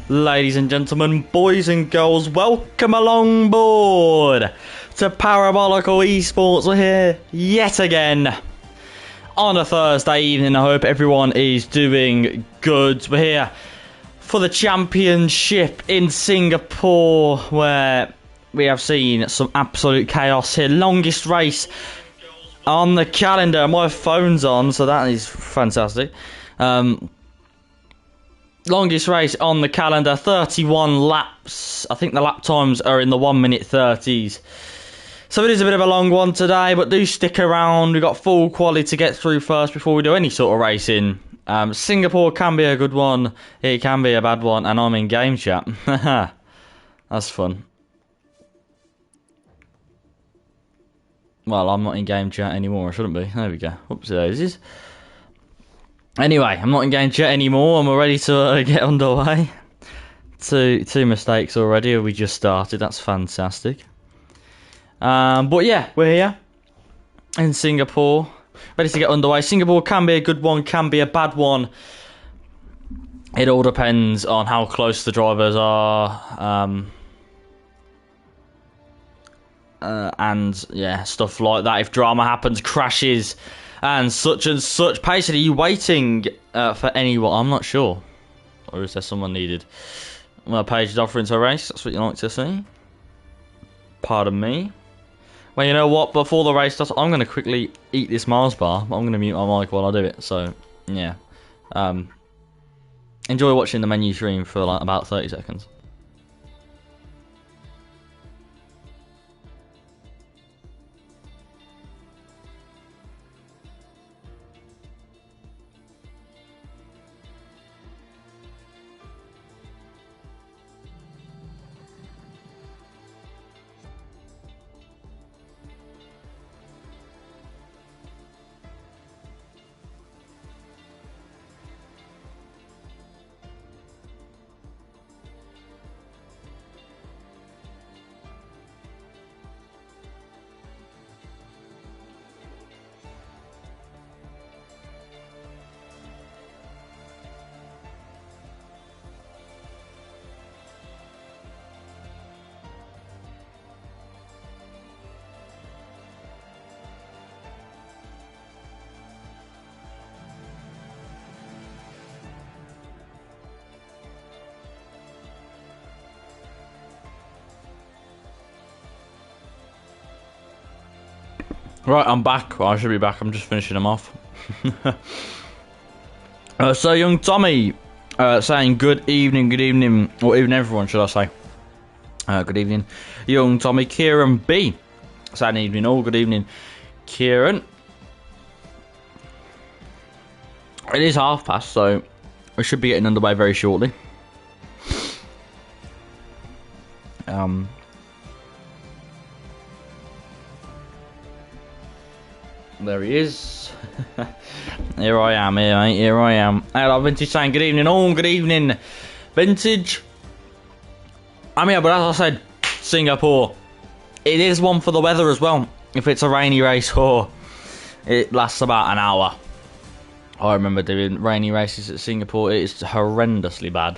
Ladies and gentlemen, boys and girls, welcome along board to Parabolical Esports. We're here yet again on a Thursday evening. I hope everyone is doing good. We're here for the championship in Singapore, where we have seen some absolute chaos here. Longest race on the calendar. My phone's on, so that is fantastic. Longest race on the calendar, 31 laps. I think the lap times are in the 1 minute 30s. So it is a bit of a long one today, but do stick around. We've got full quality to get through first before we do any sort of racing. Singapore can be a good one, it can be a bad one, and I'm in game chat. That's fun. Well, I'm not in game chat anymore, I shouldn't be. There we go. Whoopsie daisies. Anyway, I'm not in game chat anymore, and we're ready to get underway. Two mistakes already, we just started, that's fantastic. But yeah, we're here in Singapore, ready to get underway. Singapore can be a good one, can be a bad one. It all depends on how close the drivers are, and yeah, stuff like that. If drama happens, crashes, and such. Basically, you waiting for anyone? I'm not sure. Or is there someone needed? Well, Paige is offering to race. That's what you like to see. Pardon me. Well, you know what? Before the race starts, I'm going to quickly eat this Mars bar. I'm going to mute my mic while I do it. So, yeah. Enjoy watching the menu stream for like about 30 seconds. Right, I'm back. Well, I should be back. I'm just finishing them off. So, young Tommy saying good evening, or evening everyone, should I say. Good evening, young Tommy. Kieran B saying evening all. Good evening, Kieran. It is past, so we should be getting underway very shortly. There he is. Here I am, mate. Here I am. Hello, Vintage saying good evening. Oh, good evening, Vintage. I mean, but as I said, Singapore. It is one for the weather as well. If it's a rainy race, or it lasts about an hour. I remember doing rainy races at Singapore. It is horrendously bad.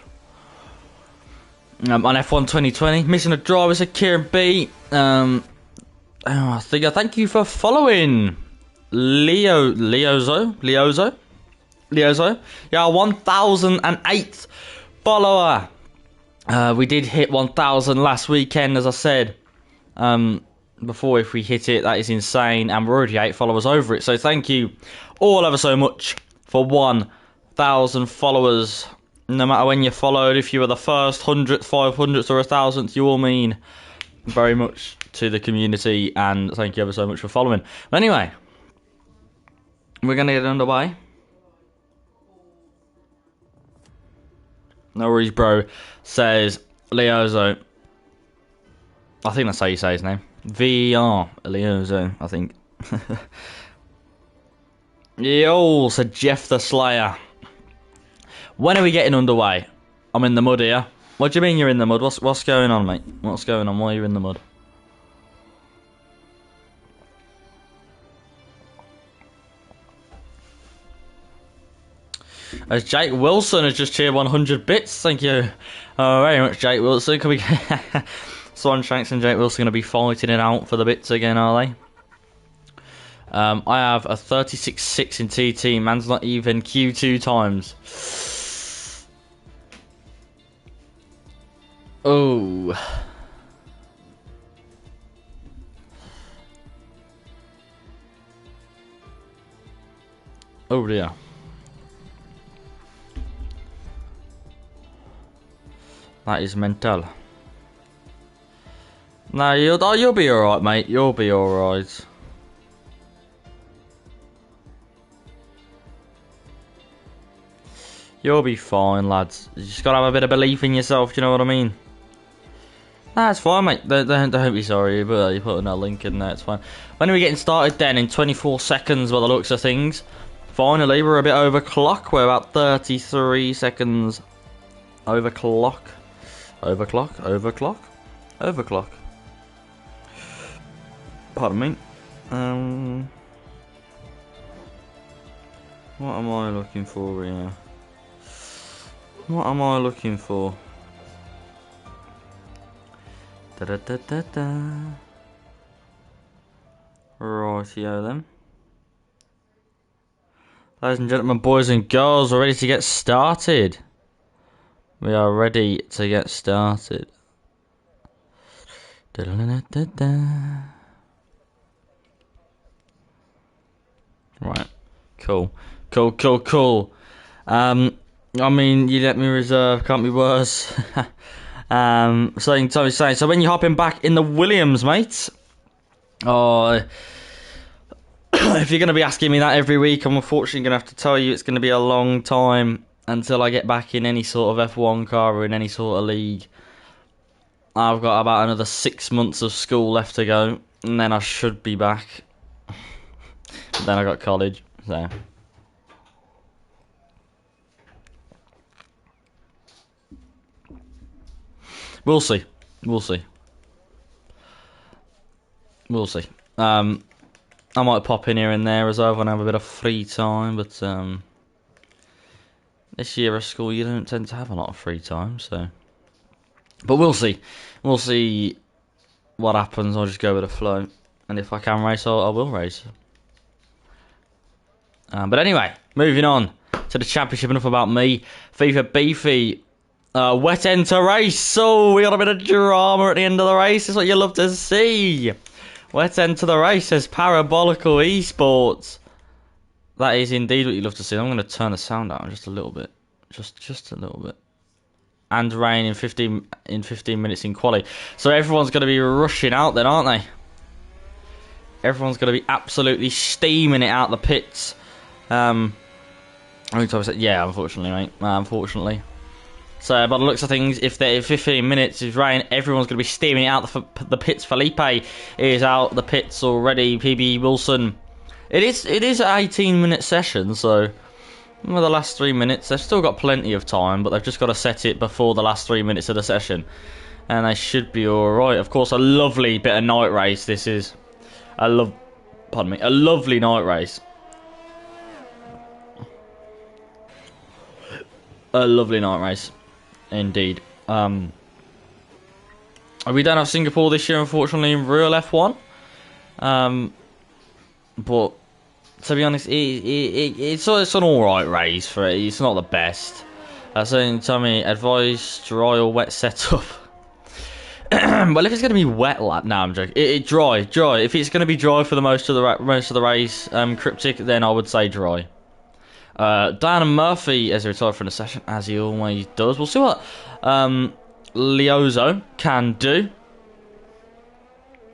On F1 2020, missing a driver, said Kieran B. Thank you for following. Leozo. Yeah, 1008th follower. We did hit 1000 last weekend, as I said. Before, if we hit it, that is insane, and we're already 8 followers over it. So thank you all ever so much for 1000 followers. No matter when you followed, if you were the first 100th, 500th, or 1000th, you all mean very much to the community, and thank you ever so much for following. But anyway, we're going to get underway. No worries, bro, says Leozo. I think that's how you say his name. VR, Leozo, I think. Yo, said Jeff the Slayer. When are we getting underway? I'm in the mud here. What do you mean you're in the mud? What's going on, mate? What's going on? Why are you in the mud? As Jake Wilson has just cheered 100 bits. Thank you very much, Jake Wilson. Can we Swanshanks and Jake Wilson going to be fighting it out for the bits again, are they? I have a 36-6 in TT. Man's not even Q2 times. Oh. Oh dear. That is mental. No, you'll be alright, mate. You'll be alright. You'll be fine, lads. You just gotta have a bit of belief in yourself, you know what I mean? That's fine, mate. Don't be sorry, but you put a link in there, it's fine. When are we getting started then? In 24 seconds by the looks of things. Finally, we're a bit over clock. We're about 33 seconds over clock. Overclock. Pardon me. What am I looking for here? What am I looking for? Rightio then. Ladies and gentlemen, boys and girls, we're ready to get started. We are ready to get started. Right. Cool. I mean, you let me reserve, can't be worse. So when you're hopping back in the Williams, mate. Oh, if you're going to be asking me that every week, I'm unfortunately going to have to tell you it's going to be a long time until I get back in any sort of F1 car or in any sort of league. I've got about another 6 months of school left to go, and then I should be back. Then I got college, so... We'll see. I might pop in here and there as well when I have a bit of free time, but this year of school you don't tend to have a lot of free time, so... But we'll see. We'll see what happens. I'll just go with the flow. And if I can race, I will race. But anyway, moving on to the championship. Enough about me. FIFA Beefy. Wet end to race. So we got a bit of drama at the end of the race. That's what you love to see. Wet end to the race says Parabolical Esports. That is indeed what you love to see. I'm going to turn the sound down just a little bit. Just a little bit. And rain in 15 minutes in quali. So everyone's going to be rushing out then, aren't they? Everyone's going to be absolutely steaming it out the pits. How many times? Yeah, unfortunately, mate. Unfortunately. So, by the looks of things, if 15 minutes is rain, everyone's going to be steaming out the pits. Felipe is out the pits already. PB Wilson. It is an 18-minute session, so well, the last 3 minutes, they've still got plenty of time, but they've just got to set it before the last 3 minutes of the session, and they should be all right. Of course, a lovely bit of night race. This is a lovely night race. A lovely night race. Indeed. We don't have Singapore this year, unfortunately, in real F1. But to be honest, it's an alright race for it. It's not the best. So tell me, advice, dry or wet setup? Well, if it's going to be wet, no, I'm joking. Dry. If it's going to be dry for the most of the race, Cryptic, then I would say dry. Diana Murphy has retired from the session, as he always does. We'll see what Leozo can do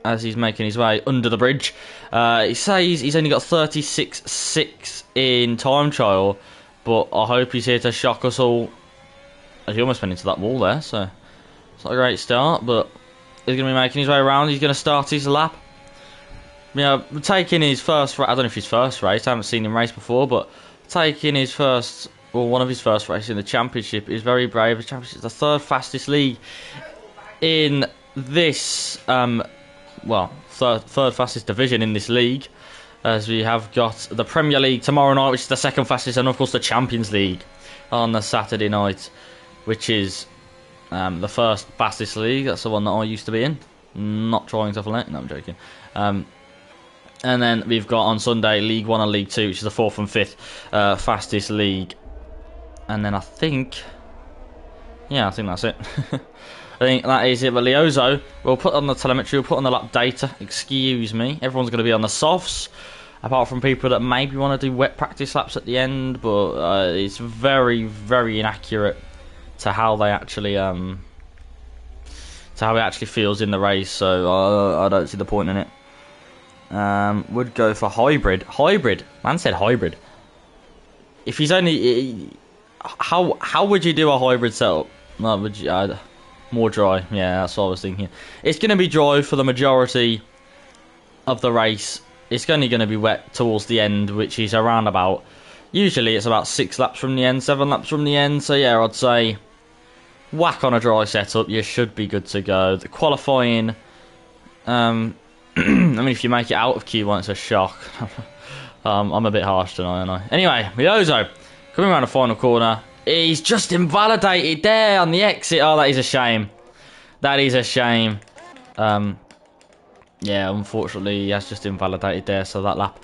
as he's making his way under the bridge. He says he's only got 36.6 in time trial, but I hope he's here to shock us all. As he almost went into that wall there, so it's not a great start, but he's going to be making his way around. He's going to start his lap. Taking his first race. I don't know if his first race, I haven't seen him race before, but taking his first, or one of his first races in the championship is very brave. The championship is the third fastest league in this, third fastest division in this league. as we have got the Premier League tomorrow night, which is the second fastest, and of course the Champions League on the Saturday night, which is the first fastest league. That's the one that I used to be in. Not trying to flaunt. No, I'm joking. And then we've got on Sunday League 1 and League 2, which is the 4th and 5th fastest league. And then I think that's it. I think that is it. But Leozo, we'll put on the telemetry, we'll put on the lap data. Excuse me. Everyone's going to be on the softs, apart from people that maybe want to do wet practice laps at the end. But it's very, very inaccurate to how they actually to how it actually feels in the race. So I don't see the point in it. Would go for hybrid. Hybrid. Man said hybrid. If he's only how would you do a hybrid setup? No, would you? More dry. Yeah, that's what I was thinking. It's going to be dry for the majority of the race. It's only going to be wet towards the end, which is around about. Usually, it's about 6 laps from the end, 7 laps from the end. So yeah, I'd say whack on a dry setup. You should be good to go. The qualifying. I mean, if you make it out of Q1, it's a shock. I'm a bit harsh tonight, aren't I? Anyway, Miozo coming around the final corner. He's just invalidated there on the exit. Oh, that is a shame. That is a shame. Yeah, unfortunately, he has just invalidated there, so that lap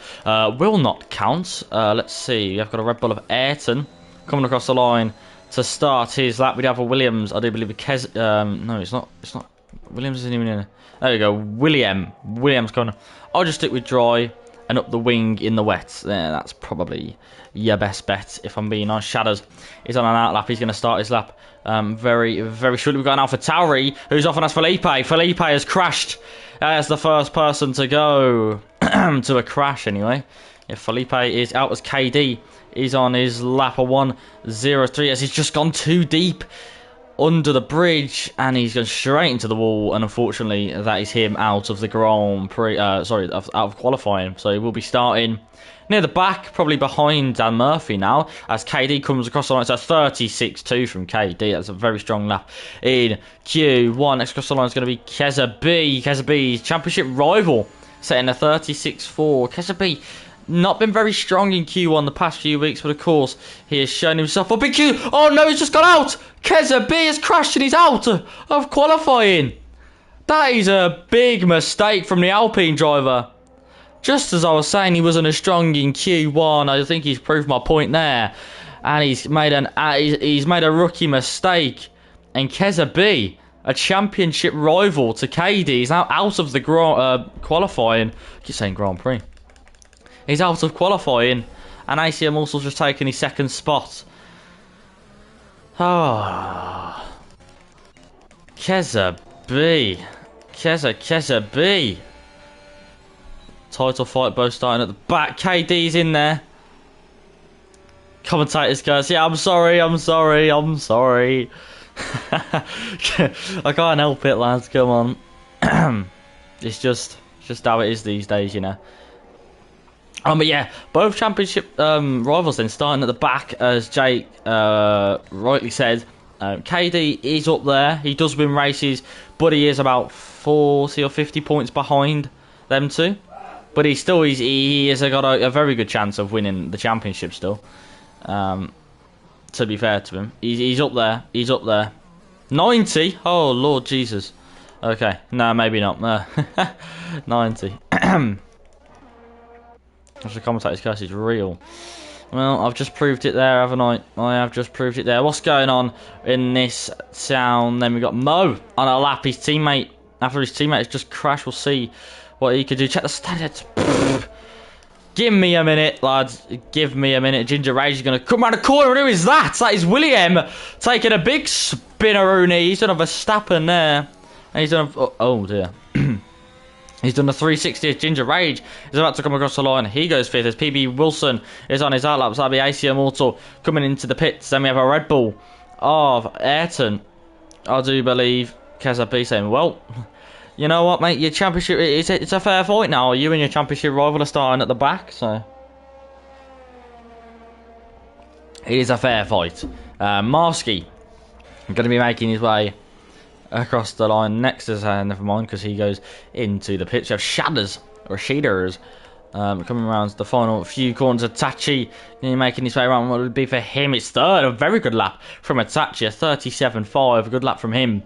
will not count. Let's see. We've got a Red Bull of Ayrton coming across the line to start his lap. We'd have a Williams. I do believe a Kez. No, it's not. It's not. Williams isn't even in. There we go. Williams coming. I'll just stick with dry and up the wing in the wet. Yeah, that's probably your best bet, if I'm being honest. Shadows is on an out lap. He's going to start his lap very, very shortly. We've got an Alpha Tauri who's off on us. Felipe has crashed as the first person to go to a crash anyway. If Felipe is out as KD is on his lap of 1:03 as he's just gone too deep under the bridge and he's gone straight into the wall, and unfortunately that is him out of the Grand Prix, out of qualifying. So he will be starting near the back, probably behind Dan Murphy now, as KD comes across the line. It's a 36.2 from KD. That's a very strong lap in Q1. Next across the line is going to be Keza B. Keza B's championship rival, setting a 36.4. Keza B not been very strong in Q1 the past few weeks, but of course he has shown himself up in Q. Oh no, he's just got out. Keza B has crashed and he's out of qualifying. That is a big mistake from the Alpine driver. Just as I was saying, he wasn't as strong in Q1. I think he's proved my point there, and he's made a rookie mistake. And Keza B, a championship rival to KD, is now out of the qualifying. I keep saying Grand Prix. He's out of qualifying, and ACM also just taken his second spot. Oh, Keza B, Keza B. Title fight both starting at the back. KD's in there. Commentators goes, yeah, I'm sorry. I can't help it, lads. Come on. It's just how it is these days, you know. But yeah, both championship rivals then starting at the back, as Jake rightly said. KD is up there. He does win races, but he is about 40 or 50 points behind them two. But he has got a very good chance of winning the championship still. To be fair to him, he's up there. He's up there. 90. Oh Lord Jesus. Okay, no, maybe not. 90. The commentator's curse is real. Well, I've just proved it there, haven't I? I have just proved it there. What's going on in this town? Then we got Mo on a lap. His teammate, after his teammate has just crashed, we'll see what he could do. Check the stats. Give me a minute, lads. Give me a minute. Ginger Rage is going to come around the corner. Who is that? That is William taking a big spinneroonie. He's done a Verstappen there. And he's done a... Oh, dear. He's done a 360 as Ginger Rage is about to come across the line. He goes fifth as PB Wilson is on his outlaps. That'll be ACM Auto coming into the pits. Then we have a Red Bull of Ayrton. I do believe Keza B saying, well, you know what, mate? Your championship, it's a fair fight now. You and your championship rival are starting at the back, so it is a fair fight. Marsky going to be making his way across the line next to never mind, because he goes into the pits. You have Shaders Coming around to the final few corners, Itachi making his way around. What would it be for him? It's third. A very good lap from Itachi. A 37.5. A good lap from him.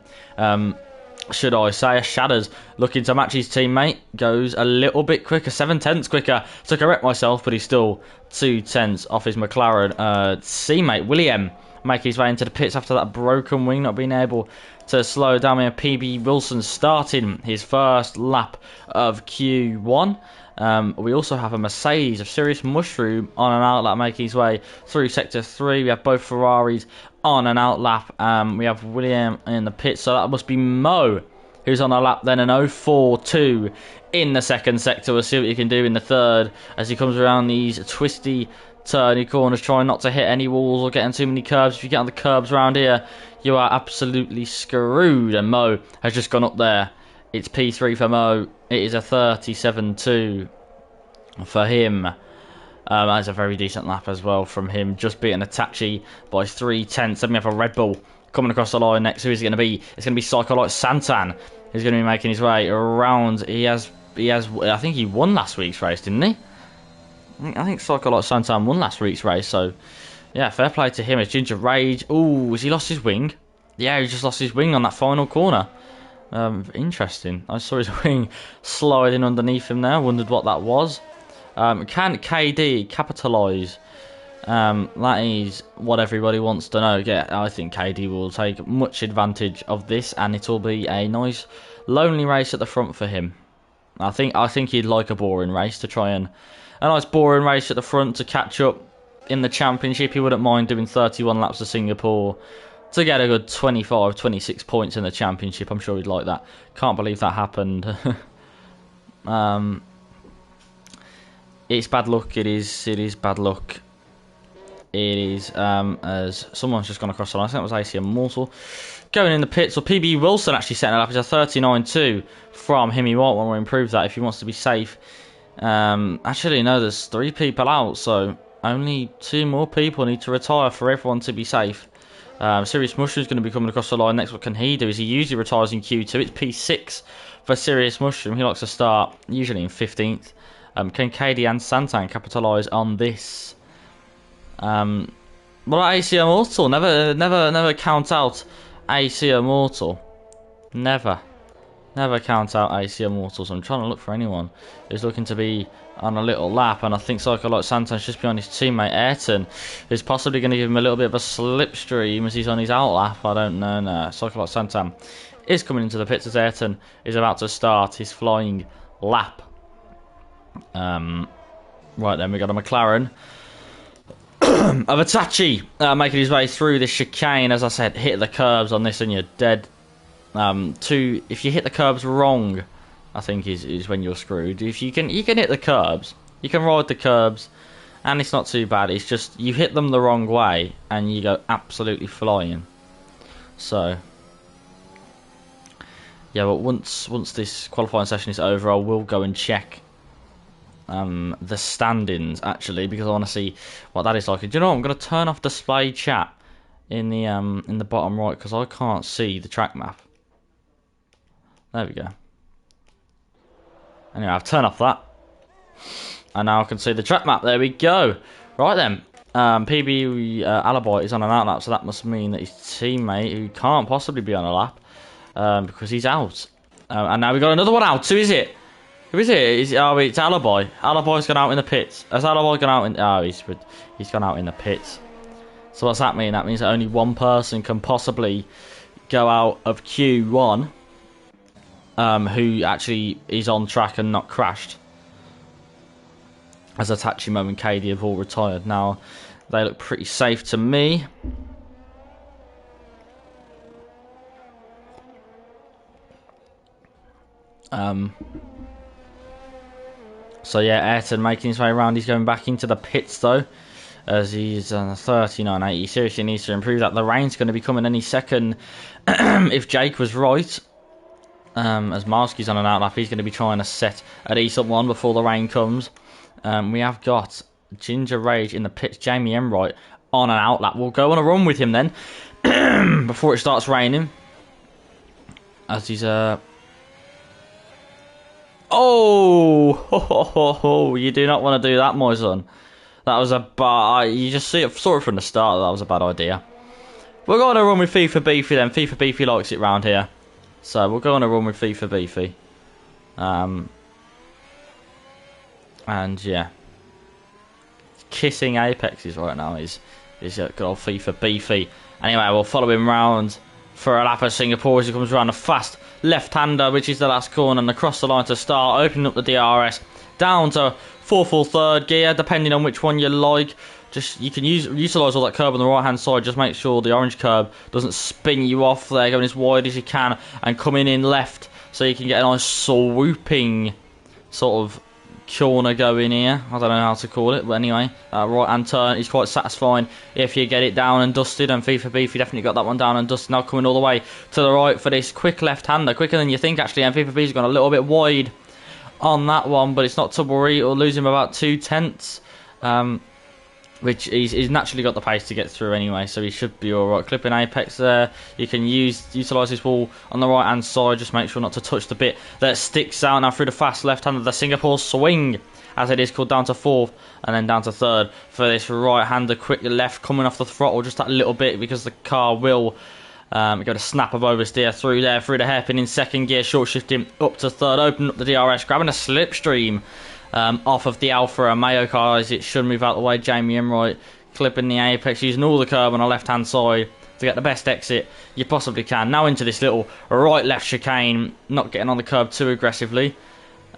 Should I say. Shadders looking to match his teammate. Goes a little bit quicker. 7/10 quicker. To correct myself, but he's still 2/10 off his McLaren teammate. William making his way into the pits after that broken wing. Not being able to slow down here. PB Wilson starting his first lap of Q1. We also have a Mercedes of Sirius Mushroom on an outlap making his way through Sector 3. We have both Ferraris on an outlap. We have William in the pit, so that must be Mo who's on a lap then, an 0.42 in the second sector. We'll see what he can do in the third as he comes around these twisty, turny corners, trying not to hit any walls or getting too many curbs. If you get on the curbs around here, you are absolutely screwed, and Mo has just gone up there. It's P3 for Mo. It is a 37.2 for him. That's a very decent lap as well from him. Just beating Itachi by 3/10. Then we have a Red Bull coming across the line next. Who is it going to be? It's going to be Psycholite Santan. He's going to be making his way around. He has. I think he won last week's race, didn't he? I think Psycholite Santan won last week's race. So, yeah, fair play to him. It's Ginger Rage. Ooh, has he lost his wing? Yeah, he just lost his wing on that final corner. Interesting. I saw his wing sliding underneath him there. Wondered what that was. Can KD capitalise? That is what everybody wants to know. Yeah, I think KD will take much advantage of this, and it will be a nice, lonely race at the front for him. I think he'd like a boring race to try and a nice boring race at the front to catch up in the championship. He wouldn't mind doing 31 laps of Singapore to get a good 25, 26 points in the championship. I'm sure he'd like that. Can't believe that happened. It's bad luck. It is bad luck. It is, as someone's just gone across the line. I think that was AC Immortal. Going in the pits, or PB Wilson actually setting it up. It's a 39.2 from him. He might want to improve that if he wants to be safe. Actually, no, there's 3 people out, so only 2 more people need to retire for everyone to be safe. Sirius Mushroom's going to be coming across the line next. What can he do? Is he usually retires in Q2? It's P6 for Sirius Mushroom. He likes to start usually in 15th. Can KD and Santan capitalise on this? Well, AC Immortal, never count out AC Immortal. Never count out AC Immortal. So I'm trying to look for anyone who's looking to be on a little lap, and I think Psycholite Santan's just behind his teammate Ayrton, who's possibly going to give him a little bit of a slipstream as he's on his out lap. I don't know. No, Psycholite Santan is coming into the pits as Ayrton is about to start his flying lap. Right then, we got a McLaren of Itachi making his way through this chicane. As I said, hit the curbs on this and you're dead. If you hit the curbs wrong, I think is when you're screwed. If you can hit the curbs, you can ride the curbs, and it's not too bad. It's just you hit them the wrong way and you go absolutely flying. So yeah, but once this qualifying session is over, I will go and check the standings actually, because I want to see what that is like. Do you know what? I'm going to turn off display chat in the bottom right because I can't see the track map. There we go. Anyway, I've turned off that, and now I can see the track map. There we go. Right then, PB Alibi is on an out lap, so that must mean that his teammate, who can't possibly be on a lap because he's out, and now we got another one out. Who is it? Who is it? Oh, it's Alibi. Alibi's gone out in the pits. Has Alibi gone out in... Oh, he's gone out in the pits. So what's that mean? That means that only one person can possibly go out of Q1 who actually is on track and not crashed. As Itachi, Mo and KD have all retired. Now, they look pretty safe to me. So yeah, Ayrton making his way around. He's going back into the pits though, as he's on 39.8. He seriously needs to improve that. The rain's going to be coming any second. If Jake was right, as Marsky's on an outlap, he's going to be trying to set a decent one before the rain comes. We have got Ginger Rage in the pits. Jamie Enright on an outlap. We'll go on a run with him then before it starts raining. As he's Oh, you do not want to do that, my son. That was a bad. You just saw it from the start. That was a bad idea. We're going to run with FIFA Beefy then. FIFA Beefy likes it round here, so we're going to run with FIFA Beefy. And yeah, kissing apexes right now is good old FIFA Beefy. Anyway, we'll follow him round for a lap of Singapore as he comes around a fast left-hander, which is the last corner, and across the line to start, opening up the DRS down to fourth or third gear, depending on which one you like. Just you can utilise all that curb on the right hand side. Just make sure the orange curb doesn't spin you off there, going as wide as you can and coming in left, so you can get a nice swooping sort of corner going here. I don't know how to call it, but anyway, right hand turn is quite satisfying if you get it down and dusted, and FIFA Beefy definitely got that one down and dusted. Now coming all the way to the right for this quick left-hander, quicker than you think actually, and FIFA Beefy's gone a little bit wide on that one, but it's not to worry. It'll lose him about 2/10, which he's naturally got the pace to get through anyway, so he should be alright. Clipping apex there. You can utilise this wall on the right hand side, just make sure not to touch the bit that sticks out. Now through the fast left hand of the Singapore swing, as it is called, down to fourth and then down to third for this right hander. Quick left coming off the throttle just that little bit, because the car will go to snap of oversteer through the hairpin in second gear, short shifting up to third, opening up the DRS, grabbing a slipstream off of the Alfa Romeo car as it should move out the way. Jamie Enright clipping the apex, using all the curb on the left hand side to get the best exit you possibly can. Now into this little right left chicane, not getting on the curb too aggressively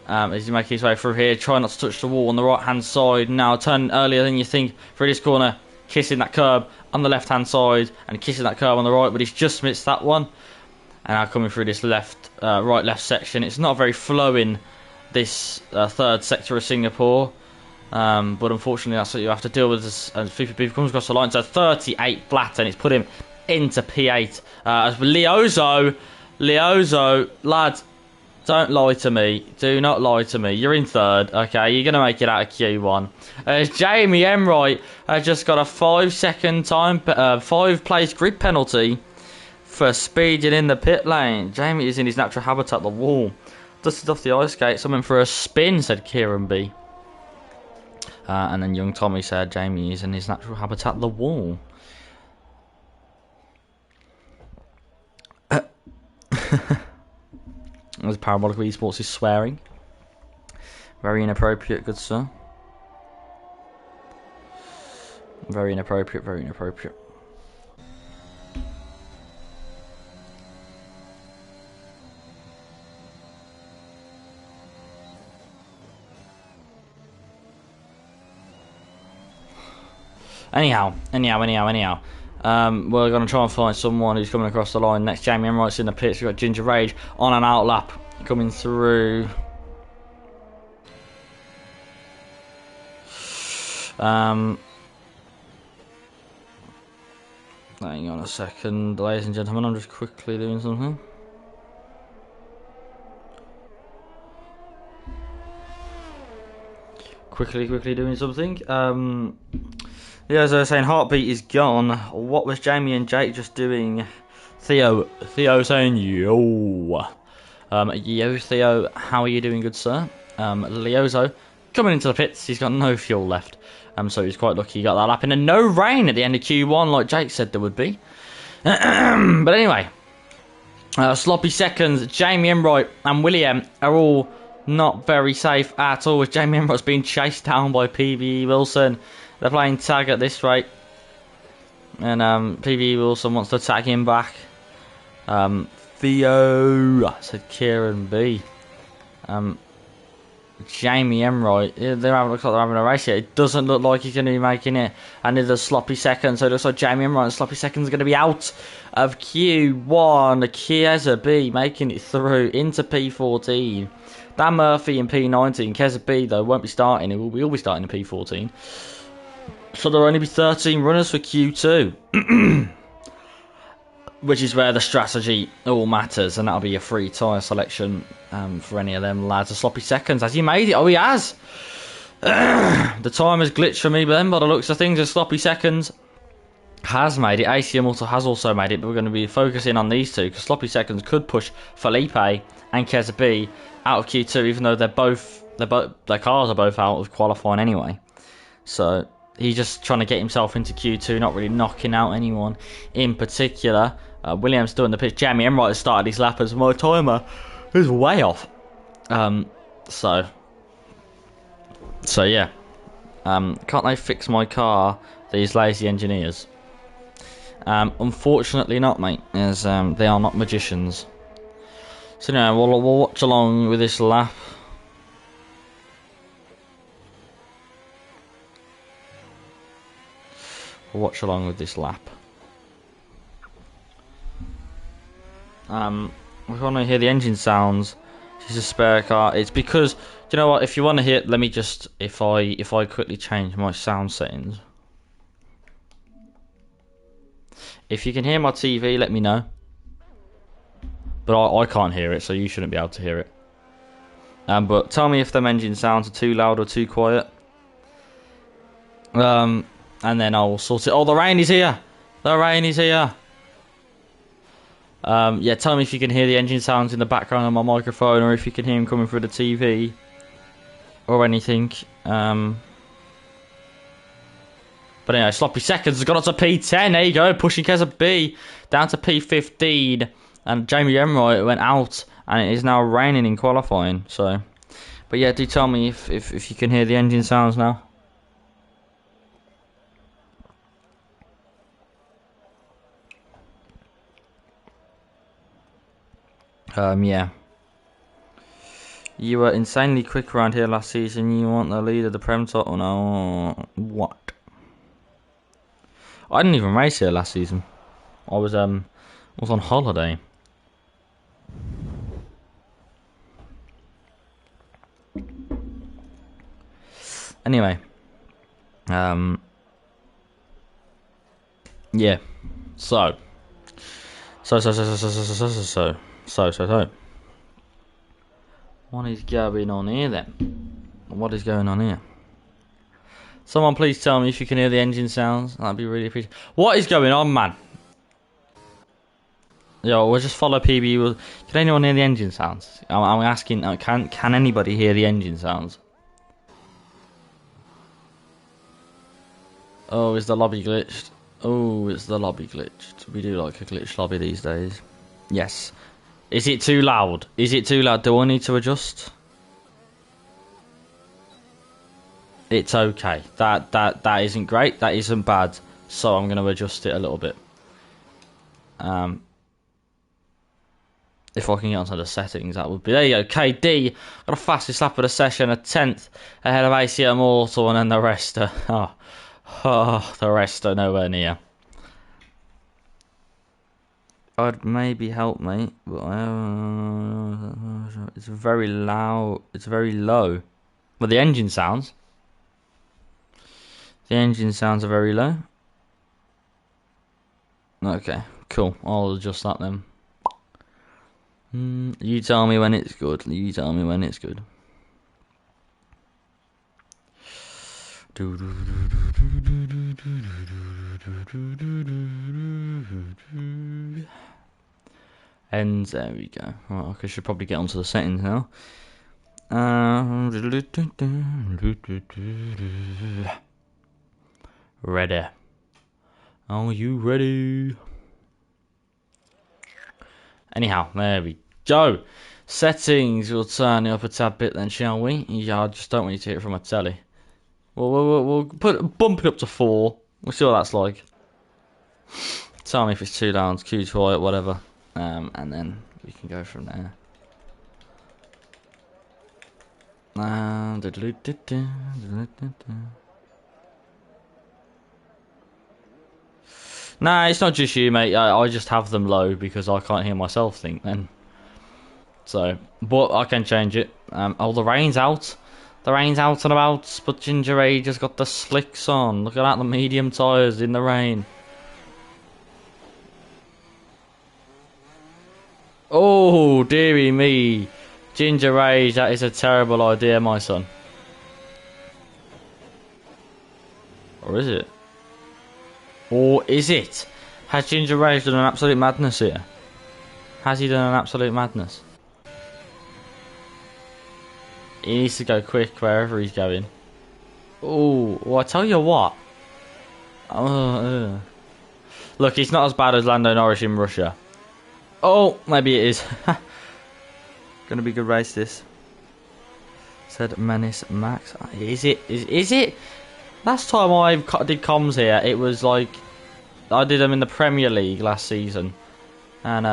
as he makes his way through here. Try not to touch the wall on the right hand side. Now turn earlier than you think through this corner, kissing that curb on the left hand side and kissing that curb on the right, but he's just missed that one. And now coming through this right left section, it's not very flowing, this third sector of Singapore, but unfortunately that's what you have to deal with as FIFA Beef comes across the line. So 38 flat, and it's put him into P8 as Leozo, lad, don't lie to me, do not lie to me, you're in third, okay, you're going to make it out of Q1 as Jamie Enright has just got a 5 place grid penalty for speeding in the pit lane. Jamie is in his natural habitat, the wall. Dusted off the ice gate, something for a spin, said Kieran B. And then young Tommy said Jamie is in his natural habitat, the wall. As Parabolic Esports is swearing. Very inappropriate, good sir. Very inappropriate, very inappropriate. Anyhow. We're going to try and find someone who's coming across the line next. Jamie Enright's in the pits. We've got Ginger Rage on an outlap coming through. Hang on a second, ladies and gentlemen. I'm just quickly doing something. Quickly doing something. Yeah, as I was saying, Heartbeat is gone. What was Jamie and Jake just doing? Theo saying yo. Yo Theo, how are you doing, good sir? Leozo coming into the pits. He's got no fuel left, so he's quite lucky he got that lap in, and no rain at the end of Q1 like Jake said there would be. But anyway, sloppy seconds. Jamie Enright and William are all not very safe at all, with Jamie Enright's being chased down by PvE Wilson. They're playing tag at this rate, and PvE Wilson wants to tag him back. Theo, said Kieran B. Jamie Enright, looks like they're having a race here. It doesn't look like he's going to be making it, and there's a sloppy second, so it looks like Jamie Enright and sloppy seconds are going to be out of Q1. Chiesa B making it through into P14. Dan Murphy in P19. Chiesa B though won't be starting. He will be starting in P14. So there'll only be 13 runners for Q2. Which is where the strategy all matters, and that'll be a free tyre selection for any of them lads. A sloppy seconds. Has he made it? Oh, he has. The time has glitched for me, but then by the looks of things, a sloppy seconds has made it. ACM has also made it, but we're going to be focusing on these two, because sloppy seconds could push Felipe and Chiesa B out of Q2, even though their cars are both out of qualifying anyway. So he's just trying to get himself into Q2, not really knocking out anyone in particular. Williams still in the pitch. Jamie Enright has started his lap as my timer is way off. So yeah. Can't they fix my car, these lazy engineers? Unfortunately not, mate, as they are not magicians. So now we'll watch along with this lap. We'll watch along with this lap. We want to hear the engine sounds. She's a spare car. It's because, do you know what? If you want to hear, let me just, if I quickly change my sound settings. If you can hear my TV, let me know. But I can't hear it, so you shouldn't be able to hear it. But tell me if them engine sounds are too loud or too quiet. And then I'll sort it. Oh, the rain is here. The rain is here. Yeah, tell me if you can hear the engine sounds in the background on my microphone, or if you can hear them coming through the TV, or anything. But anyway, Sloppy Seconds has got up to P10. There you go, pushing Keza B down to P15, and Jamie Enright went out, and it is now raining in qualifying. So, but yeah, do tell me if you can hear the engine sounds now. Yeah. You were insanely quick around here last season. You want the lead of the Prem title now? What? I didn't even race here last season. I was on holiday. Anyway. Yeah. So. What is going on here then? What is going on here? Someone please tell me if you can hear the engine sounds. That'd be really appreciated. What is going on, man? Yo, we'll just follow PB. Can anyone hear the engine sounds? I'm asking. Can anybody hear the engine sounds? Oh, is the lobby glitched? Oh, it's the lobby glitched. We do like a glitched lobby these days. Yes. Is it too loud? Is it too loud? Do I need to adjust? It's okay. That isn't great. That isn't bad. So I'm going to adjust it a little bit. If I can get onto the settings, that would be. There you go. KD got a fastest lap of the session, a 10th ahead of ACM Auto, and then the rest are, the rest are nowhere near. I'd maybe help, mate, but it's very loud. It's very low. Well, the engine sounds. The engine sounds are very low. Okay, cool. I'll adjust that then. You tell me when it's good. You tell me when it's good. And there we go. Right, I should probably get onto the settings now. Ready. Are you ready? Anyhow, there we go. Settings, we'll turn it up a tad bit then, shall we? Yeah, I just don't want you to hear it from my telly. We'll bump it up to 4. We'll see what that's like. Tell me if it's too loud, too quiet, whatever. And then we can go from there. Nah, it's not just you, mate. I just have them low because I can't hear myself think then. So, but I can change it. Oh, the rain's out. The rain's out and about, but Ginger Age has got the slicks on. Look at that, the medium tyres in the rain. Oh, dearie me. Ginger Age, that is a terrible idea, my son. Or is it? Or is it? Has Ginger Rage done an absolute madness here? Has he done an absolute madness? He needs to go quick wherever he's going. Oh, well, I tell you what. Look, he's not as bad as Lando Norris in Russia. Oh, maybe it is. Gonna be a good race, this. Said Menace Max. Is it? Is it? Last time I did comms here, it was like I did them in the Premier League last season, and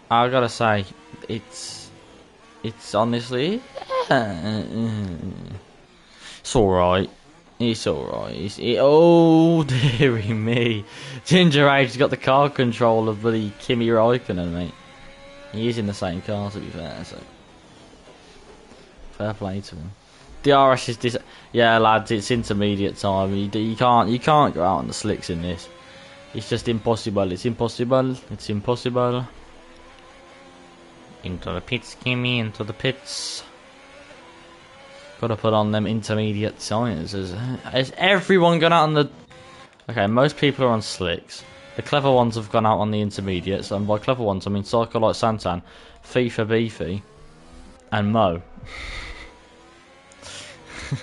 I gotta say, it's honestly, it's all right. It's alright. Oh, dearie me. Ginger Age's got the car control of bloody Kimi Raikkonen, mate. He is in the same car, to be fair, so. Fair play to him. DRS is yeah, lads, it's intermediate time. You can't go out on the slicks in this. It's just impossible. It's impossible. It's impossible. Into the pits, Kimi, into the pits. Gotta put on them intermediate tires. Has everyone gone out on the... Okay, most people are on slicks. The clever ones have gone out on the intermediates, and by clever ones I mean Psycho like Santan, FIFA Beefy, and Mo.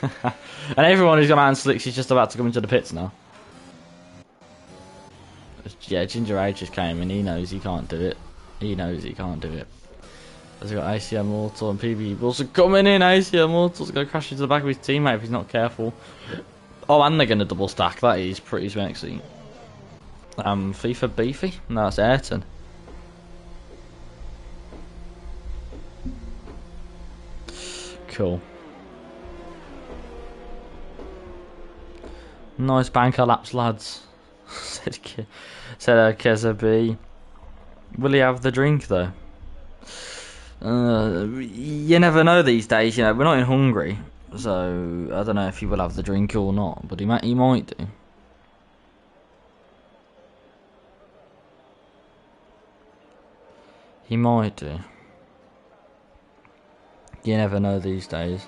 And everyone who's gone out on slicks is just about to come into the pits now. Yeah, Ginger Age just came and he knows he can't do it. He knows he can't do it. Has got ACM Mortal and PB Wilson coming in. ACM Mortal's going to crash into the back of his teammate if he's not careful. Oh, and they're going to double stack. That is pretty sexy. FIFA Beefy? No, it's Ayrton. Cool. Nice banker laps, lads. said Keza B. Will he have the drink though? You never know these days, you know, we're not in Hungary, so I don't know if he will have the drink or not, but he might do. He might do. You never know these days.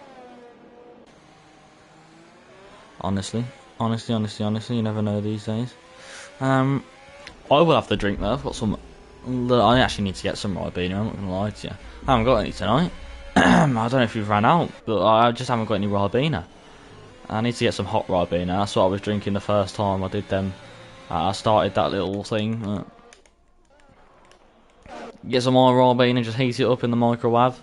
Honestly, you never know these days. I will have the drink though. I've got some. I actually need to get some Ribena, I'm not going to lie to you. I haven't got any tonight. I don't know if we've ran out, but I just haven't got any Ribena. I need to get some hot Ribena. That's what I was drinking the first time I did them. I started that little thing. Get some more Ribena and just heat it up in the microwave.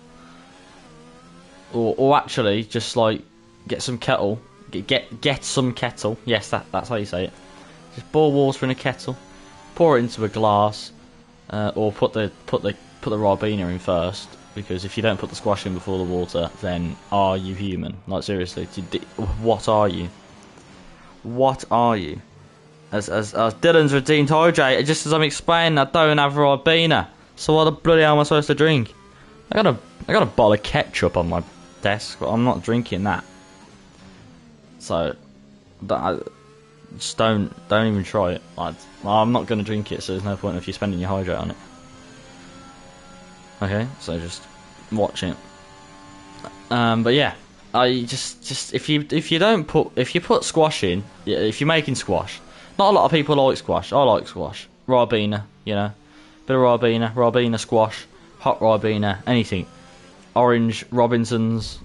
Or actually, just like, get some kettle. Get some kettle. Yes, that's how you say it. Just boil water in a kettle. Pour it into a glass. Or put the Ribena in first, because if you don't put the squash in before the water, then are you human? Like seriously, what are you? What are you? As Dylan's redeemed hydrate, just as I'm explaining, I don't have Ribena, so what the bloody hell am I supposed to drink? I got a bottle of ketchup on my desk, but I'm not drinking that. So, just don't even try it. I'm not going to drink it, so there's no point if you're spending your hydrate on it. Okay, so just watch it. But yeah, I just if you put squash in, if you're making squash, not a lot of people like squash. I like squash, Ribena, you know, bit of Ribena squash, hot Ribena, anything, orange Robinsons,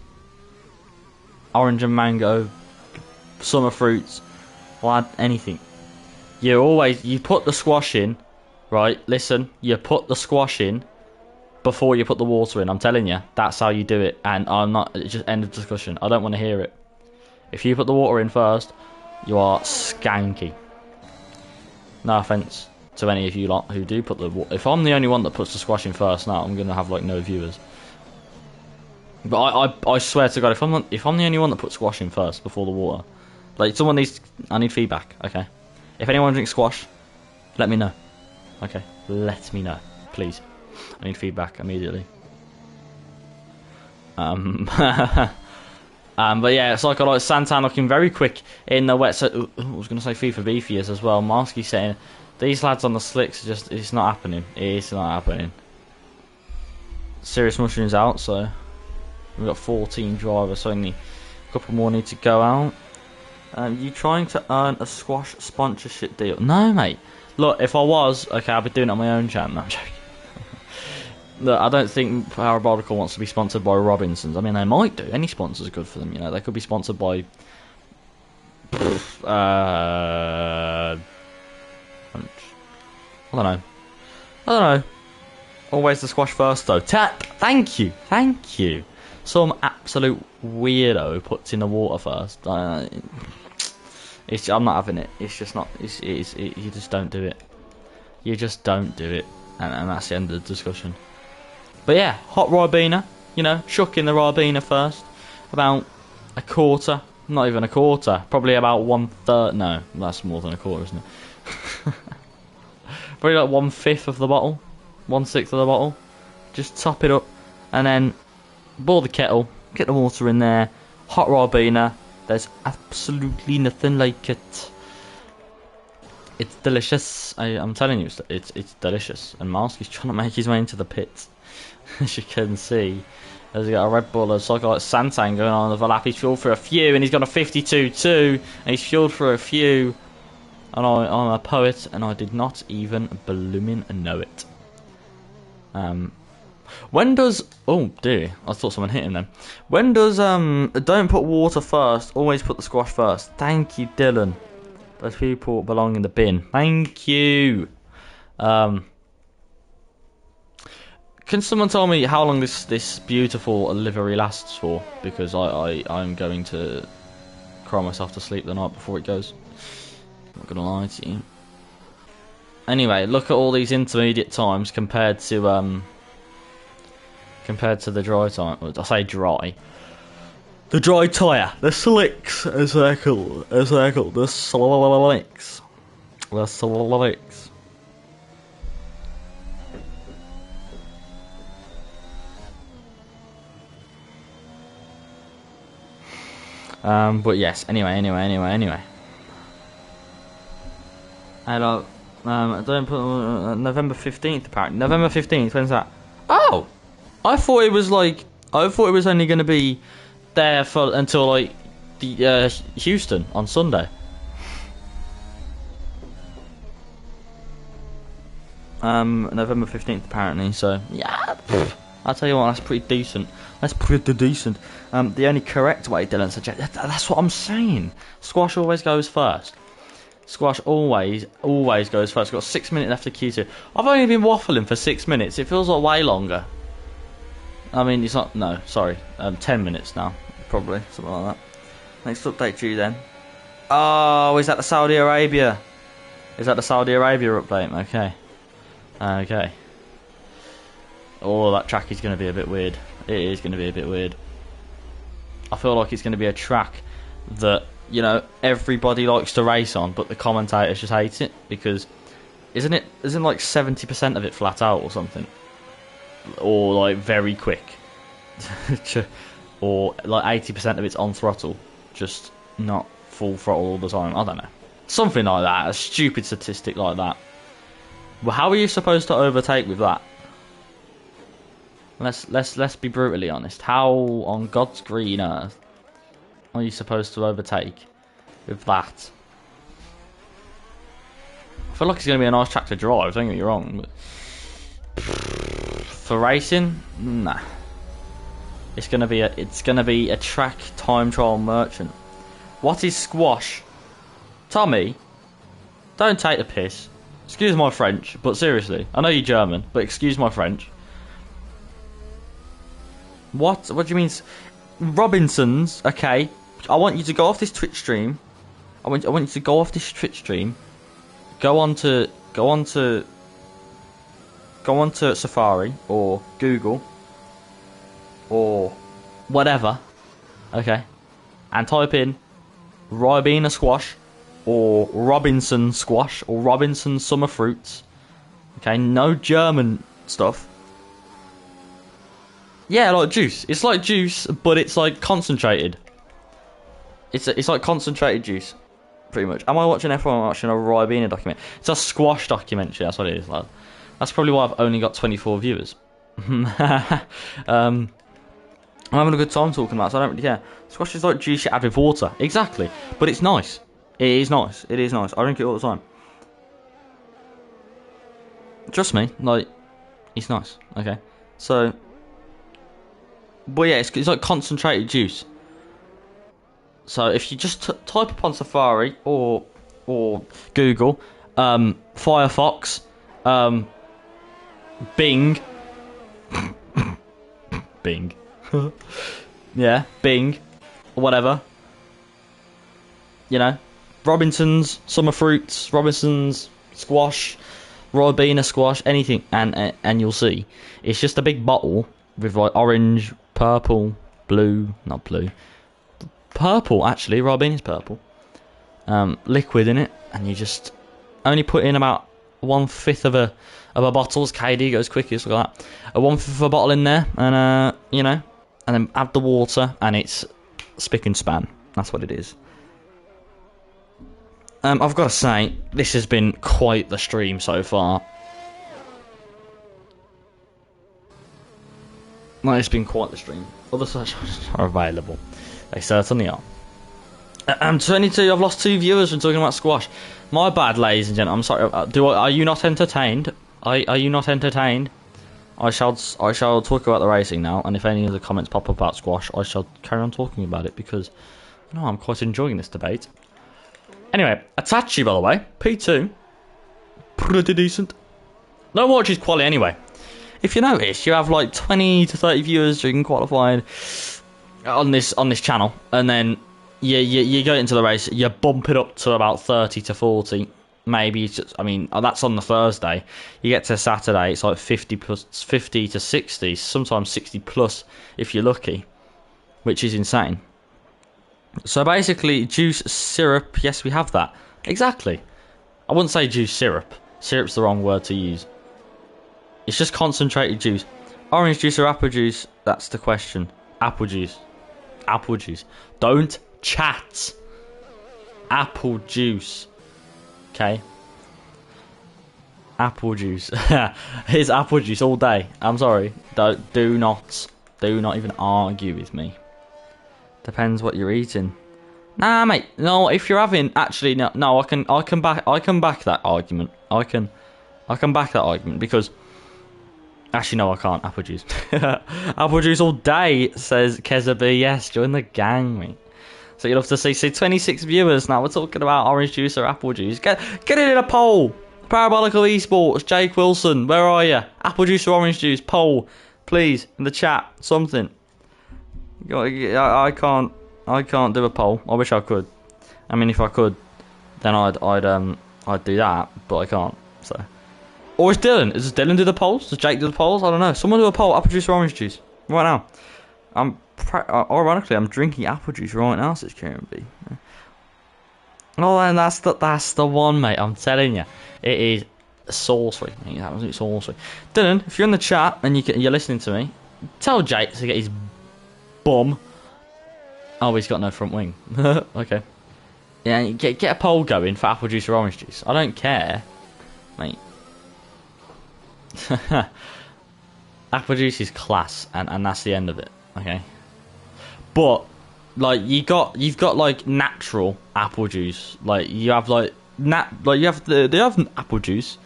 orange and mango, summer fruits. Lad, anything. You put the squash in, right? Listen, you put the squash in before you put the water in. I'm telling you, that's how you do it. And I'm not. It's just end of discussion. I don't want to hear it. If you put the water in first, you are skanky. No offense to any of you lot who do put the water. If I'm the only one that puts the squash in first, now I'm gonna have like no viewers. But I swear to God, if I'm the only one that puts squash in first before the water. Like, someone needs... I need feedback, okay? If anyone drinks squash, let me know. Okay? Let me know, please. I need feedback immediately. But yeah, it's like I like Santan looking very quick in the wet... So, I was going to say FIFA Beefy is as well. Marsky saying, these lads on the slicks, just it's not happening. It's not happening. Serious Mushrooms out, so... We've got 14 drivers, so only a couple more need to go out. You trying to earn a squash sponsorship deal? No, mate. Look, if I was, okay, I'd be doing it on my own channel. No, I'm joking. Look, I don't think Parabolical wants to be sponsored by Robinsons. I mean, they might do. Any sponsor's good for them, you know. They could be sponsored by... I don't know. Always the squash first, though. Thank you. Some absolute weirdo puts in the water first. I'm not having it. It's just not... you just don't do it. You just don't do it. And that's the end of the discussion. But yeah, hot Ribena, you know, chucking the Ribena first. About a quarter, not even a quarter, probably about 1/3. No, that's more than a quarter, isn't it? Probably like 1/5 of the bottle, 1/6 of the bottle. Just top it up, and then boil the kettle, get the water in there. Hot Ribena, there's absolutely nothing like it. It's delicious. I'm telling you, it's delicious. And Marsky's trying to make his way into the pit. As you can see, there's got a Red Bull, it's like Santan going on the lap. He's fueled for a few, and he's got a 52.2, and he's fueled for a few. And I'm a poet, and I did not even blooming know it. When does... Oh dear, I thought someone hit him then. When does don't put water first, always put the squash first. Thank you, Dylan. Those people belong in the bin. Thank you. Can someone tell me how long this beautiful livery lasts for? Because I'm going to cry myself to sleep the night before it goes. I'm not gonna lie to you. Anyway, look at all these intermediate times compared to the dry time. I say dry. The dry tyre, the slicks, the slicks. But yes, anyway. Hello. Don't put November 15th apparently. November 15th, when's that? Oh! I thought it was only gonna be there for until like the Houston on Sunday. November 15th apparently, so yeah. I'll tell you what, that's pretty decent. The only correct way, Dylan suggested, that's what I'm saying. Squash always goes first. Squash always goes first. Got 6 minutes left of Q2. I've only been waffling for 6 minutes. It feels like way longer. I mean, it's not. No, sorry. 10 minutes now, probably something like that. Next update due then. Oh, is that the Saudi Arabia? Is that the Saudi Arabia update? Okay. Oh, that track is going to be a bit weird. It is going to be a bit weird. I feel like it's going to be a track that, you know, everybody likes to race on, but the commentators just hate it because isn't like 70% of it flat out or something, or like very quick, or like 80% of it's on throttle, just not full throttle all the time. I don't know, something like that. A stupid statistic like that. Well, how are you supposed to overtake with that? Let's be brutally honest. How on God's green earth are you supposed to overtake with that? I feel like it's going to be a nice track to drive, don't get me wrong, but for racing, nah. It's going to be a track time trial merchant. What is squash? Tommy, don't take the piss. Excuse my French, but seriously, I know you're German, but excuse my French. What do you mean? Robinsons, okay. I want you to go off this Twitch stream. I want you to go off this Twitch stream. Go on to Safari or Google or whatever, okay, and type in Ribena squash or Robinson squash or Robinson summer fruits. Okay, no German stuff. Yeah, like juice. It's like juice, but it's like concentrated. It's like concentrated juice, pretty much. Am I watching F1? I'm watching a Ribena document. It's a squash documentary. That's what it is. Like, that's probably why I've only got 24 viewers. I'm having a good time talking about it, so I don't really care. Squash is like juice you add with water. Exactly. But it's nice. It is nice. It is nice. I drink it all the time. Trust me, like, it's nice. Okay. So, but yeah, it's like concentrated juice. So if you just type up on Safari or Google, Firefox, Bing, Bing, yeah, Bing, or whatever. You know, Robinson's summer fruits, Robinson's squash, Ribena squash, anything, and you'll see it's just a big bottle with like orange, purple, blue, not blue, purple actually. Ribena's purple, liquid in it, and you just only put in about 1/5 of a bottle. KD goes quickest, look at that. A 1/5 of a bottle in there, and you know, and then add the water, and it's spick and span. That's what it is. I've got to say, this has been quite the stream so far. No, it's been quite the stream. Other sessions are available. They certainly are. 22, I've lost 2 viewers from talking about squash. My bad, ladies and gentlemen. I'm sorry. Are you not entertained? Are you not entertained? I shall talk about the racing now, and if any of the comments pop up about squash, I shall carry on talking about it, because no, I'm quite enjoying this debate. Anyway, Atachi, by the way, P2, pretty decent. No watches quality anyway. If you notice, you have like 20 to 30 viewers drinking qualified on this channel, and then you go into the race, you bump it up to about 30 to 40. Maybe it's just, I mean, that's on the Thursday. You get to Saturday, it's like 50 to 60, sometimes 60 plus if you're lucky, which is insane. So basically, juice, syrup, yes, we have that. Exactly. I wouldn't say juice syrup. Syrup's the wrong word to use. It's just concentrated juice. Orange juice or apple juice? That's the question. Apple juice. Apple juice. Don't chat. Apple juice. Okay? Apple juice. Here's apple juice all day. I'm sorry. Do not even argue with me. Depends what you're eating. Nah, mate. No, if you're having actually no, I can back that argument. I can back that argument, because actually no, I can't. Apple juice. Apple juice all day, says Keza B. Yes, join the gang, mate. So you'll have to see 26 viewers now. We're talking about orange juice or apple juice. Get it in a poll. Parabolical Esports, Jake Wilson, where are you? Apple juice or orange juice? Poll, please, in the chat. Something. I can't do a poll. I wish I could. I mean, if I could, then I'd do that, but I can't. So, or is Dylan? Does Dylan do the polls? Does Jake do the polls? I don't know. Someone do a poll. Apple juice or orange juice? Right now. Ironically, I'm drinking apple juice right now, says Kieran B. Oh, and that's the one, mate. I'm telling you, it is saucy. It's absolutely saucy. Dylan, if you're in the chat and you're listening to me, tell Jake to get his bum. Oh, he's got no front wing. Okay. Yeah, get a poll going for apple juice or orange juice. I don't care, mate. Apple juice is class, and that's the end of it. Okay. But like you've got like natural apple juice. Like you have they have apple juice,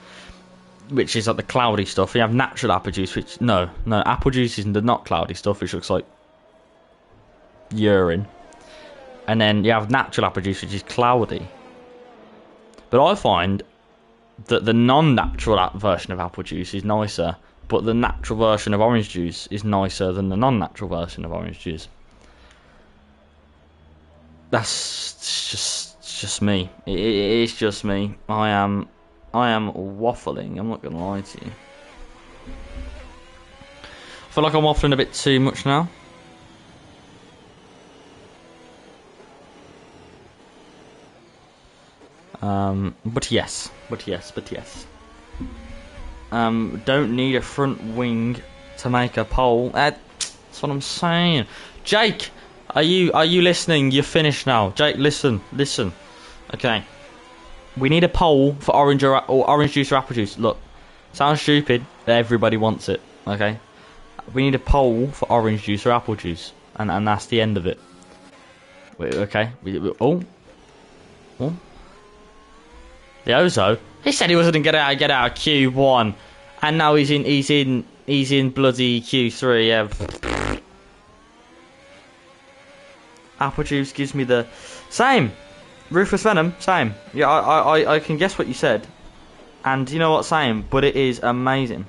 which is like the cloudy stuff. You have natural apple juice, which no, apple juice is not cloudy stuff, which looks like urine. And then you have natural apple juice, which is cloudy. But I find that the non-natural version of apple juice is nicer, but the natural version of orange juice is nicer than the non-natural version of orange juice. That's just me. It's just me. I am waffling. I'm not gonna lie to you. I feel like I'm waffling a bit too much now. But yes. Don't need a front wing to make a poll. That's what I'm saying. Jake, are you listening? You're finished now. Jake, listen. Okay. We need a poll for orange or orange juice or apple juice. Look, sounds stupid. Everybody wants it. Okay. We need a poll for orange juice or apple juice, and that's the end of it. Wait, okay. Oh. The Ozo. He said he wasn't gonna get out of Q1, and now he's in He's in bloody Q3, yeah. Apple juice gives me the... Same! Ruthless Venom, same. Yeah, I can guess what you said. And you know what, same. But it is amazing.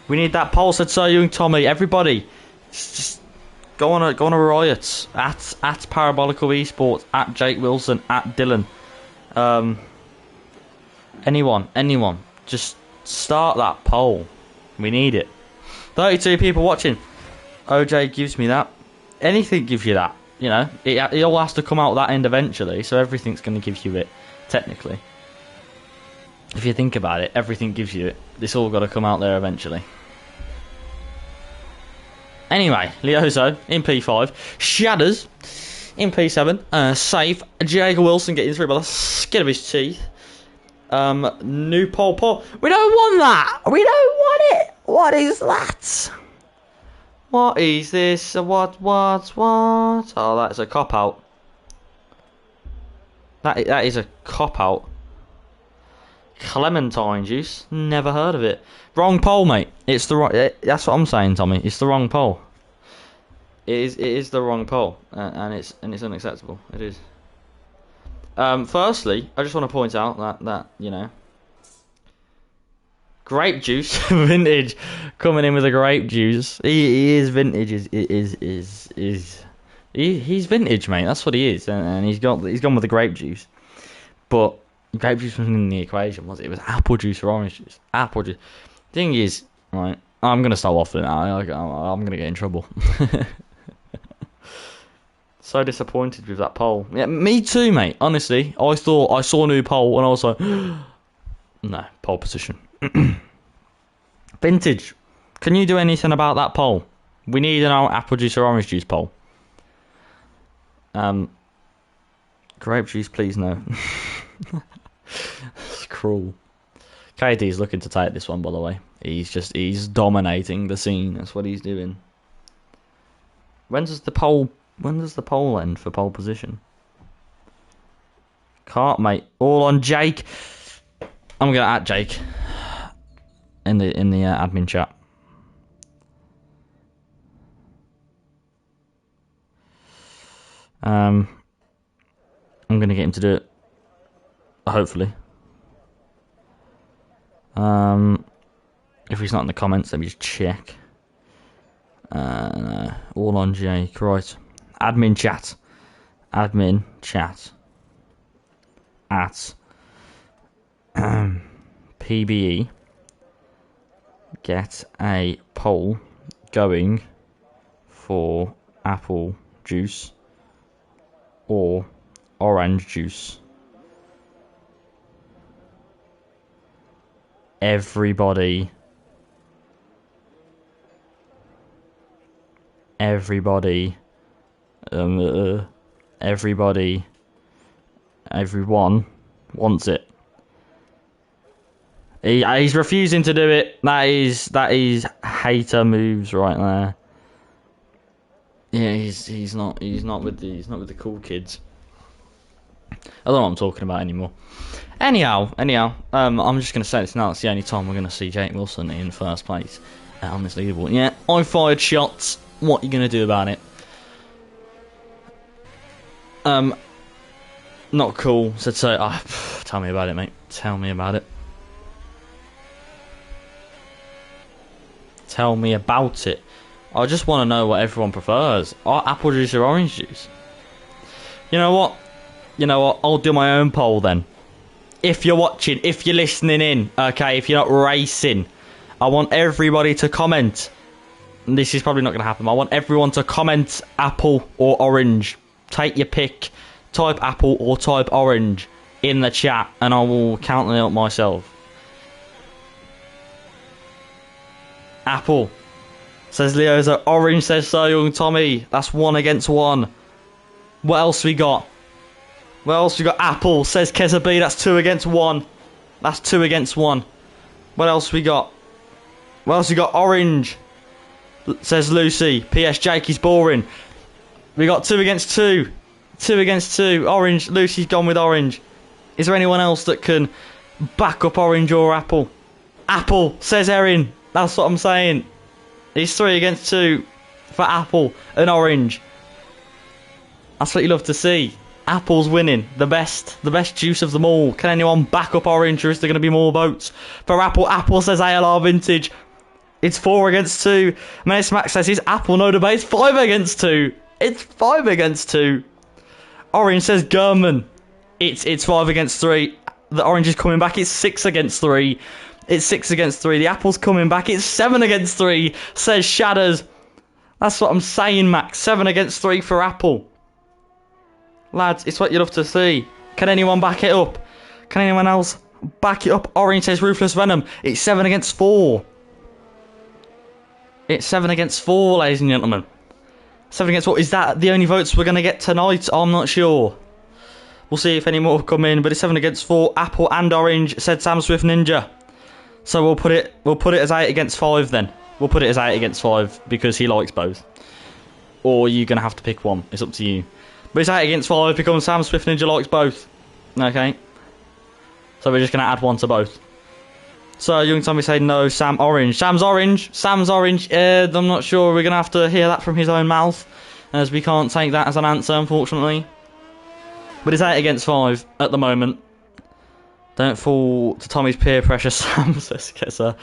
We need that poll, said So Young Tommy. Everybody, just go on a riot at Parabolical Esports, at Jake Wilson, at Dylan. Anyone, just start that poll. We need it. 32 people watching. OJ gives me that. Anything gives you that. You know, it all has to come out that end eventually. So everything's going to give you it. Technically, if you think about it, everything gives you it. It's all got to come out there eventually. Anyway, Leozo in P5, Shadders in P7, safe. Jager Wilson getting through by the skin of his teeth. New poll. We don't want that. We don't want it. What is that? What is this? What? Oh, that's a cop out. That is a cop out. Clementine juice. Never heard of it. Wrong poll, mate. It's the right. That's what I'm saying, Tommy. It's the wrong poll. It is the wrong poll, and it's unacceptable. It is. Firstly, I just want to point out that you know, grape juice, vintage, coming in with a grape juice. He is vintage. He's vintage, mate. That's what he is, and he's gone with the grape juice. But grape juice wasn't in the equation, was it? It was apple juice or orange juice. Apple juice. Thing is, right, I'm gonna start off with it now. I'm gonna get in trouble. So disappointed with that poll. Yeah, me too, mate. Honestly, I thought I saw a new poll and I was like, no, pole position. Vintage. Can you do anything about that poll? We need an apple juice or orange juice poll. Grape juice, please no. It's cruel. KD is looking to take this one, by the way. He's dominating the scene. That's what he's doing. When does the poll end for pole position? Can't, mate. All on Jake. I'm gonna add Jake in the admin chat. I'm gonna get him to do it. Hopefully. If he's not in the comments, let me just check. No. All on Jake, right. Admin chat at PBE. Get a poll going for apple juice or orange juice. Everybody, everyone wants it. He's refusing to do it. That is hater moves right there. Yeah, he's not with the cool kids. I don't know what I'm talking about anymore. Anyhow, I'm just gonna say this now. It's the only time we're gonna see Jake Wilson in first place on this leaderboard. Yeah, I fired shots. What are you gonna do about it? Not cool. So tell me about it, mate. Tell me about it. Tell me about it. I just want to know what everyone prefers. Apple juice or orange juice? You know what? I'll do my own poll then. If you're watching, if you're listening in, okay, if you're not racing, I want everybody to comment. This is probably not going to happen. I want everyone to comment apple or orange. Take your pick. Type apple or type orange in the chat, and I will count them out myself. Apple, says Leozo. Orange, says So Young Tommy. That's 1 against 1. What else we got? Apple, says Keza B. That's 2 against 1. That's 2 against 1. What else we got? Orange, says Lucy. PS Jake is boring. We got 2 against 2. 2 against 2. Orange. Lucy's gone with orange. Is there anyone else that can Back up orange or apple. Apple, says Erin. That's what I'm saying. It's 3 against 2 for apple and orange. That's what you love to see. Apple's winning. The best juice of them all. Can anyone back up orange, or is there going to be more votes for apple? Apple says ALR vintage. It's 4 against 2. Menace Max says his apple no debate. It's 5 against 2. It's 5 against 2. Orange says German. It's 5 against 3. The orange is coming back. It's 6 against 3. It's 6 against 3. The apple's coming back. It's 7 against 3. Says Shatters. That's what I'm saying, Max. 7 against 3 for apple. Lads, it's what you love to see. Can anyone back it up? Can anyone else back it up? Orange says Ruthless Venom. It's 7 against 4. It's 7 against 4, ladies and gentlemen. 7 against 4. Is that the only votes we're going to get tonight? I'm not sure. We'll see if any more come in. But it's 7 against 4. Apple and orange, said Sam Swift Ninja. So we'll put it as 8 against 5 then. We'll put it as 8 against 5 because he likes both. Or you're going to have to pick one. It's up to you. But it's 8 against 5 because Sam Swift Ninja likes both. Okay. So we're just going to add one to both. So Young Tommy said no, Sam orange. Sam's orange. Sam's orange. I'm not sure. We're going to have to hear that from his own mouth, as we can't take that as an answer, unfortunately. But it's 8 against 5 at the moment. Don't fall to Tommy's peer pressure, Sam says Kessa.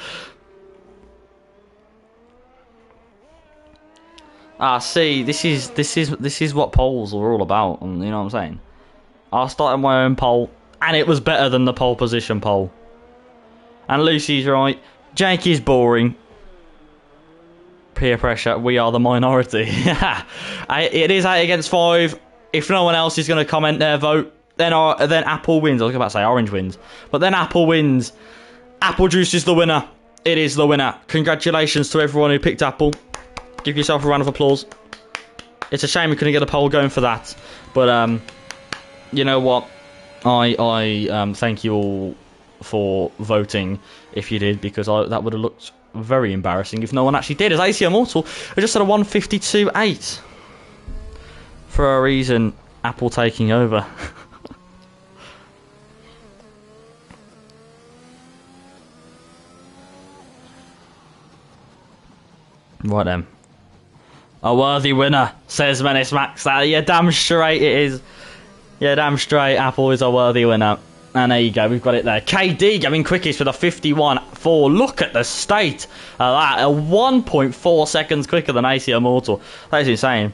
See, this is what polls are all about, and you know what I'm saying? I started my own poll, and it was better than the pole position poll. And Lucy's right. Jake is boring. Peer pressure. We are the minority. It is 8 against 5. If no one else is going to comment their vote, then Apple wins. I was about to say orange wins, but then Apple wins. Apple Juice is the winner. It is the winner. Congratulations to everyone who picked Apple. Give yourself a round of applause. It's a shame we couldn't get a poll going for that, but you know what? I thank you all for voting if you did, because that would have looked very embarrassing if no one actually did. As AC Immortal, I just had a 152.8 for a reason. Apple taking over. Right then. A worthy winner, says Menace Max. Yeah, damn straight it is. Yeah, damn straight. Apple is a worthy winner. And there you go, we've got it there. KD going quickest with a 51.4. Look at the state of that. 1.4 seconds quicker than AC Immortal. That is insane.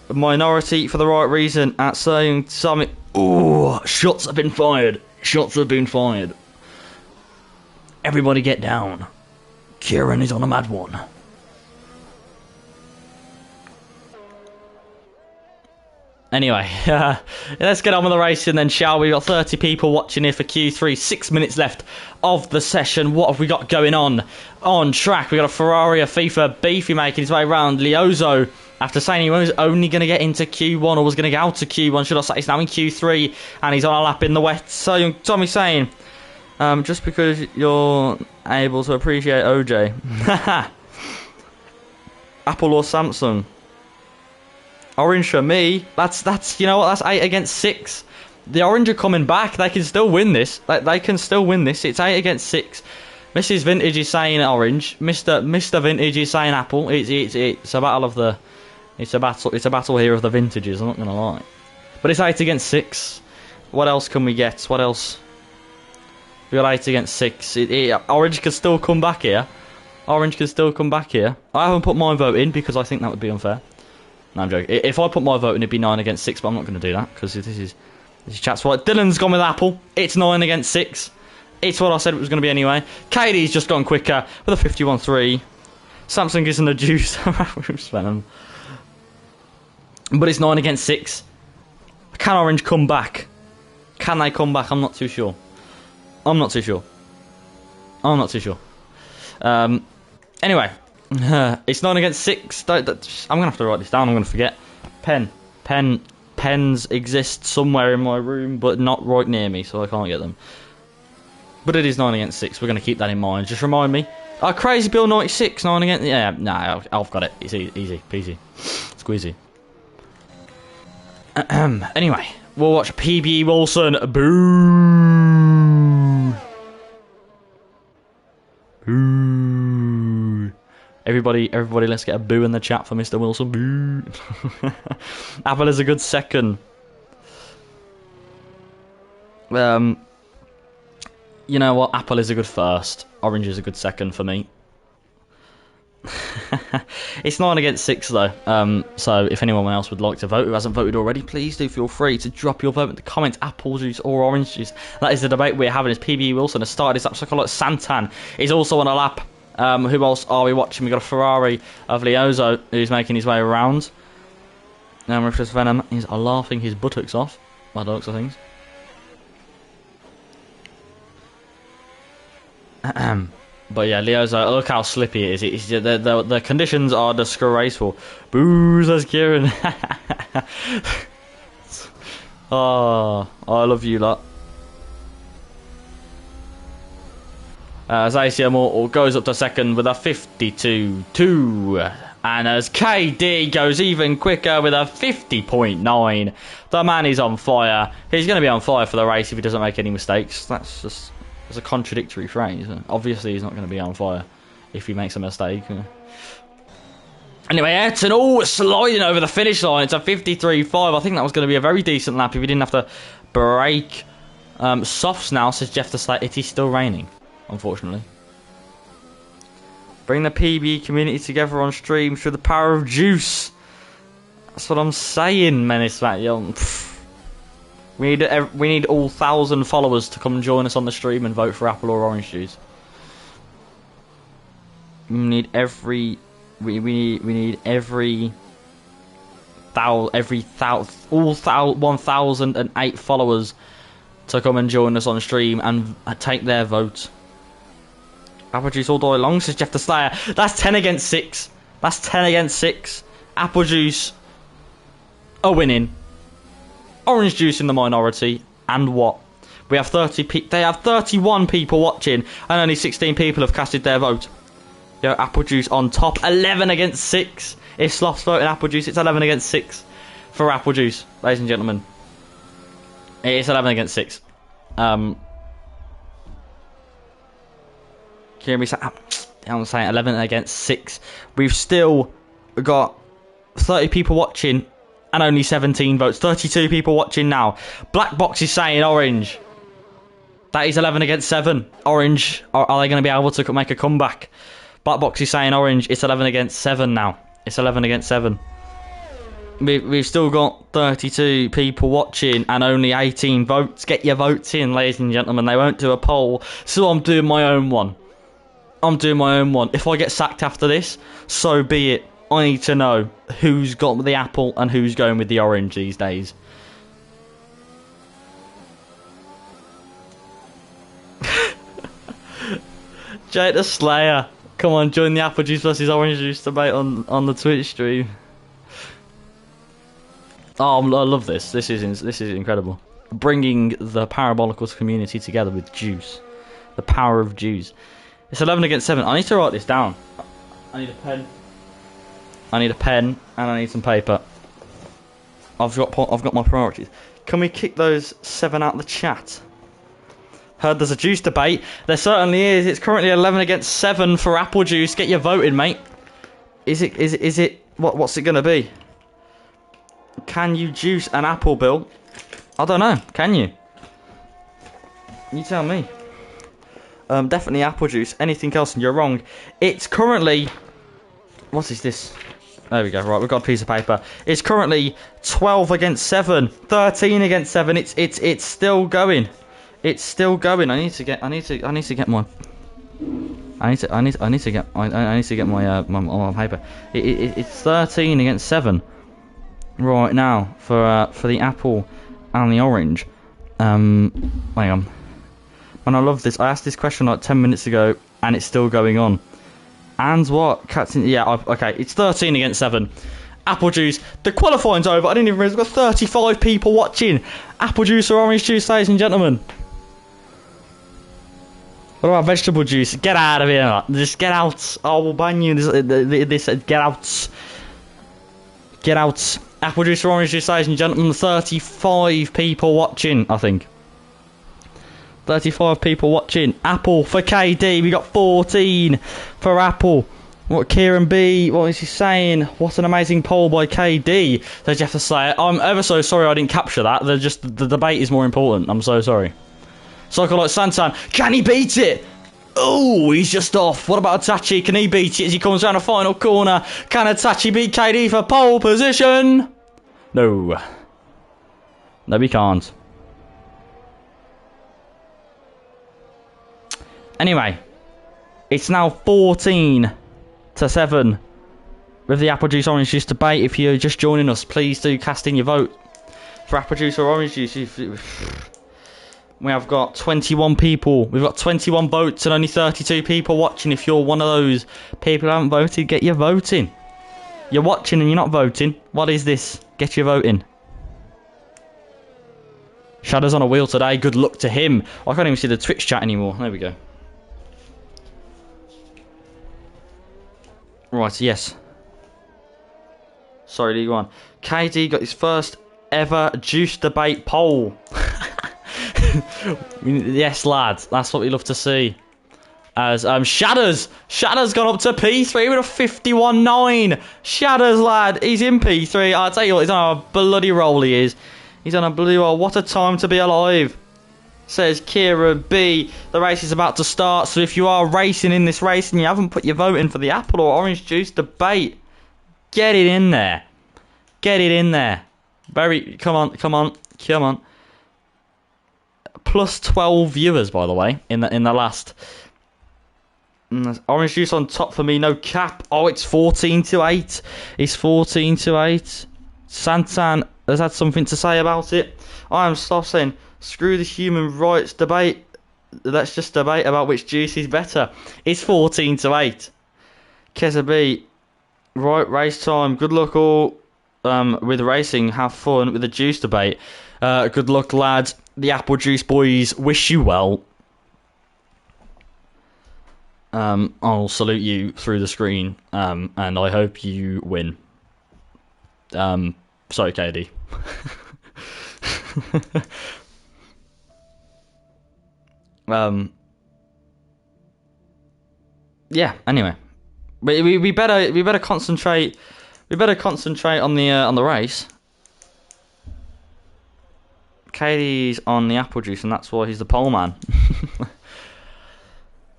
Minority for the right reason at saying something. Ooh, shots have been fired. Shots have been fired. Everybody get down. Kieran is on a mad one. Anyway, let's get on with the racing then, shall we? We've got 30 people watching here for Q3. 6 minutes left of the session. What have we got going on? On track, we've got a Ferrari, a FIFA Beefy making his way around. Liozzo, after saying he was only going to get into Q1, or was going to get out to Q1, should I say, he's now in Q3, and he's on a lap in the wet. So, Tommy's saying, just because you're able to appreciate OJ. Apple or Samsung? Orange for me. That's you know what, that's 8 against 6. The Orange are coming back. They can still win this. They can still win this. It's 8 against 6. Mrs. Vintage is saying Orange. Mr. Vintage is saying Apple. It's a battle of the. It's a battle here of the vintages. I'm not gonna lie. But it's 8 against 6. What else can we get? What else? We got 8 against 6. Orange can still come back here. Orange can still come back here. I haven't put my vote in because I think that would be unfair. No, I'm joking. If I put my vote in, it'd be 9 against 6, but I'm not going to do that because this is chat's right. Dylan's gone with Apple. It's 9 against 6. It's what I said it was going to be anyway. Katie's just gone quicker with a 51.3. Samsung isn't a juice. But it's 9 against 6. Can Orange come back? Can they come back? I'm not too sure. I'm not too sure. Anyway. It's 9 against 6. I'm going to have to write this down. I'm going to forget. Pens exist somewhere in my room, but not right near me, so I can't get them. But it is 9 against 6. We're going to keep that in mind. Just remind me. Oh, Crazy Bill 96. 9 against... Yeah, nah, I've got it. It's easy peasy. Squeezy. Anyway, we'll watch PB Wilson. Boom. Everybody, let's get a boo in the chat for Mr. Wilson. Boo. Apple is a good second. You know what? Apple is a good first. Orange is a good second for me. It's 9 against 6 though. So if anyone else would like to vote who hasn't voted already, please do feel free to drop your vote in the comments. Apple juice or orange juice. That is the debate we're having. Is PB Wilson has started his lap cycle like Santan. He's also on a lap. Who else are we watching? We got a Ferrari of Liozzo who's making his way around. Now Rufus Venom is laughing his buttocks off by the looks of things. But yeah, Liozzo, look how slippy it is. The conditions are disgraceful. Boo, says Kieran. Oh, I love you lot. As Asia Immortal goes up to second with a 52.2. And as KD goes even quicker with a 50.9. The man is on fire. He's going to be on fire for the race if he doesn't make any mistakes. That's just... It's a contradictory phrase. Obviously, he's not going to be on fire if he makes a mistake. Anyway, Ayrton, sliding over the finish line. It's a 53.5. I think that was going to be a very decent lap if he didn't have to brake. Softs now, says Jeff the Slate. It is still raining, unfortunately. Bring the PB community together on stream through the power of juice. That's what I'm saying, Menace Matt. We need all 1,000 followers to come join us on the stream and vote for apple or orange juice. We need every 1,008 followers to come and join us on the stream and take their vote. Apple juice all day long, says Jeff the Slayer. That's 10 against 6. That's 10 against 6. Apple juice are winning. Orange juice in the minority, and what? We have 31 people watching, and only 16 people have casted their vote. Yo, apple juice on top, 11 against 6. If Sloth's voting apple juice, it's 11 against 6 for apple juice, ladies and gentlemen. It's 11 against 6. I'm saying 11 against 6. We've still got 30 people watching. And only 17 votes. 32 people watching now. Black Box is saying orange. That is 11 against 7. Orange. Are they going to be able to make a comeback? Black Box is saying orange. It's 11 against 7 now. It's 11 against 7. We've still got 32 people watching and only 18 votes. Get your votes in, ladies and gentlemen. They won't do a poll. So I'm doing my own one. If I get sacked after this, so be it. I need to know who's got the apple and who's going with the orange these days. Jake the Slayer. Come on, join the apple juice versus orange juice debate on the Twitch stream. Oh, I love this. This is incredible. Bringing the Parabolicals community together with juice. The power of juice. It's 11 against 7. I need to write this down. I need a pen. And I need some paper. I've got my priorities. Can we kick those 7 out of the chat? Heard there's a juice debate. There certainly is. It's currently 11 against 7 for apple juice. Get your vote in, mate. Is it what's it gonna be? Can you juice an apple, Bill? I don't know. Can you? You tell me. Definitely apple juice. Anything else and you're wrong. It's currently... What is this? There we go. Right, we've got a piece of paper. It's currently 12 against 7, 13 against 7. It's still going. It's still going. I need to get my paper. It's 13 against 7 right now for the apple and the orange. Hang on. And I love this. I asked this question like 10 minutes ago, and it's still going on. And what? Captain? Yeah, okay. It's 13 against 7. Apple juice. The qualifying's over. I didn't even realize we've got 35 people watching. Apple juice or orange juice, ladies and gentlemen. What about vegetable juice? Get out of here. Just get out. I will ban you. This get out. Get out. Apple juice or orange juice, ladies and gentlemen. 35 people watching, I think. 35 people watching. Apple for KD. We got 14 for Apple. What Kieran B, what is he saying? What an amazing poll by KD. Did you have to say it? I'm ever so sorry I didn't capture that. The debate is more important. I'm so sorry. Psycho like Santan, can he beat it? Oh, he's just off. What about Itachi? Can he beat it as he comes around the final corner? Can Itachi beat KD for pole position? No. No, he can't. Anyway, it's now 14-7 with the apple juice orange juice debate. If you're just joining us, please do cast in your vote for apple juice or orange juice. We have got 21 people. We've got 21 votes and only 32 people watching. If you're one of those people who haven't voted, get your vote in. You're watching and you're not voting. What is this? Get your vote in. Shadow's on a wheel today. Good luck to him. I can't even see the Twitch chat anymore. There we go. Right, yes. Sorry, League One. KD got his first ever juice debate poll. Yes, lads. That's what we love to see. As Shatters gone up to P3 with a 51.9. Shatters, lad. He's in P3. I'll tell you what, he's on a bloody roll, he is. He's on a bloody roll. What a time to be alive. Says Kira B. The race is about to start, so if you are racing in this race and you haven't put your vote in for the apple or orange juice debate, get it in there. Get it in there. Come on. Plus 12 viewers, by the way, in the last. Orange juice on top for me, no cap. Oh, it's 14-8. It's 14-8. Santan has had something to say about it. I am saying, screw the human rights debate. Let's just debate about which juice is better. It's 14-8. Keza B, right, race time. Good luck all with racing. Have fun with the juice debate. Good luck, lads. The apple juice boys wish you well. I'll salute you through the screen, and I hope you win. Sorry, KD. Yeah. Anyway, we better concentrate. We better concentrate on the race. Katie's on the apple juice, and that's why he's the pole man.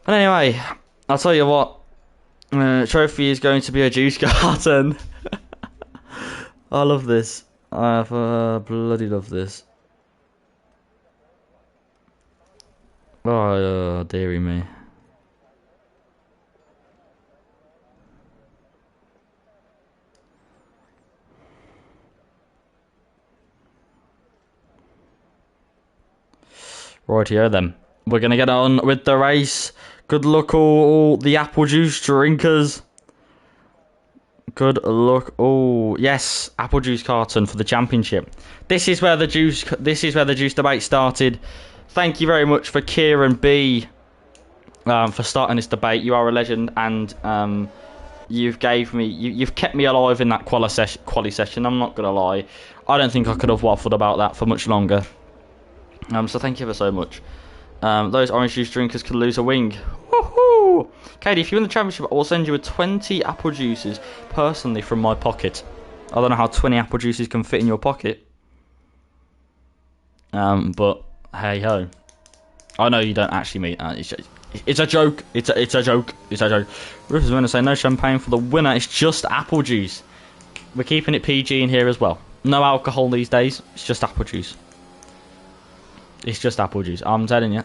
But anyway, I'll tell you what. Trophy is going to be a juice carton. I love this. I bloody love this. Oh, dearie me. Rightio then. We're going to get on with the race. Good luck all the apple juice drinkers. Good luck. Oh, yes, apple juice carton for the championship. This is where the juice debate started. Thank you very much for Kieran B for starting this debate. You are a legend, and you've kept me alive in that quali session. I'm not gonna lie. I don't think I could have waffled about that for much longer. So thank you ever so much. Those orange juice drinkers could lose a wing. Woohoo! Katie, if you win the championship, I will send you 20 apple juices personally from my pocket. I don't know how 20 apple juices can fit in your pocket. But hey ho. I know you don't actually mean it's a joke. It's a joke. Rufus is going to say no champagne for the winner. It's just apple juice. We're keeping it PG in here as well. No alcohol these days. It's just apple juice. It's just apple juice. I'm telling you.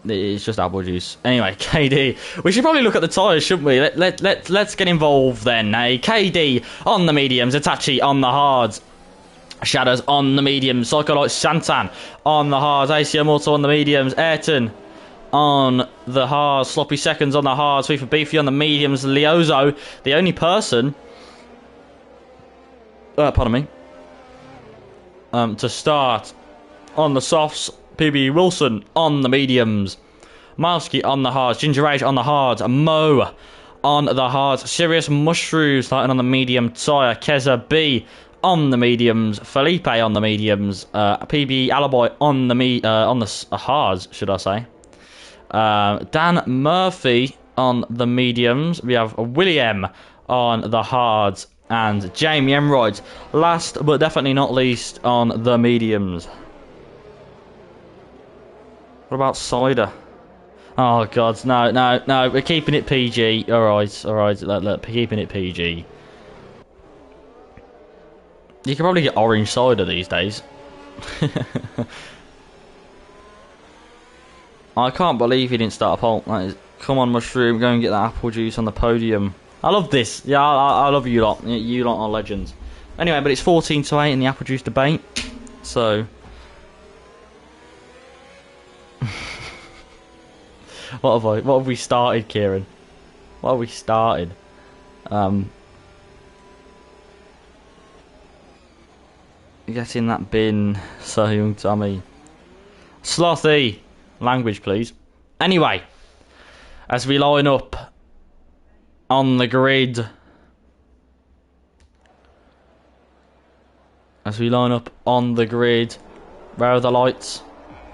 It's just apple juice. Anyway, KD. We should probably look at the tyres, shouldn't we? Let's get involved then. Hey, KD on the mediums. Itachi on the hards. Shadows on the mediums. Psycholite Santan on the hards. AC Immortal on the mediums. Ayrton on the hards. Sloppy Seconds on the hards. FIFA Beefy on the mediums. Leozo, the only person... pardon me. To start... on the softs, PB Wilson on the mediums, Milesky on the hards, Ginger Age on the hards, Mo on the hards, Serious Mushrooms starting on the medium tyre, Keza B on the mediums, Felipe on the mediums, PB Alibi on the hards, should I say. Dan Murphy on the mediums. We have William on the hards. And Jamie Emroyd, last but definitely not least, on the mediums. What about cider? Oh, God, no, we're keeping it PG. Alright, look, keeping it PG. You can probably get orange cider these days. I can't believe he didn't start a poll. Come on, Mushroom, go and get that apple juice on the podium. I love this. Yeah, I love you lot. You lot are legends. Anyway, but it's 14-8 in the apple juice debate. So, what have we started, Kieran? What have we started? Get in that bin, Sir Young Tommy. Slothy, language, please. Anyway, as we line up on the grid, where are the lights?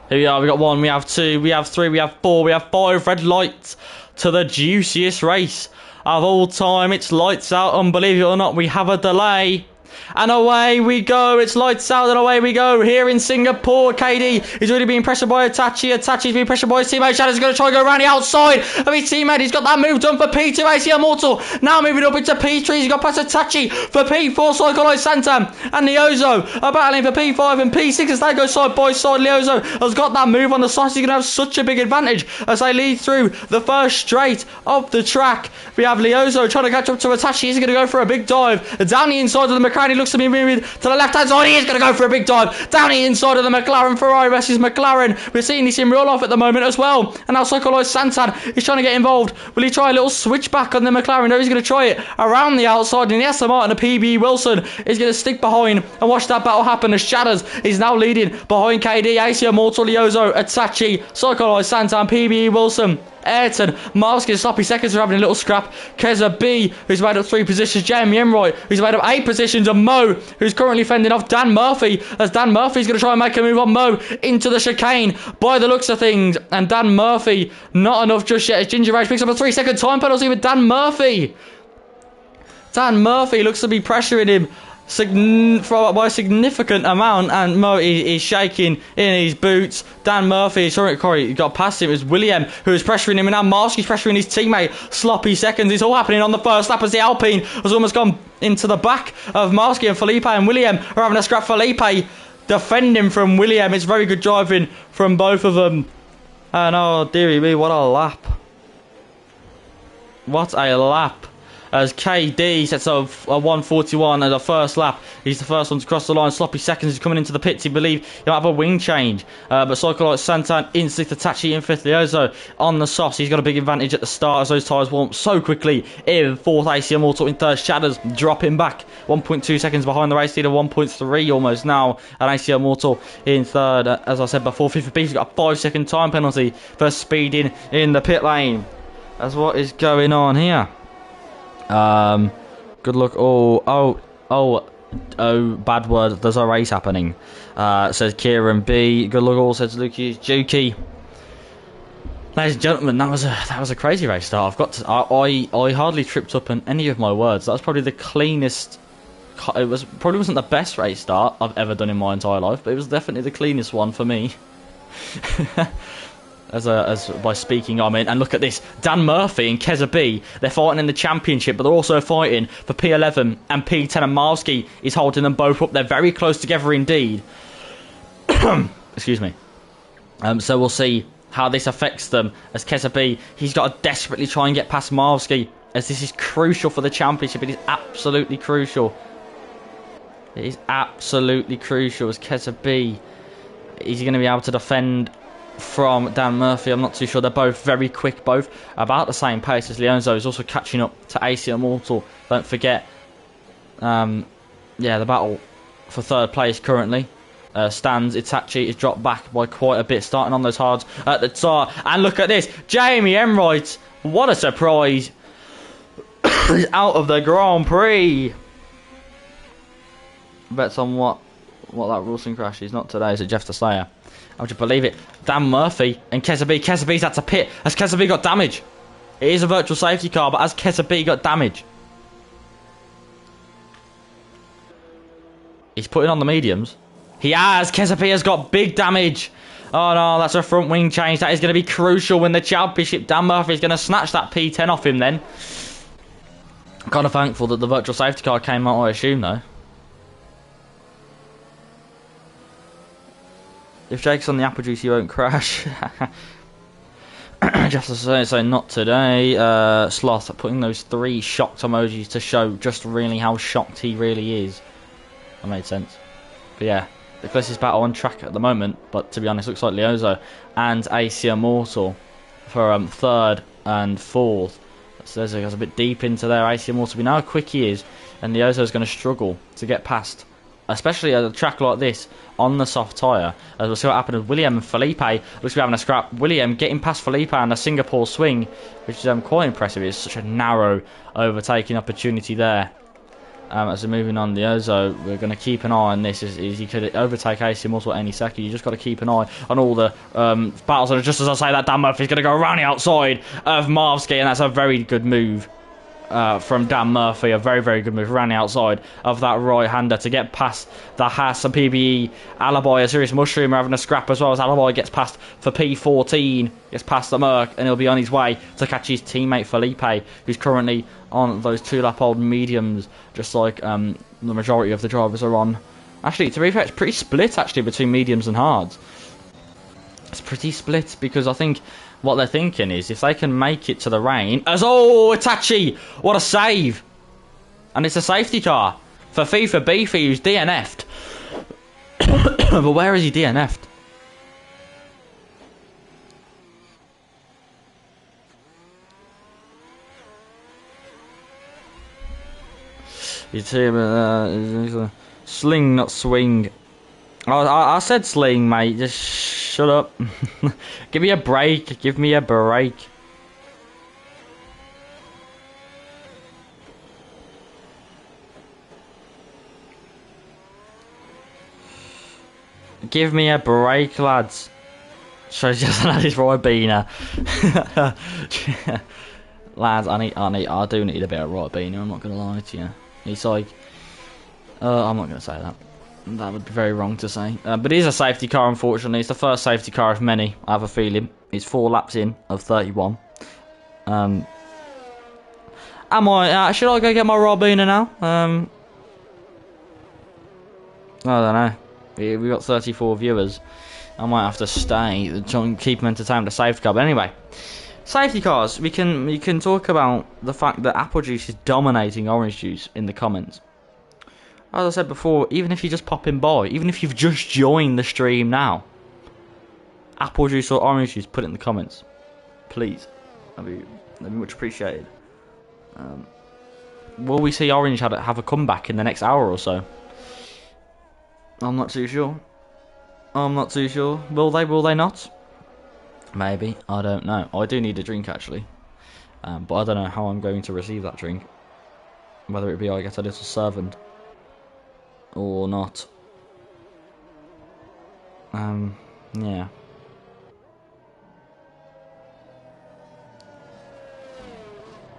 Here we are. We got 1, we have 2, we have 3, we have 4, we have 5 red lights to the juiciest race of all time. It's lights out, and believe it or not, we have a delay. And away we go. It's lights out and away we go. Here in Singapore, KD is really being pressured by Itachi. Itachi's being pressured by his teammate. Shadow's going to try and go around the outside of his teammate. He's got that move done for P2, AC Immortal. Now moving up into P3. He's got past Itachi for P4, Psycho Santa and Leozo are battling for P5 and P6 as they go side by side. Leozo has got that move on the side. He's going to have such a big advantage as they lead through the first straight of the track. We have Leozo trying to catch up to Itachi. He's going to go for a big dive down the inside of the McLaren. He looks to be moving to the left hand side. He is going to go for a big dive down the inside of the McLaren. Ferrari versus McLaren. We're seeing this in real life at the moment as well. And now Psycholoid Santan is trying to get involved. Will he try a little switchback on the McLaren? No, he's going to try it around the outside. And the Aston Martin, the PB Wilson, is going to stick behind and watch that battle happen as Shatters is now leading behind KD, AC Immortal, Leozo, Itachi, Psycholoid Santan, PB Wilson, Ayrton, Marsky, sloppy seconds are having a little scrap. Keza B, who's made up 3 positions. Jamie Emroy, who's made up 8 positions. And Mo, who's currently fending off Dan Murphy, as Dan Murphy's going to try and make a move on Mo into the chicane by the looks of things. And Dan Murphy, not enough just yet as Ginger Rage picks up a 3-second time penalty with Dan Murphy. Dan Murphy looks to be pressuring him by a significant amount, and Mo is shaking in his boots. Dan Murphy, sorry, got past him. It was William who was pressuring him, and now Marsky's pressuring his teammate. Sloppy seconds. It's all happening on the first lap as the Alpine has almost gone into the back of Marsky, and Felipe and William are having a scrap. Felipe defending from William. It's very good driving from both of them. And oh dearie me, what a lap. What a lap. As KD sets up a 141 at the first lap. He's the first one to cross the line. Sloppy seconds is coming into the pits. He believes he'll have a wing change. But Psycholite Santan in 6th, Itachi in 5th. Leozo on the softs. He's got a big advantage at the start as those tyres warm so quickly. In 4th, AC Immortal in 3rd. Shadows dropping back 1.2 seconds behind the race leader. 1.3 almost now. And AC Immortal in 3rd. As I said before, 5th Beef's got a 5-second time penalty for speeding in the pit lane. As what is going on here? Good luck. Oh, bad word. There's a race happening. Says Kieran B. Good luck all, says Luki Juki. Ladies and gentlemen, that was a crazy race start. I hardly tripped up on any of my words. That was probably the cleanest. Probably wasn't the best race start I've ever done in my entire life, but it was definitely the cleanest one for me. As by speaking, I mean, and look at this. Dan Murphy and Keza B, they're fighting in the championship, but they're also fighting for P11 and P10, and Marsky is holding them both up. They're very close together indeed. Excuse me. So we'll see how this affects them as Keza B, he's got to desperately try and get past Marsky, as this is crucial for the championship. It is absolutely crucial. It is absolutely crucial as Keza B, is he going to be able to defend from Dan Murphy? I'm not too sure. They're both very quick, both about the same pace as Leonzo is also catching up to AC Immortal. Don't forget, yeah, the battle for 3rd place currently stands. Itachi is dropped back by quite a bit, starting on those hards at the top. And look at this, Jamie Emroyd, what a surprise, is out of the Grand Prix. Bets on what that Wilson crash is. Not today, is it Jeff the Slayer? How would you believe it? Dan Murphy and Keza B. Keza B's had to pit as Keza B got damage. It is a virtual safety car, but has Kesapi got damage? He's putting on the mediums. He has. Kesapi has got big damage. Oh no, that's a front wing change. That is going to be crucial when the championship. Dan Murphy is going to snatch that P10 off him then. I'm kind of thankful that the virtual safety car came out, I assume, though. If Jake's on the apple juice, he won't crash. Just to say, not today. Sloth putting those 3 shocked emojis to show just really how shocked he really is. That made sense. But yeah, the closest battle on track at the moment, but to be honest, looks like Leozo and AC Immortal for 3rd and 4th. So Leozo goes a bit deep into there. AC Immortal, we know how quick he is, and Leozo's going to struggle to get past, especially at a track like this on the soft tyre. As we'll see what happens with William and Felipe. Looks to be having a scrap. William getting past Felipe on a Singapore swing, which is quite impressive. It's such a narrow overtaking opportunity there. As we're moving on, Leozo, we're going to keep an eye on this. Is he could overtake AC Immortal any second. You just got to keep an eye on all the battles. And just as I say that, Dan Murphy's going to go around the outside of Marvski, and that's a very good move from Dan Murphy. A very, very good move around the outside of that right-hander to get past the Haas and PBE. Alibi, a serious mushroom, are having a scrap as well as Alibi gets past for P14. Gets past the Merc, and he'll be on his way to catch his teammate Felipe, who's currently on those 2-lap-old mediums, just like the majority of the drivers are on. Actually, to be fair, it's pretty split actually between mediums and hards. It's pretty split because I think what they're thinking is if they can make it to the rain. Oh, Itachi! What a save! And it's a safety car for FIFA Beefy, who's DNF'd. But where is he DNF'd? You see him, sling, not swing. I said sling, mate. Just shut up. Give me a break. Give me a break. Give me a break, lads. Shows just had his Ribena. Lads, I do need a bit of Ribena. I'm not gonna lie to you. He's like, I'm not gonna say that. That would be very wrong to say. But it is a safety car, unfortunately. It's the first safety car of many, I have a feeling. It's 4 laps in of 31. Should I go get my Ribena now? I don't know. We got 34 viewers. I might have to stay to keep them entertained with a safety car. But anyway, safety cars. We can talk about the fact that Apple Juice is dominating Orange Juice in the comments. As I said before, even if you're just popping by, even if you've just joined the stream now, Apple Juice or Orange Juice, put it in the comments, please. That'd be much appreciated. Will we see Orange have a comeback in the next hour or so? I'm not too sure. I'm not too sure. Will they? Will they not? Maybe. I don't know. I do need a drink actually, but I don't know how I'm going to receive that drink. Whether it be I get a little servant or not. Yeah.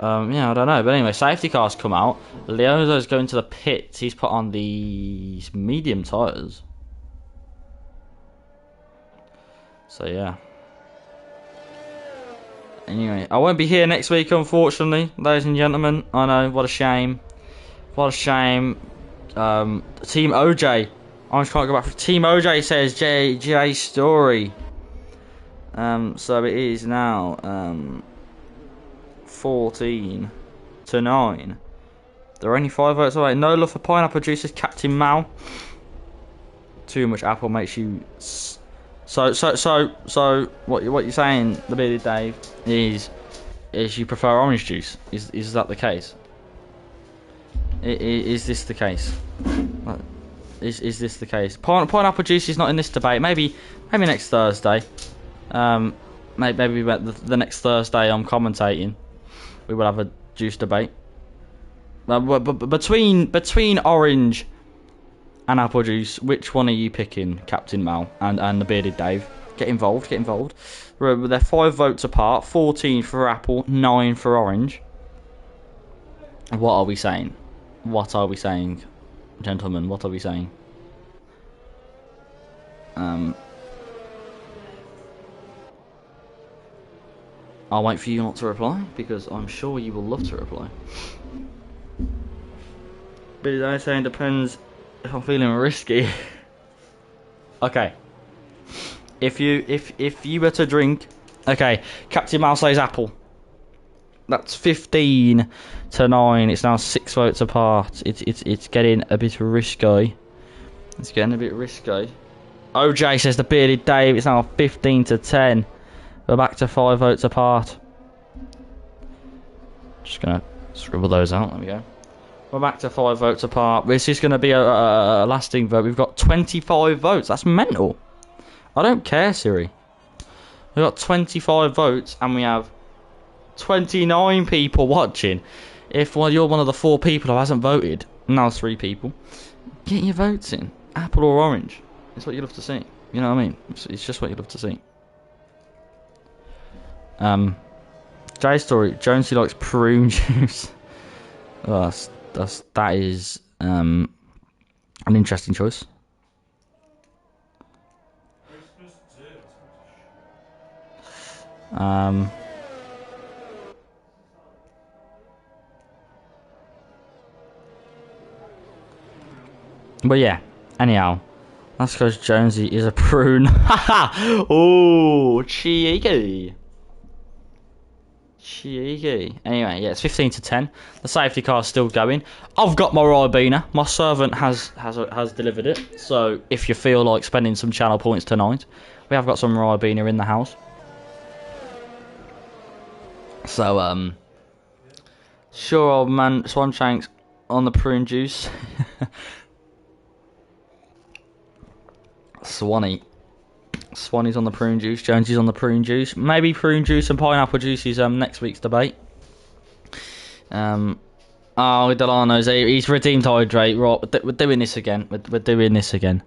Yeah, I don't know. But anyway, safety cars come out. Leozo's going to the pits. He's put on these medium tyres. So, yeah. Anyway, I won't be here next week, unfortunately, ladies and gentlemen. I know, what a shame. What a shame. Team OJ. I just can't go back for Team OJ says JJ Story. So it is now 14 to 9. There are only 5 votes away. No love for pineapple juices, Captain Mal. Too much apple makes you. So what you're saying, the bearded Dave, is you prefer orange juice? Is that the case? Is this the case? Is this the case? Pineapple juice is not in this debate. Maybe next Thursday. Maybe the next Thursday I'm commentating. We will have a juice debate. Between orange and apple juice, which one are you picking, Captain Mal and the bearded Dave? Get involved, get involved. Remember, they're 5 votes apart. 14 for Apple, 9 for Orange. What are we saying? What are we saying, gentlemen? What are we saying? I'll wait for you not to reply, because I'm sure you will love to reply. But as I say, it depends if I'm feeling risky. Okay. If you were to drink, okay, Captain Marseille's Apple. That's 15 to 9. It's now 6 votes apart. It's getting a bit risky. It's getting a bit risky. OJ says the bearded Dave. It's now 15 to 10. We're back to 5 votes apart. Just gonna scribble those out. There we go. We're back to 5 votes apart. This is gonna be a lasting vote. We've got 25 votes. That's mental. I don't care, Siri. We've got 25 votes and we have 29 people watching. If you're one of the 4 people who hasn't voted, now 3 people, get your votes in. Apple or Orange. It's what you love to see. You know what I mean? It's just what you love to see. Jay Story, Jonesy likes prune juice. Oh, that is an interesting choice. But yeah, anyhow, that's because Jonesy is a prune. Haha! Oh, cheeky. Cheeky. Anyway, yeah, it's 15 to 10. The safety car's still going. I've got my Ribena. My servant has delivered it. So if you feel like spending some channel points tonight, we have got some Ribena in the house. So sure, old man, Swanshanks on the prune juice. Swanee's on the prune juice. Jonesy's on the prune juice. Maybe prune juice and pineapple juice is next week's debate. Oh, Delano's he's redeemed hydrate. Right, we're doing this again. We're doing this again.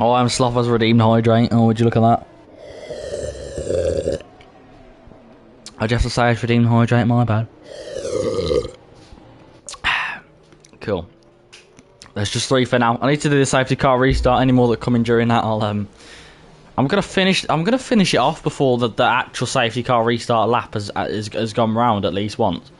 Oh, I'm Sloth has redeemed hydrate. Oh, would you look at that? I'd have to say it's redeemed hydrate. My bad. Cool. There's just 3 for now. I need to do the safety car restart. Any more that come in during that, I'm gonna finish it off before the actual safety car restart lap has gone round at least once.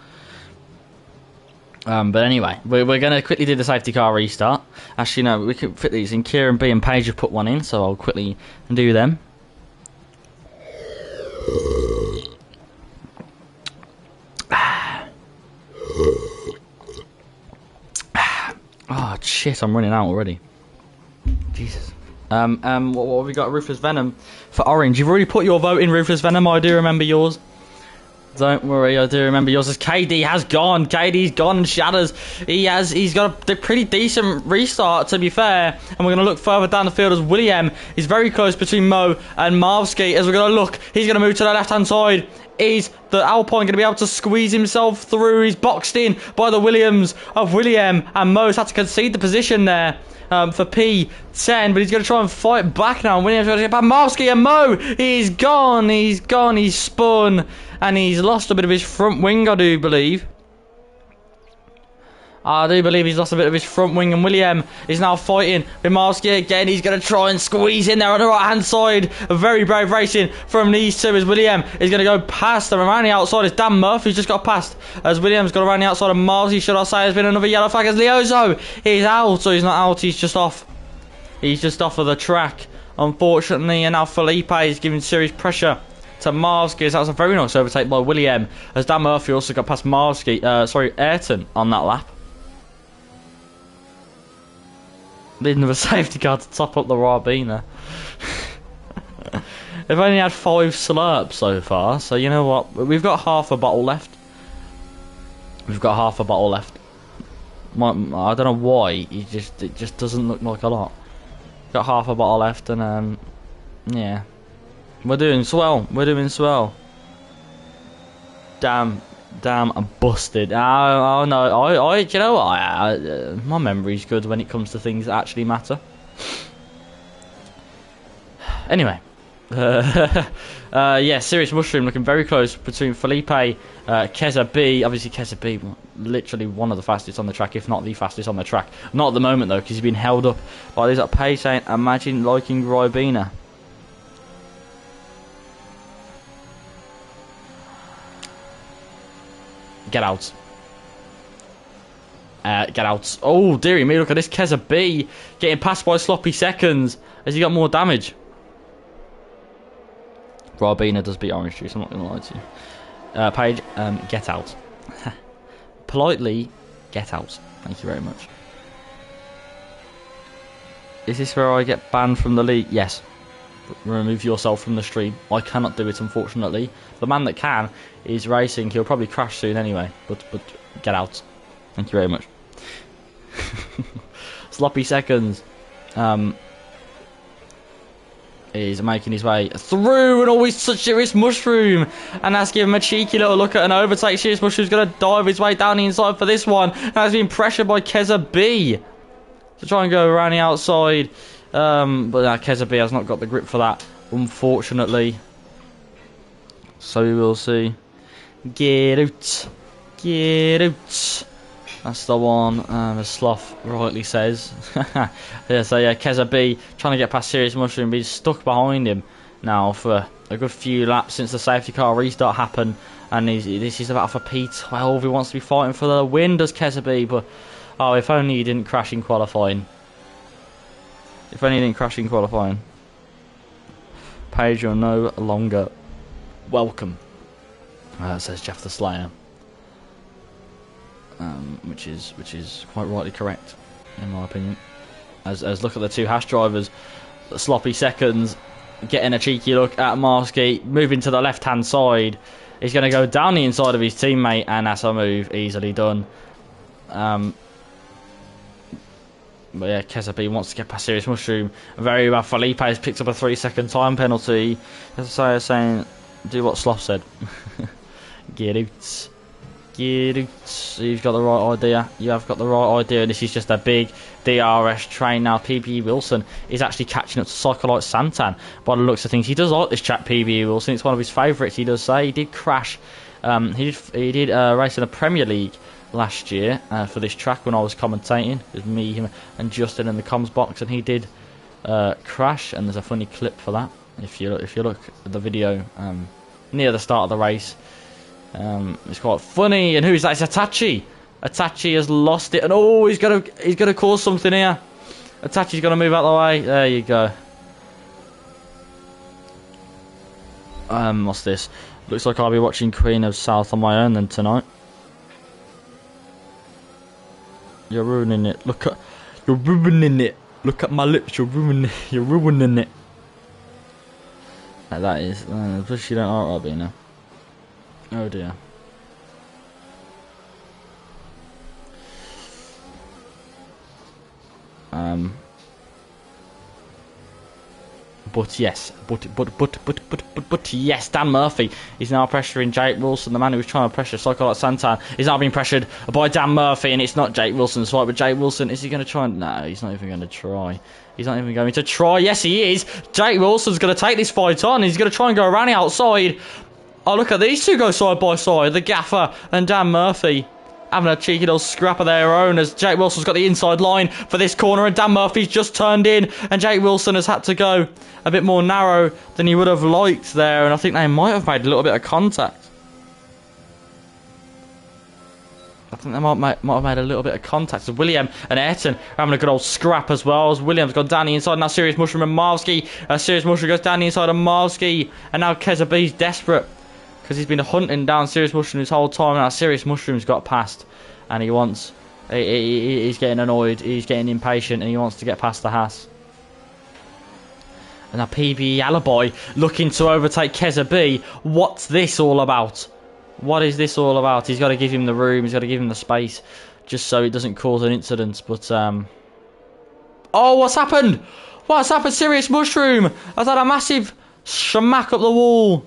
But anyway, we're gonna quickly do the safety car restart. Actually, no, we can fit these in. Kieran B and Paige have put one in, so I'll quickly do them. Oh shit, I'm running out already. Jesus. What have we got? Ruthless Venom for Orange. You've already put your vote in, Ruthless Venom. I do remember yours. Don't worry, I do remember yours. As KD has gone. KD's gone. Shatters. He's got a pretty decent restart, to be fair. And we're going to look further down the field as William is very close between Mo and Marvski. As we're going to look, he's going to move to the left-hand side. Is the Alpine going to be able to squeeze himself through? He's boxed in by the Williams of William, and Mo's had to concede the position there for P10, but he's going to try and fight back now. Williams going to get back. Marvski and Mo, he's gone, he's spun, and he's lost a bit of his front wing, I do believe. I do believe he's lost a bit of his front wing, and William is now fighting with Marvski again. He's going to try and squeeze in there on the right-hand side. A very brave racing from these two as William is going to go past them. Around the outside is Dan Murphy's just got past as William's got around the outside of Marvski. Should I say there's been another yellow flag as Leozo is out, so he's not out, he's just off. He's just off of the track, unfortunately, and now Felipe is giving serious pressure to Marvski. That was a very nice overtake by William as Dan Murphy also got past Ayrton on that lap. Leading with a safety car to top up the Ribena. They've only had 5 slurps so far, so you know what? We've got half a bottle left. I don't know why. It just doesn't look like a lot. Got half a bottle left, and yeah, we're doing swell. Damn, Damn, I'm busted. Oh no, do you know what? My memory's good when it comes to things that actually matter. Anyway. Yeah, Serious Mushroom looking very close between Felipe, Keza B. Obviously, Keza B, literally one of the fastest on the track, if not the fastest on the track. Not at the moment, though, because he's been held up by these at pace saying, imagine liking Ribena. Get out. Get out. Oh, dearie me, look at this Keza B getting passed by sloppy seconds. Has he got more damage? Ribena does beat Orange Juice, I'm not going to lie to you. Paige, get out. Politely, get out. Thank you very much. Is this where I get banned from the league? Yes. Remove yourself from the stream. I cannot do it, unfortunately. The man that can is racing. He'll probably crash soon anyway. But get out. Thank you very much. Sloppy seconds. Is making his way through and always such Serious Mushroom, and that's giving him a cheeky little look at an overtake. Serious Mushroom's going to dive his way down the inside for this one, and has been pressured by Keza B to try and go around the outside, but Keza B has not got the grip for that, unfortunately, so we will see. Get out, get out. That's the one, as Sloth rightly says. Yeah, so yeah, Keza B trying to get past Serious Mushroom, but he's stuck behind him now for a good few laps since the safety car restart happened. And this is about for P12. He wants to be fighting for the win, does Keza B, but oh, if only he didn't crash in qualifying. If only he didn't crash in qualifying. Paige, you're no longer welcome, says Jeff the Slayer. Which is quite rightly correct, in my opinion. As look at the two Haas drivers, the sloppy seconds, getting a cheeky look at Marsky, moving to the left-hand side. He's going to go down the inside of his teammate, and that's a move easily done. But yeah, Keza B wants to get past Serious Mushroom. Very well, Felipe has picked up a 3-second time penalty. As I was saying, do what Sloth said. Get out. Get out. You've got the right idea. You have got the right idea. And this is just a big DRS train now. PBE Wilson is actually catching up to Psycholite Santan. By the looks of things, he does like this chap, PBE Wilson. It's one of his favourites. He does say he did crash. He did race in the Premier League last year for this track when I was commentating. It was me, him, and Justin in the comms box, and he did crash. And there's a funny clip for that. If you look at the video near the start of the race. It's quite funny. And who's that? It's Itachi. Itachi has lost it, and oh, he's gonna cause something here. Itachi's gonna move out of the way. There you go. What's this? Looks like I'll be watching Queen of South on my own then tonight. You're ruining it. You're ruining it. Look at my lips. You're ruining it. That is. Plus you don't like Ribena. Oh dear. But yes, but yes, Dan Murphy is now pressuring Jake Wilson, the man who was trying to pressure Psycholite Santan is now being pressured by Dan Murphy, and it's not Jake Wilson's fight, but Jake Wilson, is he going to try? No, he's not even going to try. He's not even going to try. Yes, he is. Jake Wilson's going to take this fight on. He's going to try and go around the outside. Oh, look at these two go side by side. The Gaffer and Dan Murphy having a cheeky little scrap of their own as Jake Wilson's got the inside line for this corner, and Dan Murphy's just turned in, and Jake Wilson has had to go a bit more narrow than he would have liked there, and I think they might have made a little bit of contact. I think they might have made a little bit of contact. So William and Ayrton are having a good old scrap as well. As William's gone down the inside. Now Serious Mushroom and Marsky. Serious Mushroom goes down the inside of Marsky. And now Keza B's desperate, because he's been hunting down Serious Mushroom this whole time. Now Serious Mushroom's got past, and he wants. He's getting annoyed. He's getting impatient, and he wants to get past the Haas. And now PBE Alibi looking to overtake Keza B. What's this all about? What is this all about? He's got to give him the room. He's got to give him the space, just so it doesn't cause an incident. But oh, what's happened? What's happened? Serious Mushroom has had a massive smack up the wall.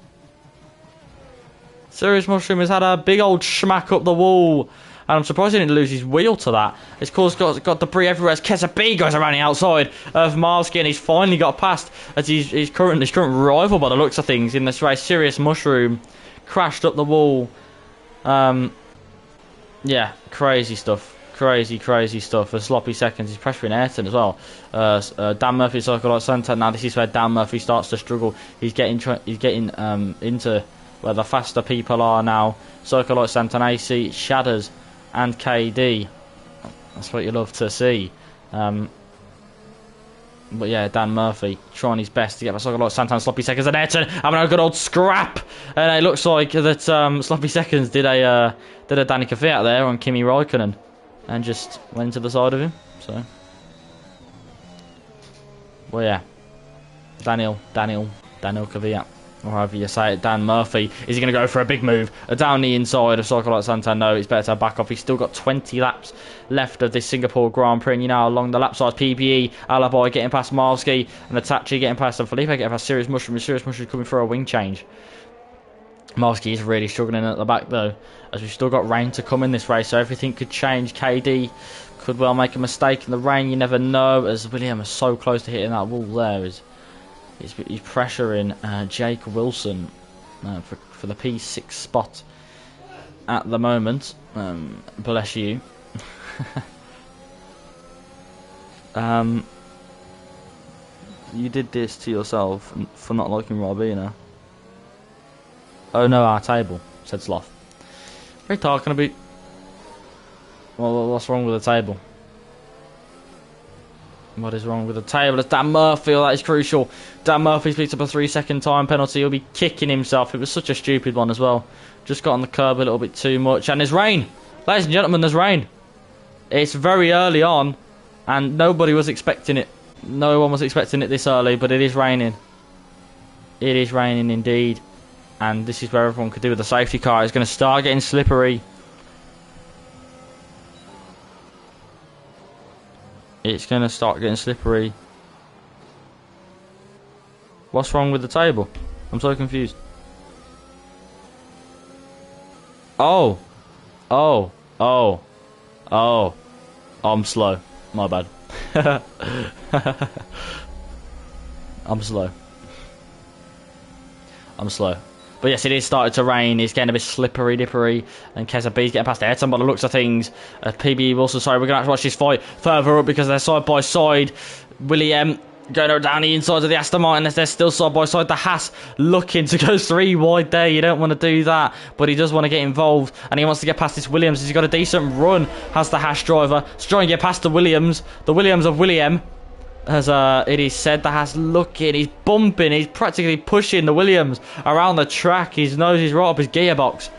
Serious Mushroom has had a big old smack up the wall. And I'm surprised he didn't lose his wheel to that. It's caused got debris everywhere as Keza B goes around the outside of Marsky, and he's finally got past as his current rival by the looks of things in this race. Serious Mushroom crashed up the wall. Yeah, crazy stuff. Crazy stuff. For sloppy seconds, he's pressuring Ayrton as well. Dan Murphy, Circle Light Santa. Now this is where Dan Murphy starts to struggle. He's getting into where the faster people are now. Circle Light Santa, AC, Shadders, and KD. That's what you love to see. But yeah, Dan Murphy trying his best to get by Circle Light Santa and Sloppy Seconds, and Ayrton having a good old scrap. And it looks like that Sloppy Seconds did a Danica Fiat there on Kimi Räikkönen and just went to the side of him. So, well, yeah, Daniel Kvyat, or however you say it, Dan Murphy. Is he going to go for a big move down the inside of Circle Light Santa? No, it's better to back off. He's still got 20 laps left of this Singapore Grand Prix, and you know along the lap sides, PBE, Alaboy getting past Marsky, and Atachi getting past, and Felipe getting past Serious Mushroom. Serious Mushroom coming for a wing change. Marsky is really struggling at the back though, as we've still got rain to come in this race, so everything could change. KD could well make a mistake in the rain, you never know, as William is so close to hitting that wall there. He's pressuring Jake Wilson for the P6 spot at the moment. Bless you. You did this to yourself for not liking Robina. Oh no, our table, said Sloth. What are you talking about? Well, what's wrong with the table? What is wrong with the table? It's Dan Murphy, that is crucial. Dan Murphy picks up a 3-second time penalty. He'll be kicking himself. It was such a stupid one as well. Just got on the curb a little bit too much. And there's rain. Ladies and gentlemen, there's rain. It's very early on, and nobody was expecting it. No one was expecting it this early, but it is raining. It is raining indeed. And this is where everyone could do with the safety car. It's going to start getting slippery. It's going to start getting slippery. What's wrong with the table? I'm so confused. Oh. I'm slow. My bad. I'm slow. But yes, it is starting to rain. It's getting a bit slippery, dippery. And Keza B's getting past Ayrton by the looks of things. PB Wilson, sorry, we're going to have to watch this fight further up because they're side by side. William going down the inside of the Aston Martin. They're still side by side. The Haas looking to go 3 wide there. You don't want to do that. But he does want to get involved. And he wants to get past this Williams. He's got a decent run, has the Haas driver. He's trying to get past the Williams. The Williams of William. As it is said, the Haas looking, he's bumping, he's practically pushing the Williams around the track. His nose is right up his gearbox.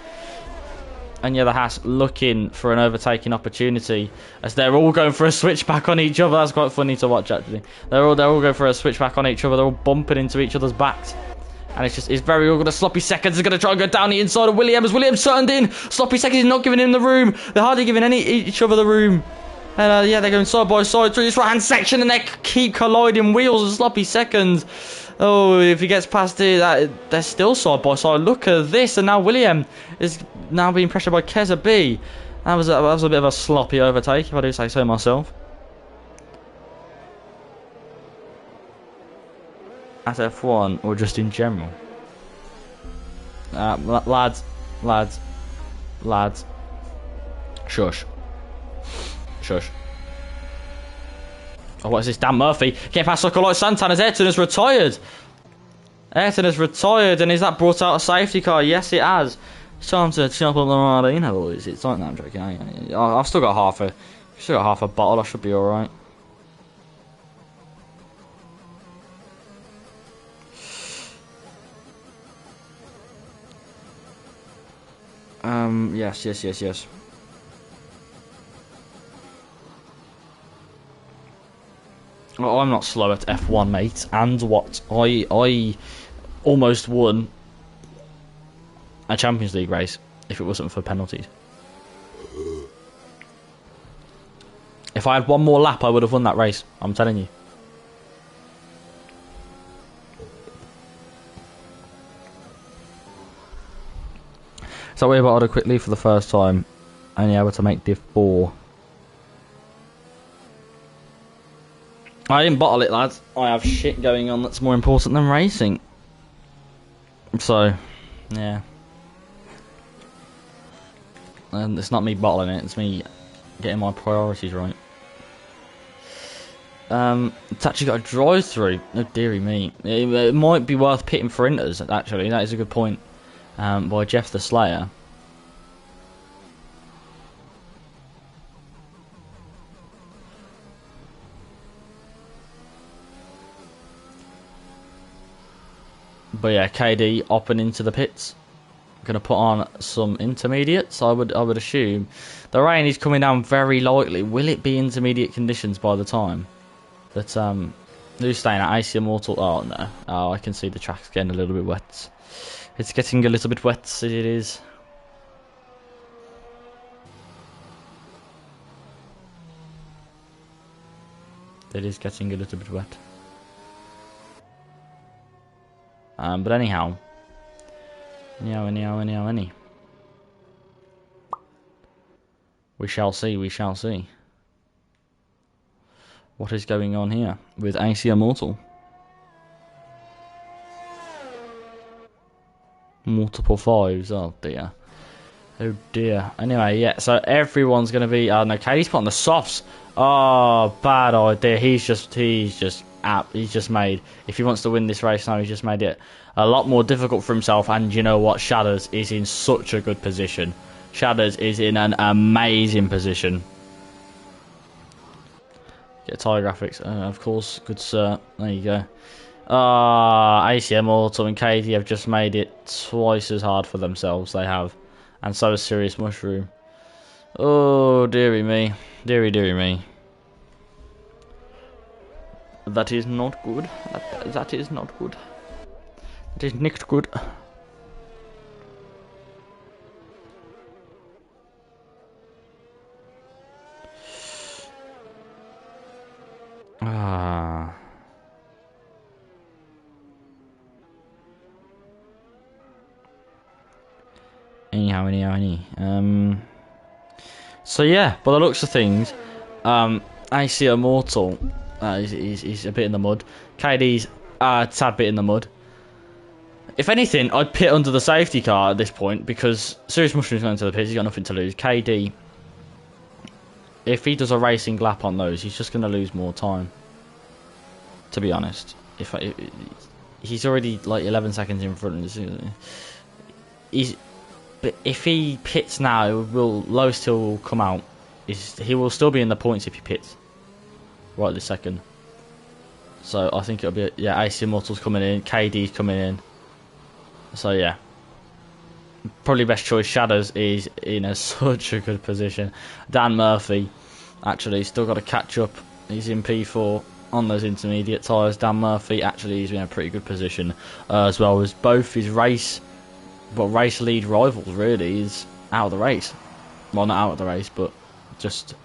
And yeah, the Haas looking for an overtaking opportunity as they're all going for a switchback on each other. That's quite funny to watch actually. They're all going for a switchback on each other. They're all bumping into each other's backs. And it's very awkward. The Sloppy Seconds is going to try and go down the inside of Williams. Williams turned in. Sloppy Seconds is not giving him the room. They're hardly giving each other the room. And yeah, they're going side by side through this right-hand section, and they keep colliding wheels and Sloppy Seconds. Oh, if he gets past it, they're still side by side. Look at this, and now William is now being pressured by Keza B. That was a bit of a sloppy overtake, if I do say so myself. At F1, or just in general? Lads. Shush. Oh, what is this? Dan Murphy getting past Circle Light Santana's. Ayrton has retired. And is that brought out a safety car? Yes, it has. It's time to chop up the Marina, boys. It's like that. I'm joking. I've still got half a bottle. I should be all right. Yes. Well, I'm not slow at F1, mate. And what? I almost won a Champions League race if it wasn't for penalties. If I had one more lap, I would have won that race. I'm telling you. So we bottled it quickly for the first time. Only able to make div 4. I didn't bottle it, lads. I have shit going on that's more important than racing. So, yeah. And it's not me bottling it, it's me getting my priorities right. It's actually got a drive-through. Oh dearie me. It might be worth pitting for Inters, actually. That is a good point. By Jeff the Slayer. But yeah, KD hopping into the pits. Gonna put on some intermediates. I would assume the rain is coming down very lightly. Will it be intermediate conditions by the time that who's staying at AC Immortal? Oh no! Oh, I can see the track's getting a little bit wet. It's getting a little bit wet. It is. It is getting a little bit wet. But anyhow. Anyhow. We shall see, we shall see. What is going on here with AC Immortal? Multiple fives, oh dear. Oh dear. Anyway, yeah, so everyone's going to be... Oh no, Katie's put on the softs. Oh, bad idea. He's just made... If he wants to win this race now, he's just made it a lot more difficult for himself. And you know what? Shadders is in such a good position. Shadders is in an amazing position. Get tire graphics. Of course, good sir. There you go. AC Immortal and Katie have just made it twice as hard for themselves. They have. And so is Serious Mushroom. Oh, dearie me. Dearie me. That is not good. That is not good. That is nicht good. Anyhow. So yeah, by the looks of things, AC Immortal is a bit in the mud. KD's a tad bit in the mud. If anything, I'd pit under the safety car at this point because Serious Mushroom's going to the pits. He's got nothing to lose. KD, if he does a racing lap on those, he's just going to lose more time. To be honest, he's already like 11 seconds in front. But if he pits now, Lowest Hill will come out. He will still be in the points if he pits right this second. So I think it'll be AC Immortal's coming in, KD's coming in. So yeah, probably best choice. Shadows is in such a good position. Dan Murphy actually still got to catch up. He's in P4 on those intermediate tyres. Dan Murphy actually is in a pretty good position as well as both his race lead rivals. Really is out of the race. Well, not out of the race, but just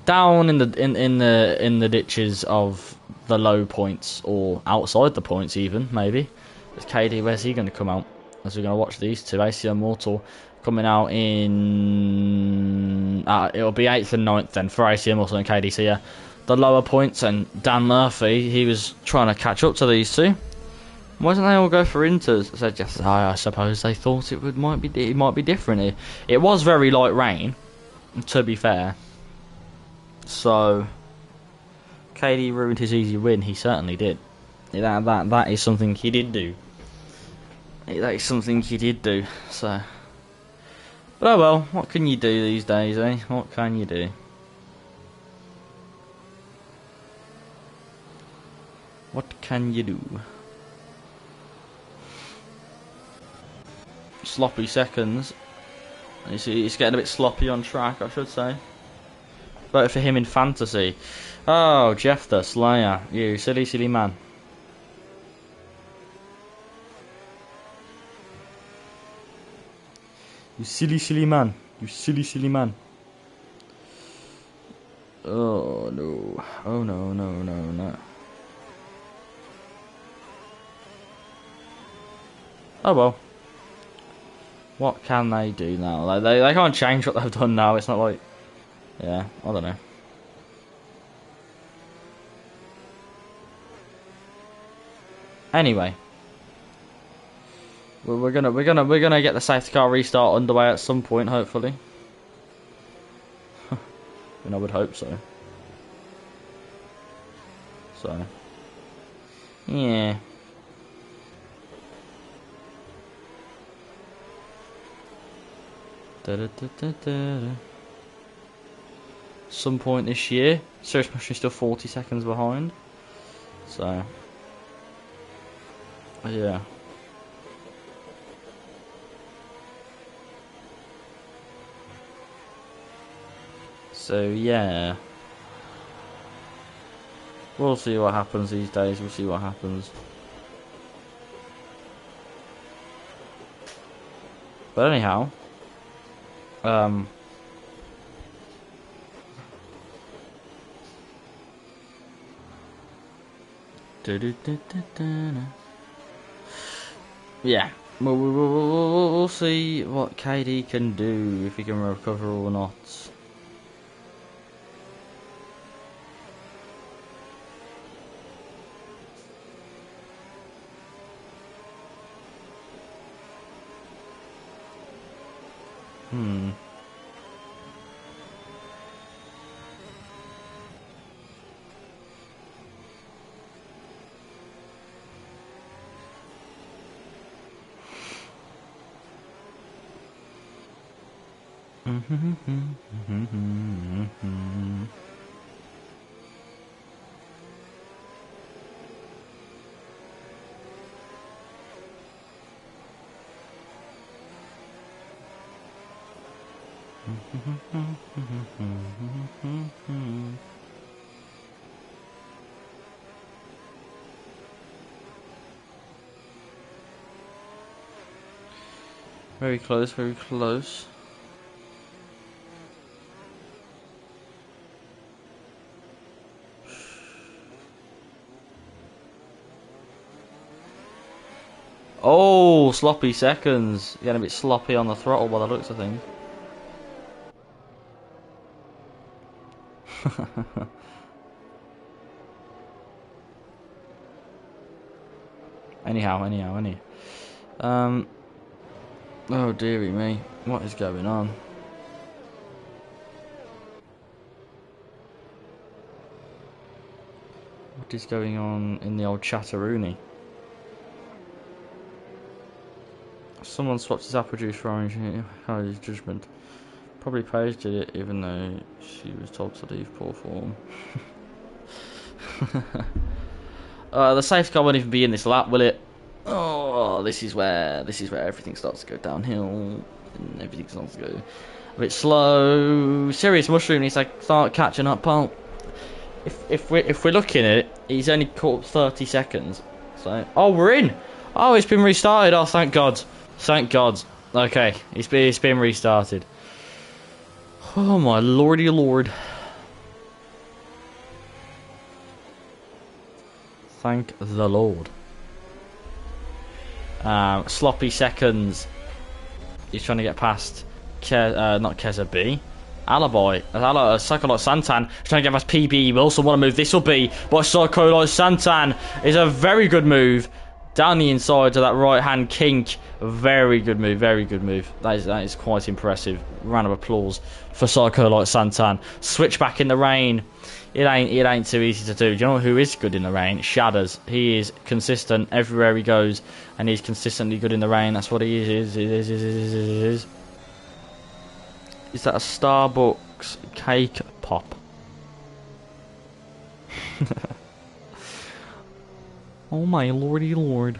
down in the ditches of the low points or outside the points even maybe. It's KD, where's he going to come out? As we're going to watch these two. AC Immortal coming out in... it'll be 8th and 9th then for AC Immortal and KD. So yeah, the lower points. And Dan Murphy, he was trying to catch up to these two. Why don't they all go for Inters? So just, I suppose they thought it might be different. It was very light rain, to be fair. So KD ruined his easy win. He certainly did. That is something he did do. That is something he did do. So, but oh well. What can you do these days, eh? What can you do? What can you do? Sloppy seconds. It's getting a bit sloppy on track, I should say. Better for him in fantasy. Oh, Jeff the Slayer. You silly man. You silly man. You silly man. Oh no. Oh no. Oh well. What can they do now? Like, they can't change what they've done now. It's not like... Yeah, I don't know. Anyway. We're gonna get the safety car restart underway at some point, hopefully. And I would hope so. So... Yeah. Some point this year. Cirrus Mission is still 40 seconds behind. So... Yeah. So, yeah. We'll see what happens these days. We'll see what happens. But anyhow... Yeah, we'll see what KD can do, if he can recover or not. Very close, very close. Oh, sloppy seconds. Getting a bit sloppy on the throttle by the looks of things. Anyhow. Oh dearie me, what is going on? What is going on in the old Chatteroony? Someone swapped his apple juice for orange. His judgment. Probably Paige did it, even though she was told to leave poor form. The safety car won't even be in this lap, will it? Oh, this is where everything starts to go downhill, and everything starts to go a bit slow. Serious Mushroom needs to start catching up, pal. If we're looking at it, he's only caught 30 seconds. So, oh, we're in. Oh, it's been restarted. Oh, thank God. Thank God. Okay, it's been restarted. Oh my lordy lord. Thank the Lord. Sloppy seconds. He's trying to get past not Keza B. Alibi. Psycho-Light Santan. He's trying to get past PB Wilson. What a move this will be by Psycho-Light Santan. Is a very good move. Down the inside to that right hand kink. Very good move, very good move. That is quite impressive. Round of applause for Psycho-Light Santan. Switch back in the rain. It ain't too easy to do. Do you know who is good in the rain? Shadders. He is consistent everywhere he goes, and he's consistently good in the rain. That's what he is. Is that a Starbucks cake pop? Oh my lordy lord.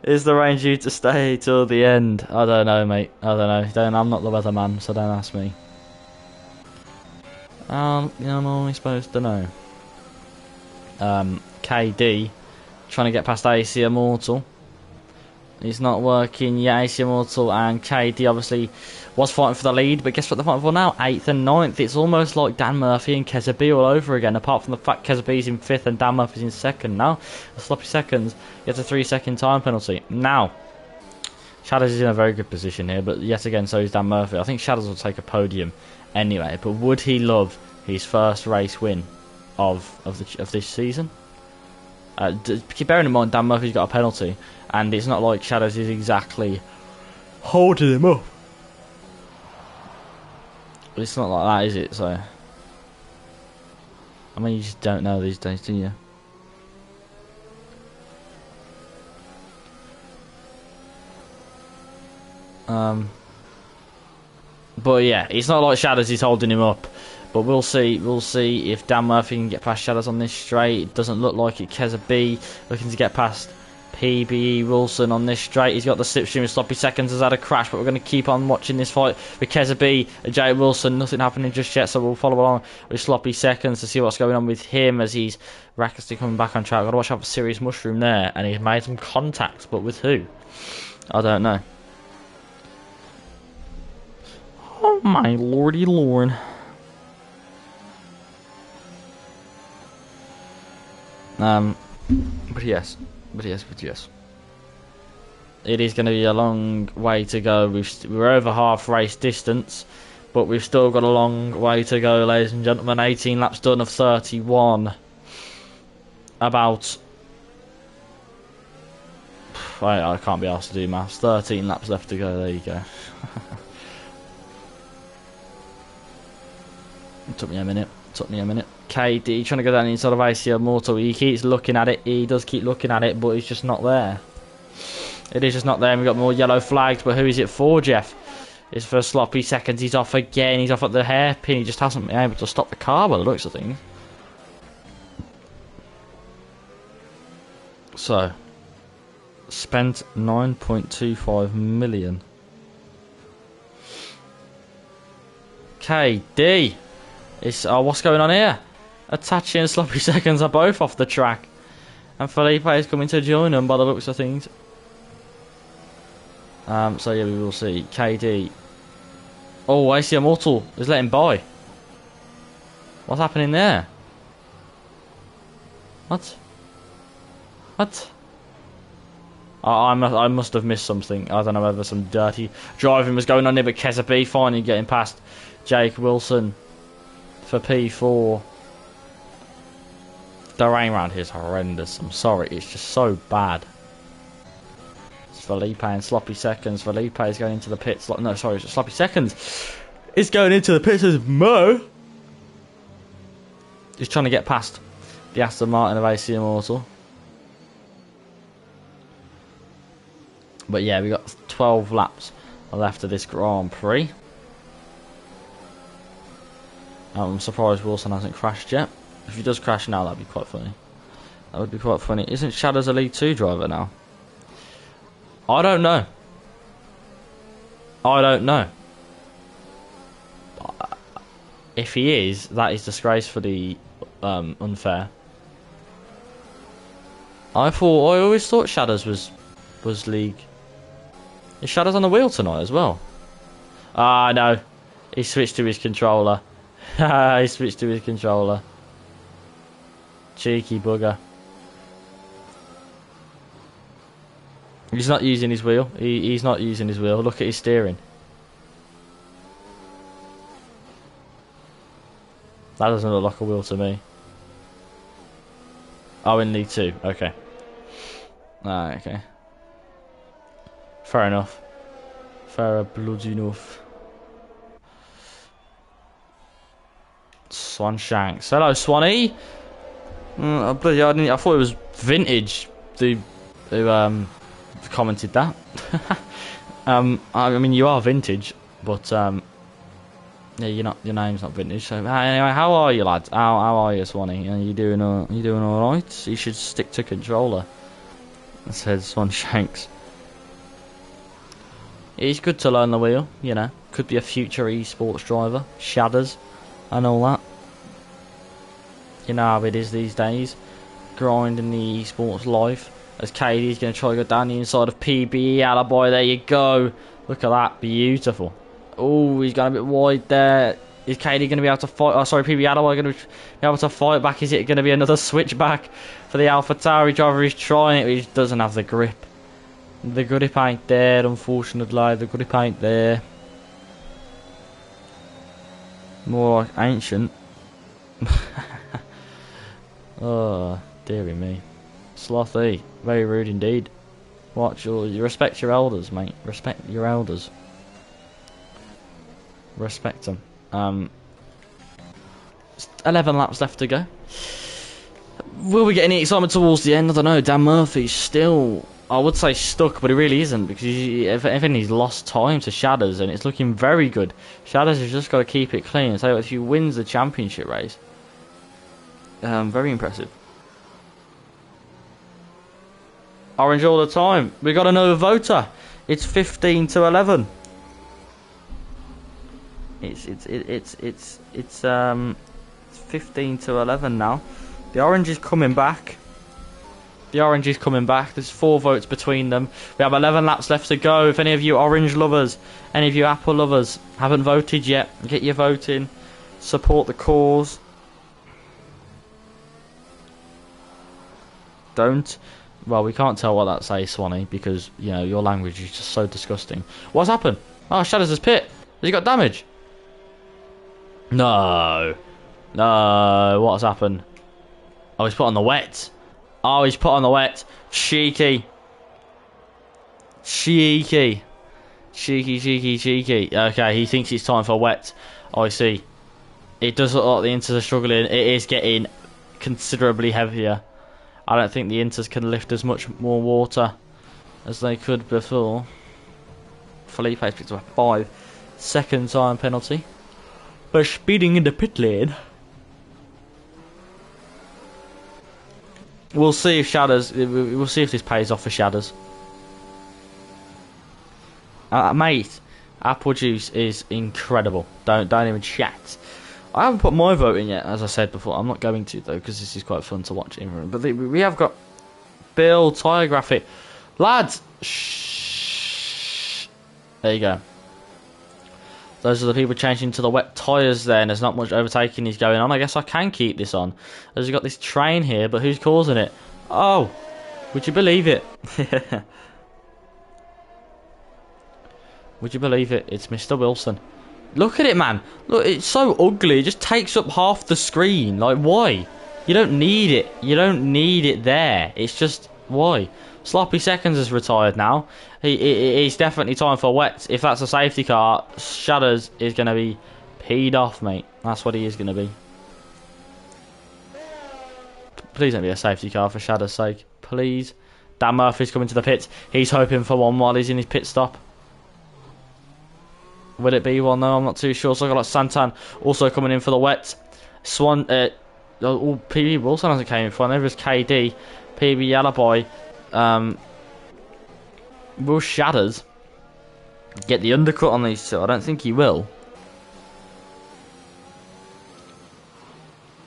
Is the rain due to stay till the end? I don't know, mate. I don't know. I'm not the weatherman, so don't ask me. I'm only supposed to know. KD trying to get past AC Immortal. It's not working. Yeah, AC Immortal and KD obviously was fighting for the lead, but guess what they're fighting for now? 8th and 9th. It's almost like Dan Murphy and Kezabi all over again, apart from the fact Kezabi's in 5th and Dan Murphy's in 2nd now. The sloppy seconds gets a 3-second time penalty. Now, Shadows is in a very good position here, but yet again, so is Dan Murphy. I think Shadows will take a podium anyway, but would he love his first race win of this season? Keep bearing in mind, Dan Murphy's got a penalty, and it's not like Shadows is exactly holding him up. It's not like that, is it? So, I mean, you just don't know these days, do you? But yeah, it's not like Shadows is holding him up. But we'll see. We'll see if Dan Murphy can get past Shadows on this straight. It doesn't look like it. Keza B looking to get past PBE Wilson on this straight. He's got the slipstream with sloppy seconds. Has had a crash, but we're going to keep on watching this fight with Keza B and Jay Wilson. Nothing happening just yet, so we'll follow along with sloppy seconds to see what's going on with him as he's recklessly coming back on track. Got to watch out for Serious Mushroom there, and he's made some contact, but with who? I don't know. Oh my lordy lord. But yes. It is going to be a long way to go. We're over half race distance, but we've still got a long way to go, ladies and gentlemen. 18 laps done of 31. About... I can't be asked to do maths. 13 laps left to go. There you go. It took me a minute. KD trying to go down inside of AC Immortal. He keeps looking at it. He does keep looking at it, but it's just not there. It is just not there. And we've got more yellow flags, but who is it for, Jeff? It's for sloppy seconds. He's off again. He's off at the hairpin. He just hasn't been able to stop the car by the looks of things. So, spent 9.25 million. KD. It's what's going on here? Itachi and sloppy seconds are both off the track, and Felipe is coming to join them by the looks of things. So yeah, we will see. KD. Oh, AC Immortal is letting by. What's happening there? What? I must have missed something. I don't know whether some dirty driving was going on there, but Keza B finally getting past Jake Wilson for P4. The rain around here is horrendous. I'm sorry, it's just so bad. It's Felipe and sloppy seconds. Felipe is going into the pits. No, sorry, it's sloppy seconds. It's going into the pits as Mo. He's trying to get past the Aston Martin of AC Immortal. But yeah, we got 12 laps left of this Grand Prix. I'm surprised Wilson hasn't crashed yet. If he does crash now, that'd be quite funny. That would be quite funny. Isn't Shadows a League 2 driver now? I don't know. If he is, that is disgracefully unfair. I always thought Shadows was League. Is Shadows on the wheel tonight as well? Ah, no. He switched to his controller. He switched to his controller. Cheeky bugger. He's not using his wheel. He's not using his wheel. Look at his steering. That doesn't look like a wheel to me. Oh, in League 2. Okay. Ah, okay. Fair enough. Fair bloody enough. Swan Shanks. Hello, Swanee. I thought it was Vintage who commented that. I mean, you are Vintage, but yeah, your name's not Vintage. So anyway, how are you, lads? How are you, Swanee? Are you doing all right? You should stick to controller. Said Swan Shanks. It's good to learn the wheel, you know. Could be a future esports driver, Shadows, and all that. You know how it is these days, grinding the esports life. As KD's going to try to go down the inside of PBE. Alibi, there you go. Look at that. Beautiful. Oh, he's gone a bit wide there. Is KD going to be able to fight? Oh, sorry, PB Alibi going to be able to fight back. Is it going to be another switchback for the AlphaTauri driver? He's trying it, but he just doesn't have the grip. The grip ain't there, unfortunately. The grip ain't there. More like ancient. Oh, dearie me. Slothy. Very rude indeed. You respect your elders, mate. Respect your elders. Respect them. 11 laps left to go. Will we get any excitement towards the end? I don't know. Dan Murphy's still, I would say, stuck, but he really isn't, because if anything, he's lost time to Shadders, and it's looking very good. Shadders has just got to keep it clean. So if he wins the championship race, very impressive. Orange all the time. We got another voter. It's 15 to 11. It's 15 to 11 now. The orange is coming back. The orange is coming back. There's 4 votes between them. We have 11 laps left to go. If any of you orange lovers, any of you apple lovers haven't voted yet, get your vote in. Support the cause. Don't. Well, we can't tell what that says, Swanee, because, you know, your language is just so disgusting. What's happened? Oh, Shadders has pit. Has he got damage? No. No, what's happened? Oh, he's put on the wet. Oh, he's put on the wet. Cheeky. Cheeky. Cheeky, cheeky, cheeky. Okay, he thinks it's time for wet. Oh, I see. It does look like the Inters are struggling. It is getting considerably heavier. I don't think the Inters can lift as much more water as they could before. Felipe's picked up a 5-second time penalty for speeding in the pit lane. We'll see if Shadders. We'll see if this pays off for Shadders. Mate, apple juice is incredible. Don't even chat. I haven't put my vote in yet, as I said before. I'm not going to though, because this is quite fun to watch. But we have got Bill Tyre Graphic, lads. Shh. There you go. Those are the people changing to the wet tyres there, and there's not much overtaking is going on. I guess I can keep this on. As we've got this train here, but who's causing it? Oh, would you believe it? Would you believe it? It's Mr. Wilson. Look at it, man. Look, it's so ugly. It just takes up half the screen. Like, why? You don't need it. You don't need it there. It's just, why? Sloppy Seconds is retired now. He's definitely time for wet. If that's a safety car, Shadders is going to be peed off, mate. That's what he is going to be. Please don't be a safety car for Shadders' sake. Please. Dan Murphy's coming to the pits. He's hoping for one while he's in his pit stop. Will it be one? No, I'm not too sure. So I've got like Santan also coming in for the wet. Swan, PB Wilson hasn't came in for. There is KD, PB Alibi. Will Shadders get the undercut on these two? I don't think he will.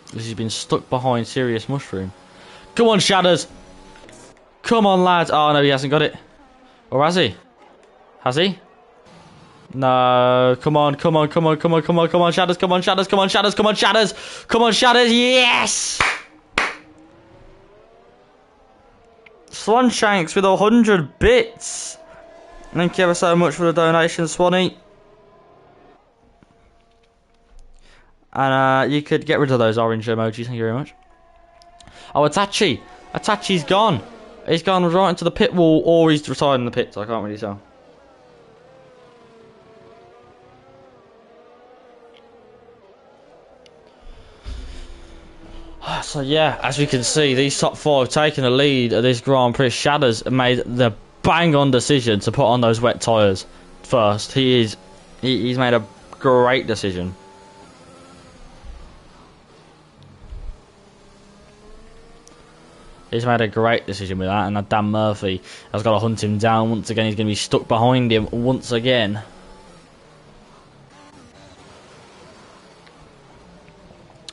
Because he's been stuck behind Serious Mushroom. Come on, Shadders! Come on, lads! Oh no, he hasn't got it. Or has he? Has he? No, come on, come on, come on, come on, come on, come on, Shadders, come on, Shadders, come on, Shadders, come on, Shadders, come on, Shadders, yes! Swanshanks with 100 bits. Thank you ever so much for the donation, Swanee. And you could get rid of those orange emojis, thank you very much. Oh, Itachi. Itachi's gone. He's gone right into the pit wall, or he's retired in the pits, I can't really tell. So yeah, as we can see, these top 5 taking the lead of this Grand Prix. Shadders made the bang-on decision to put on those wet tyres first. He's made a great decision. He's made a great decision with that, and Dan Murphy has got to hunt him down once again. He's going to be stuck behind him once again.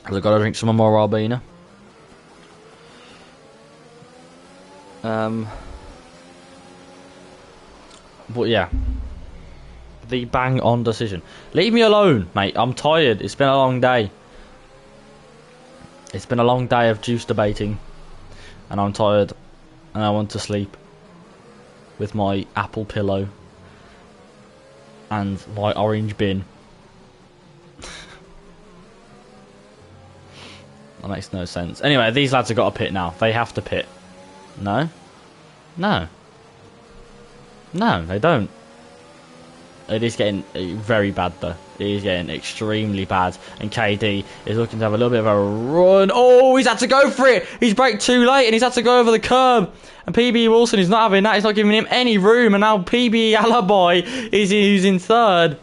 I've got to drink some more Ribena. But yeah, the bang on decision. Leave me alone, mate. I'm tired. It's been a long day. It's been a long day of juice debating, and I'm tired, and I want to sleep with my apple pillow and my orange bin. That makes no sense. Anyway, these lads have got to pit now. They have to pit. No? No. No, they don't. It is getting very bad though. It is getting extremely bad. And KD is looking to have a little bit of a run. Oh, he's had to go for it. He's braked too late and he's had to go over the curb. And PB Wilson is not having that. He's not giving him any room. And now PB Alibi is who's in third.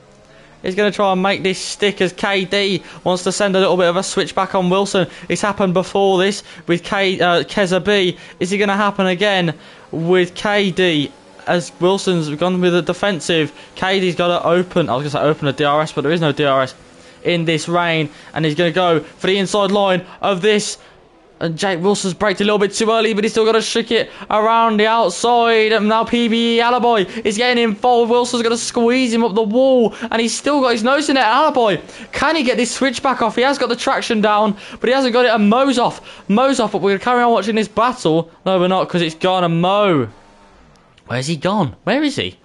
He's going to try and make this stick as KD wants to send a little bit of a switch back on Wilson. It's happened before this with Keza B. Is it going to happen again with KD? As Wilson's gone with a defensive, KD's got to open. I was going to say open a DRS, but there is no DRS in this rain. And he's going to go for the inside line of this. And Jake Wilson's braked a little bit too early, but he's still got to shook it around the outside. And now PB Alibi is getting involved. Wilson's going to squeeze him up the wall. And he's still got his nose in it. Alibi, can he get this switch back off? He has got the traction down, but he hasn't got it. And Mo's off. Mo's off, but we're going to carry on watching this battle. No, we're not, because it's gone. And Mo, where's he gone? Where is he?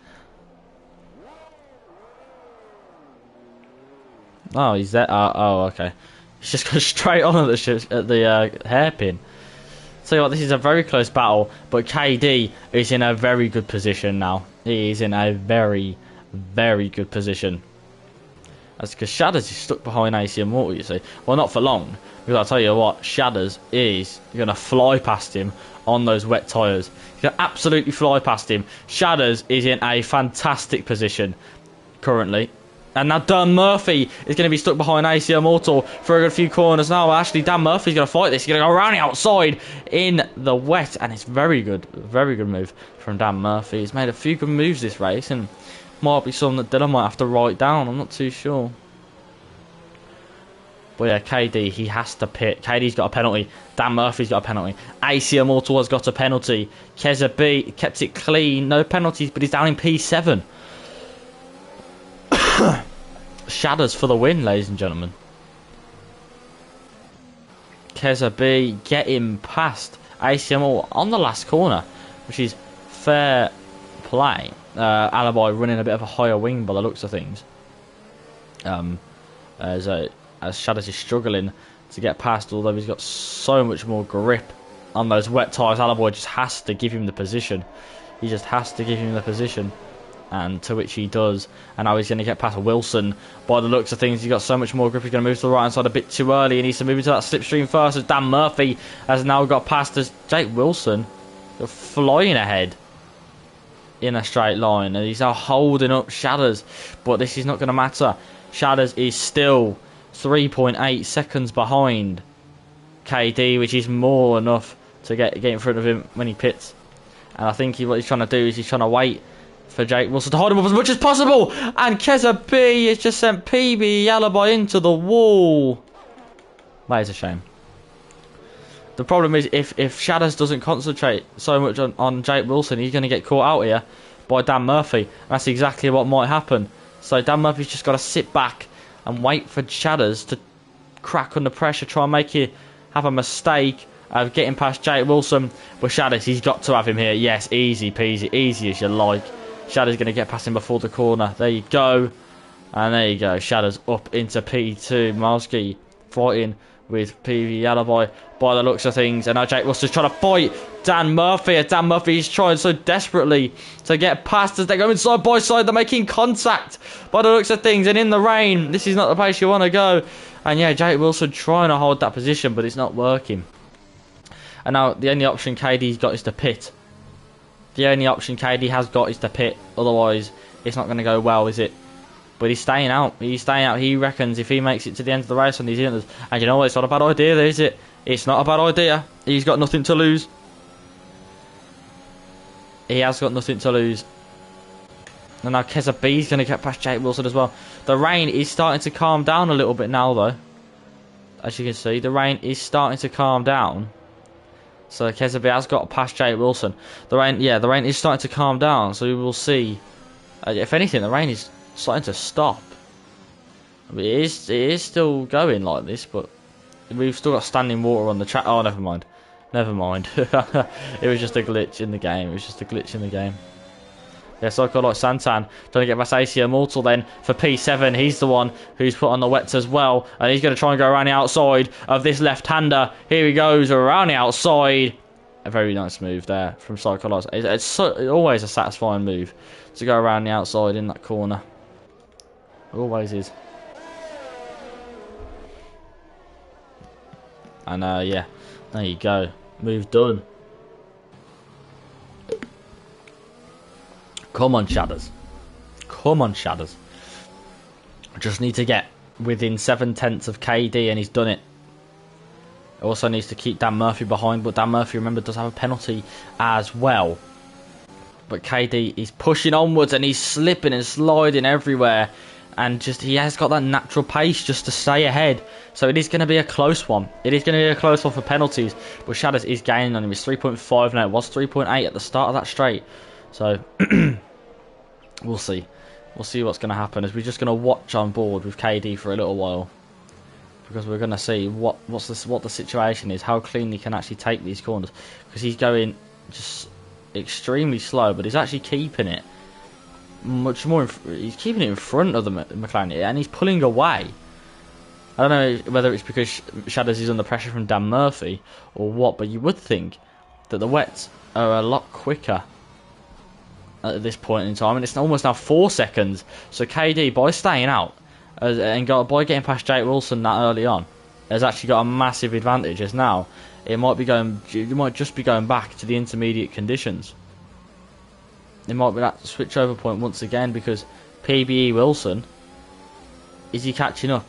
Oh, he's there. Oh, okay. He's just going straight on at the hairpin. So what, this is a very close battle, but KD is in a very good position now. He is in a very, very good position. That's because Shadders is stuck behind AC Immortal, you see. Well, not for long, because I'll tell you what, Shadders is going to fly past him on those wet tyres. He's going to absolutely fly past him. Shadders is in a fantastic position currently. And now Dan Murphy is going to be stuck behind AC Immortal for a good few corners now. Actually, Dan Murphy's going to fight this. He's going to go around the outside in the wet. And it's very good move from Dan Murphy. He's made a few good moves this race. And might be some that Dylan might have to write down. I'm not too sure. But yeah, KD, he has to pit. KD's got a penalty. Dan Murphy's got a penalty. AC Immortal has got a penalty. Keza B kept it clean. No penalties, but he's down in P7. Shadders for the win, ladies and gentlemen. Keza B getting past ACMO on the last corner, which is fair play. Alibi running a bit of a higher wing by the looks of things. As Shadders is struggling to get past, although he's got so much more grip on those wet tyres. Alibi just has to give him the position. He just has to give him the position. And to which he does. And now he's going to get past Wilson. By the looks of things, he's got so much more grip. He's going to move to the right hand side a bit too early. He needs to move into that slipstream first. As Dan Murphy has now got past as Jake Wilson flying ahead in a straight line. And he's now holding up Shadders. But this is not going to matter. Shadders is still 3.8 seconds behind KD, which is more enough to get in front of him when he pits. And I think what he's trying to do is he's trying to wait for Jake Wilson to hold him up as much as possible. And Keza B has just sent PB Alibi into the wall. That is a shame. The problem is if Shadders doesn't concentrate so much on Jake Wilson, he's going to get caught out here by Dan Murphy. And that's exactly what might happen. So Dan Murphy's just got to sit back and wait for Shadders to crack under pressure, try and make you have a mistake of getting past Jake Wilson. But Shadders, he's got to have him here. Yes, easy peasy, easy as you like. Shadders going to get past him before the corner. There you go. And there you go. Shadders up into P2. Malski fighting with PB Alibi by the looks of things. And now Jake Wilson's trying to fight Dan Murphy. Dan Murphy is trying so desperately to get past as they go side by side. They're making contact by the looks of things. And in the rain, this is not the place you want to go. And yeah, Jake Wilson trying to hold that position, but it's not working. And now the only option KD's got is to pit. The only option KD has got is to pit. Otherwise, it's not going to go well, is it? But he's staying out. He's staying out. He reckons if he makes it to the end of the race on New Zealanders, and you know what? It's not a bad idea, is it? It's not a bad idea. He's got nothing to lose. He has got nothing to lose. And now Keza B's going to get past Jake Wilson as well. The rain is starting to calm down a little bit now, though. As you can see, the rain is starting to calm down. So Kezabi has got past Jake Wilson. The rain is starting to calm down. So we will see. If anything, the rain is starting to stop. I mean, it is still going like this, but we've still got standing water on the track. Oh, never mind. Never mind. It was just a glitch in the game. Yeah, so I got like Santan trying to get past AC Immortal then for P7. He's the one who's put on the wets as well. And he's going to try and go around the outside of this left-hander. Here he goes around the outside. A very nice move there from Psycholos. It's always a satisfying move to go around the outside in that corner. Always is. And yeah, there you go. Move done. Come on, Shadders. Come on, Shadders. Just need to get within 7/10 of KD and he's done it. Also needs to keep Dan Murphy behind, but Dan Murphy, remember, does have a penalty as well. But KD is pushing onwards and he's slipping and sliding everywhere. And just he has got that natural pace just to stay ahead. So it is going to be a close one. It is going to be a close one for penalties. But Shadders is gaining on him. It's 3.5 now. It was 3.8 at the start of that straight. So we'll see. We'll see what's going to happen. As we're just going to watch on board with KD for a little while, because we're going to see what the situation is, how clean he can actually take these corners. Because he's going just extremely slow, but he's actually keeping it much more. He's keeping it in front of the McLaren, and he's pulling away. I don't know whether it's because Shadders is under pressure from Dan Murphy or what, but you would think that the wets are a lot quicker at this point in time, and it's almost now 4 seconds. So KD, by staying out and by getting past Jake Wilson that early on, has actually got a massive advantage. As now it might just be going back to the intermediate conditions. It might be that switch over point once again, because PBE Wilson, is he catching up?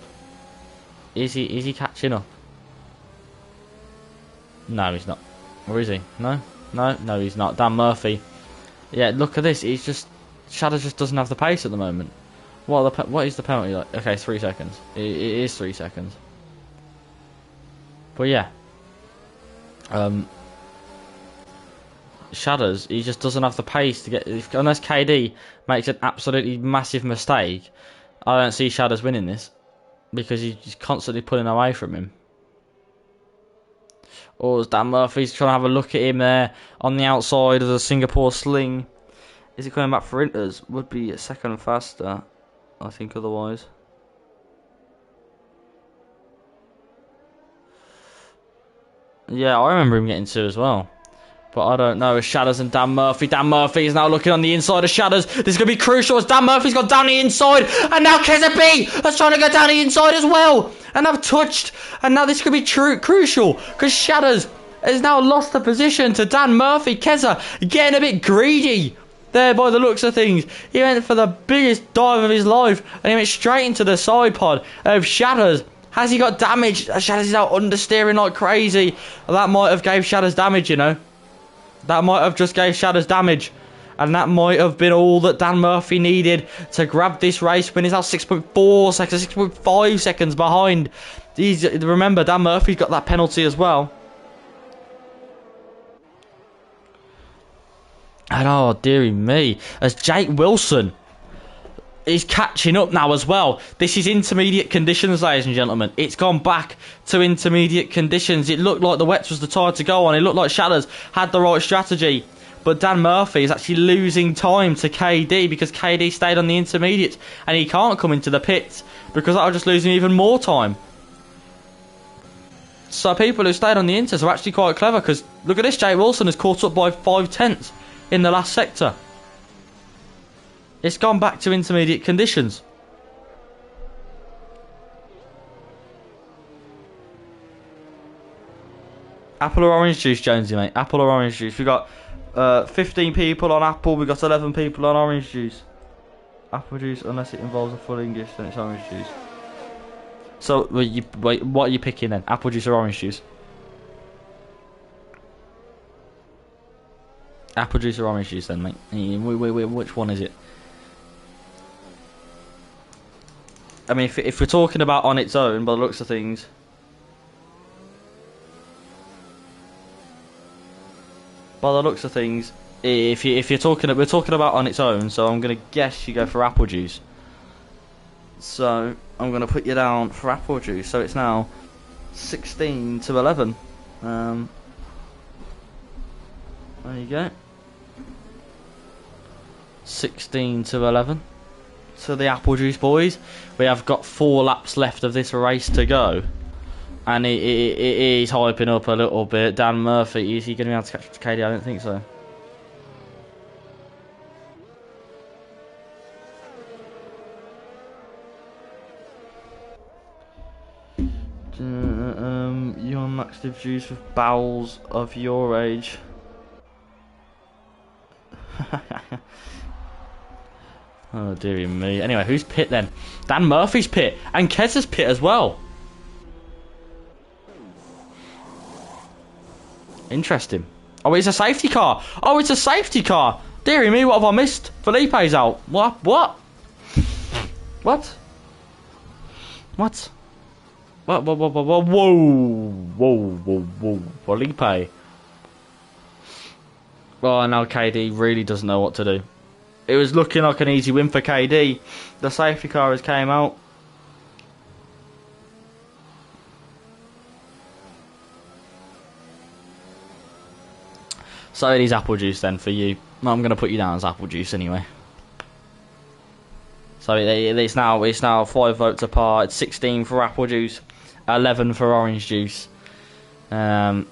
Is he catching up? No, he's not. Or is he? No, he's not. Dan Murphy. Yeah, look at this. Shadders just doesn't have the pace at the moment. What is the penalty like? Okay, 3 seconds. It is 3 seconds. But yeah, Shadders, he just doesn't have the pace to get. Unless KD makes an absolutely massive mistake, I don't see Shadders winning this, because he's constantly pulling away from him. Or Dan Murphy's trying to have a look at him there on the outside of the Singapore sling. Is he coming back for Inters? Would be a second faster, I think, otherwise. Yeah, I remember him getting 2 as well. But I don't know. It's Shadders and Dan Murphy. Dan Murphy is now looking on the inside of Shadders. This is going to be crucial as Dan Murphy's got down the inside. And now Kezabi is trying to go down the inside as well. And I've touched. And now this could be crucial, because Shadders has now lost the position to Dan Murphy. Keza getting a bit greedy there by the looks of things. He went for the biggest dive of his life, and he went straight into the side pod of Shadders. Has he got damage? Shadders is out understeering like crazy. That might have gave Shadders damage, you know. That might have just gave Shadders damage. And that might have been all that Dan Murphy needed to grab this race win. He's now 6.4 seconds, 6.5 seconds behind. Remember, Dan Murphy's got that penalty as well. And oh, dearie me, as Jake Wilson is catching up now as well. This is intermediate conditions, ladies and gentlemen. It's gone back to intermediate conditions. It looked like the wets was the tire to go on. It looked like Shadders had the right strategy. But Dan Murphy is actually losing time to KD, because KD stayed on the intermediates and he can't come into the pits, because that'll just lose him even more time. So people who stayed on the inters are actually quite clever, because look at this, Jake Wilson has caught up by 5/10 in the last sector. It's gone back to intermediate conditions. Apple or orange juice, Jonesy, mate? Apple or orange juice? We've got 15 people on apple, we've got 11 people on orange juice. Apple juice, unless it involves a full English, then it's orange juice. So, wait, what are you picking then? Apple juice or orange juice? Apple juice or orange juice then, mate? Which one is it? I mean, if we're talking about on its own, by the looks of things, by the looks of things, if you're talking, we're talking about on its own. So I'm gonna guess you go for apple juice. So I'm gonna put you down for apple juice. So it's now 16 to 11. There you go. 16 to 11. So the apple juice boys. We have got 4 laps left of this race to go. And it is hyping up a little bit. Dan Murphy, is he going to be able to catch KD? I don't think so. You on active juice with bowels of your age. Oh dearie me. Anyway, who's pit then? Dan Murphy's pit and Kez's pit as well. Interesting. Oh, it's a safety car. Oh, it's a safety car. Dearie me, what have I missed? Felipe's out. What? What? What? What? What? Whoa, whoa, whoa, whoa, whoa, whoa, whoa, Felipe. Oh, now KD really doesn't know what to do. It was looking like an easy win for KD. The safety car has came out. So it is apple juice then for you. I'm going to put you down as apple juice anyway. So it's now 5 votes apart. It's 16 for apple juice, 11 for orange juice. There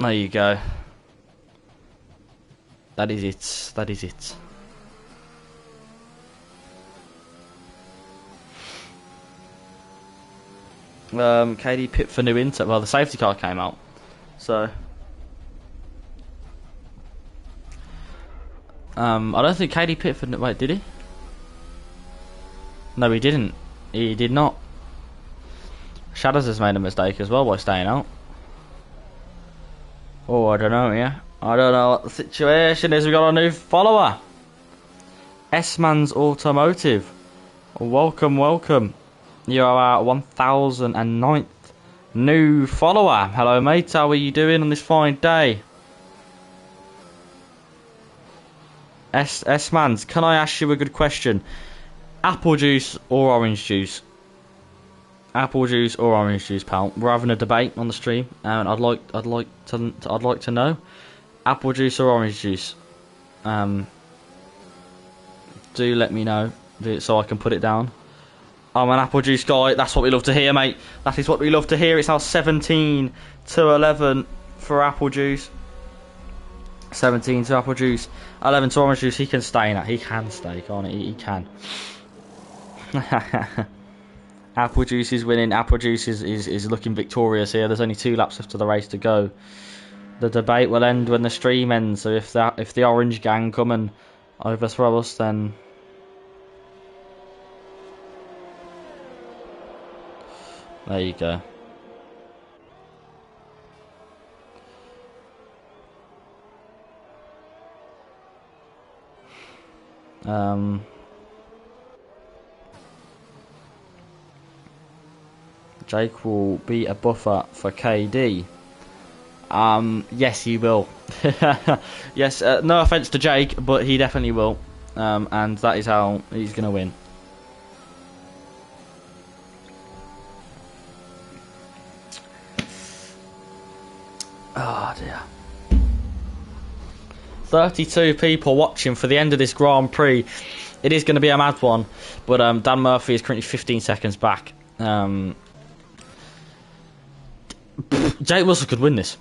you go. That is it. That is it. KD pit for New Inter. Well, the safety car came out. So I don't think KD pit for... Wait, did he? No, he didn't. He did not. Shadows has made a mistake as well by staying out. Oh, I don't know, yeah. I don't know what the situation is. We got a new follower. S-Man's Automotive. Welcome, welcome. You are our 1009th new follower. Hello, mate. How are you doing on this fine day? S-Mans, can I ask you a good question? Apple juice or orange juice? Apple juice or orange juice, pal? We're having a debate on the stream, and I'd like to know. Apple juice or orange juice? Do let me know so I can put it down. I'm an apple juice guy. That's what we love to hear, mate. That is what we love to hear. It's now 17 to 11 for apple juice. 17 to apple juice. 11 to orange juice. He can stay in that. He can stay, can't he? He can. Apple juice is winning. Apple juice is looking victorious here. There's only 2 laps left of the race to go. The debate will end when the stream ends. So if the orange gang come and overthrow us, then there you go. Jake will be a buffer for KD. Yes, he will. Yes, no offense to Jake, but he definitely will. And that is how he's going to win. Oh dear. 32 people watching for the end of this Grand Prix. It is going to be a mad one, but Dan Murphy is currently 15 seconds back. Jake Wilson could win this.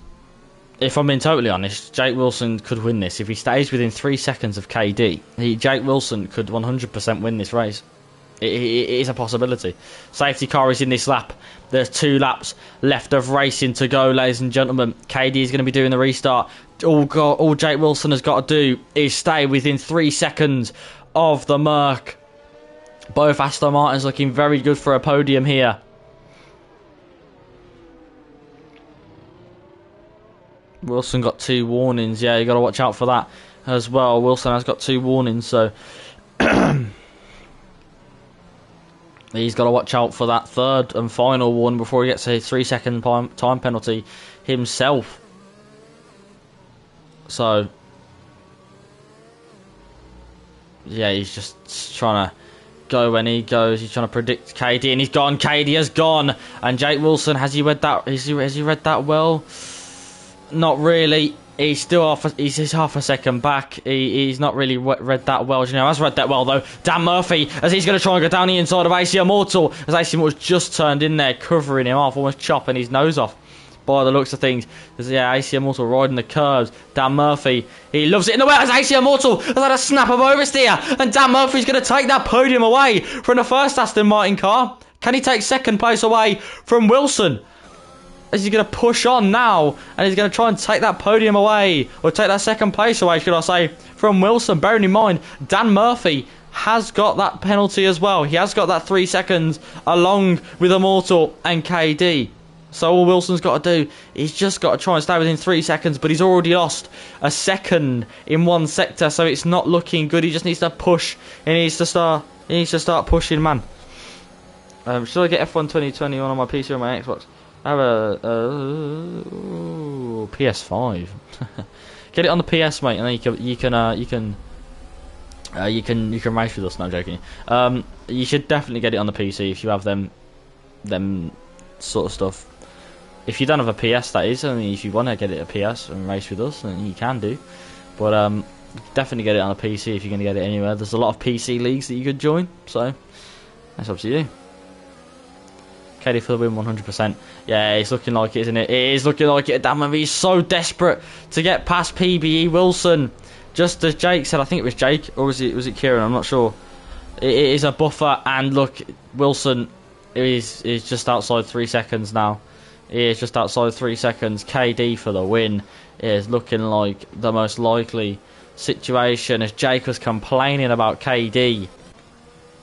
If I'm being totally honest, Jake Wilson could win this. If he stays within 3 seconds of KD, Jake Wilson could 100% win this race. It is a possibility. Safety car is in this lap. There's 2 laps left of racing to go, ladies and gentlemen. KD is going to be doing the restart. All Jake Wilson has got to do is stay within 3 seconds of the Merc. Both Aston Martins looking very good for a podium here. Wilson got 2 warnings. Yeah, you got to watch out for that as well. Wilson has got 2 warnings, so he's got to watch out for that 3rd and final warning before he gets a 3-second time penalty himself. So, yeah, he's just trying to go when he goes. He's trying to predict KD, and he's gone. KD has gone. And Jake Wilson, has he read that? Has he read that well? Not really. He's still he's half a second back. He's not really read that well. You know, has read that well though. Dan Murphy, as he's going to try and go down the inside of AC Immortal, as AC Immortal's just turned in there, covering him off, almost chopping his nose off. By the looks of things, yeah, AC Immortal riding the curves. Dan Murphy, he loves it in the way as AC Immortal has had a snap of oversteer, and Dan Murphy's going to take that podium away from the first Aston Martin car. Can he take second place away from Wilson? Is he going to push on now, and he's going to try and take that podium away, or take that second place away, should I say, from Wilson? Bearing in mind, Dan Murphy has got that penalty as well. He has got that 3 seconds along with Immortal and KD. So all Wilson's got to do, he's just got to try and stay within 3 seconds, but he's already lost a second in one sector, so it's not looking good. He just needs to push. He needs to start pushing, man. Should I get F1 2021 on my PC or my Xbox? I have a PS5. Get it on the PS, mate, and then you can race with us. No, I'm joking. You should definitely get it on the PC if you have them sort of stuff. If you don't have a PS, that is. I mean, if you want to get it a PS and race with us, then you can do. But definitely get it on a PC if you're going to get it anywhere. There's a lot of PC leagues that you could join, so that's up to you. KD for the win, 100%. Yeah, it's looking like it, isn't it? It is looking like it. Damn, he's so desperate to get past PBE Wilson. Just as Jake said, I think it was Jake, or was it Kieran? I'm not sure. It is a buffer, and look, Wilson is just outside 3 seconds now. He is just outside 3 seconds. KD for the win. It is looking like the most likely situation, as Jake was complaining about KD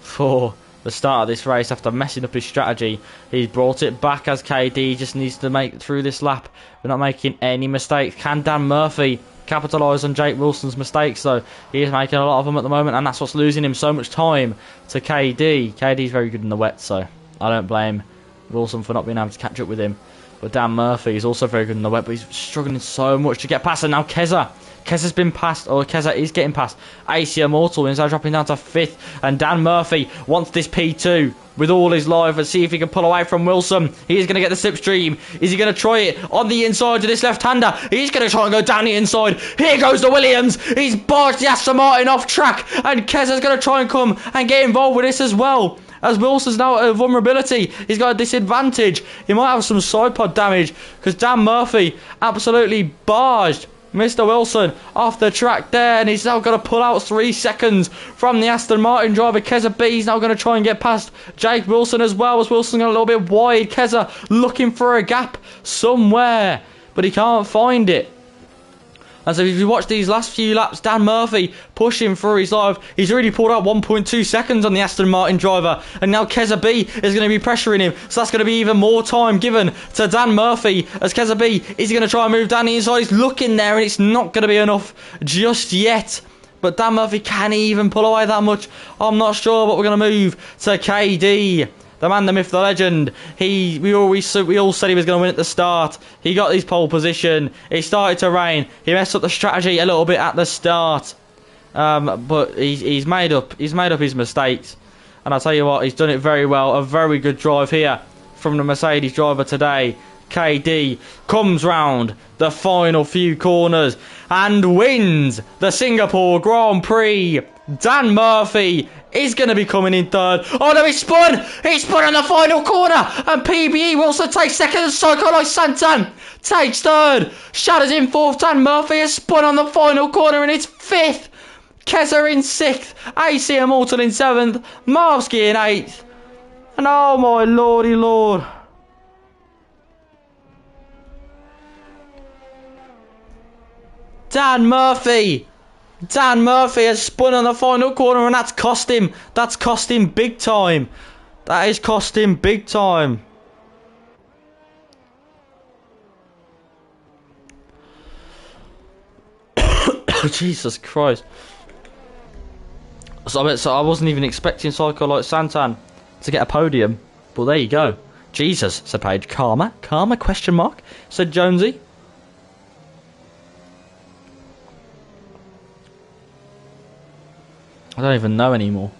for the start of this race after messing up his strategy. He's brought it back as KD just needs to make it through this lap. We're not making any mistakes. Can Dan Murphy capitalise on Jake Wilson's mistakes, though? He is making a lot of them at the moment, and that's what's losing him so much time to KD. KD's very good in the wet, so I don't blame Wilson for not being able to catch up with him. But Dan Murphy is also very good in the wet, but he's struggling so much to get past. And now Keza's been passed, or Keza is getting past AC Immortal, instead of dropping down to 5th. And Dan Murphy wants this P2 with all his life and see if he can pull away from Wilson. He is going to get the slipstream. Is he going to try it on the inside of this left-hander? He's going to try and go down the inside. Here goes the Williams. He's barged the Aston Martin off track, and Keza's going to try and come and get involved with this as well. As Wilson's now at a vulnerability, he's got a disadvantage. He might have some side pod damage, because Dan Murphy absolutely barged Mr. Wilson off the track there, and he's now got to pull out 3 seconds from the Aston Martin driver. Keza B is now going to try and get past Jake Wilson as well, as Wilson got a little bit wide. Keza looking for a gap somewhere, but he can't find it. And so if you watch these last few laps, Dan Murphy pushing for his life. He's already pulled out 1.2 seconds on the Aston Martin driver. And now Keza B is going to be pressuring him. So that's going to be even more time given to Dan Murphy. As Keza B is going to try and move down the inside. He's looking there, and it's not going to be enough just yet. But Dan Murphy, can he even pull away that much? I'm not sure, but we're going to move to KD. The man, the myth, the legend. We all said he was going to win at the start. He got his pole position. It started to rain. He messed up the strategy a little bit at the start, but he's made up his mistakes. And I'll tell you what, he's done it very well. A very good drive here from the Mercedes driver today. KD comes round the final few corners and wins the Singapore Grand Prix. Dan Murphy is going to be coming in third. Oh no, he spun! He spun on the final corner! And PBE Wilson takes second, and Psycho Santan takes third. Shatters in fourth. Dan Murphy has spun on the final corner, and it's 5th. Keza in 6th. AC Immortal in 7th. Marvsky in 8th. And oh my lordy lord. Dan Murphy has spun on the final corner, and that's cost him. That's cost him big time. That is cost him big time. Jesus Christ. So I wasn't even expecting Psycho like Santan to get a podium. But there you go. Jesus, said Paige. Karma? Karma, question mark? Said Jonesy. I don't even know anymore.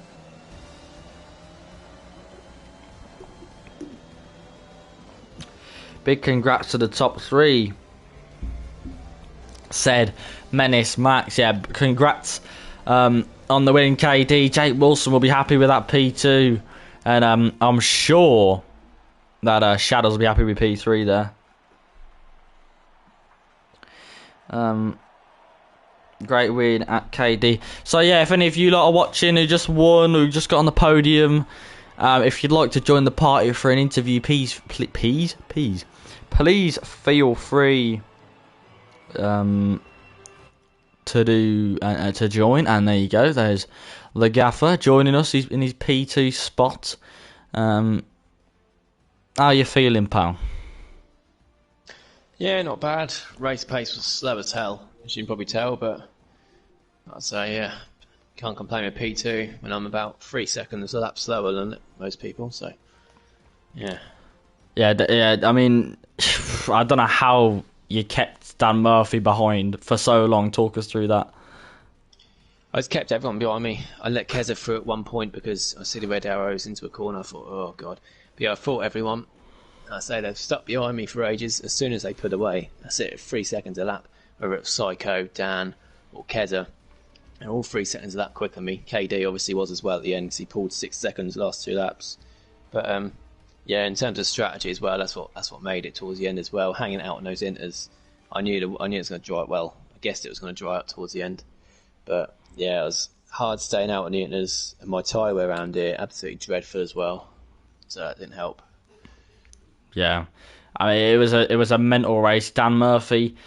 Big congrats to the top 3. Said Menace Max. Yeah, congrats on the win, KD. Jake Wilson will be happy with that P2. And I'm sure that Shadows will be happy with P3 there. Great win at KD. So yeah, if any of you lot are watching who just won, who just got on the podium, if you'd like to join the party for an interview, please feel free to join. And there you go. There's the Gaffer joining us. He's in his P2 spot. How are you feeling, pal? Yeah, not bad. Race pace was slow as hell, as you can probably tell, but I'd say, yeah, can't complain with P2 when I'm about 3 seconds a lap slower than most people, so, yeah. Yeah, I mean, I don't know how you kept Dan Murphy behind for so long. Talk us through that. I just kept everyone behind me. I let Keza through at one point because I see the red arrows into a corner. I thought, oh, God. But yeah, I fought everyone. I say they've stuck behind me for ages. As soon as they put away, that's it, 3 seconds a lap. Whether it's Psycho, Dan, or Keza, they're all 3 seconds a lap quicker than me. KD obviously was as well at the end because he pulled 6 seconds the last 2 laps. But yeah, in terms of strategy as well, that's what made it towards the end as well. Hanging out on those inters, I knew it was going to dry up. Well, I guessed it was going to dry up towards the end. But yeah, it was hard staying out on the inters, and my tyre wear around here absolutely dreadful as well. So that didn't help. Yeah, I mean it was a mental race. Dan Murphy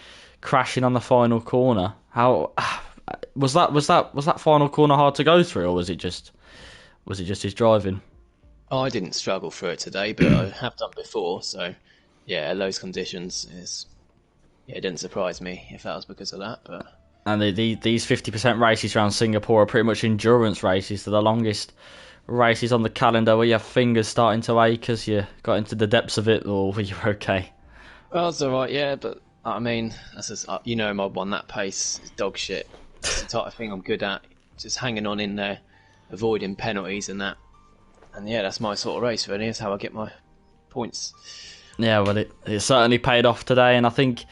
crashing on the final corner. How was that final corner hard to go through, or was it just his driving? I didn't struggle through it today, but I have done before. So yeah, those conditions it didn't surprise me if that was because of that. But and these 50% races around Singapore are pretty much endurance races. They're the longest races on the calendar where your fingers starting to ache as you got into the depths of it, or were you okay? Well, it's alright, yeah, but I mean, that's just, Mod 1, that pace is dog shit. It's the type of thing I'm good at, just hanging on in there, avoiding penalties and that. And yeah, that's my sort of race, really. That's how I get my points. Yeah, well, it certainly paid off today, and I think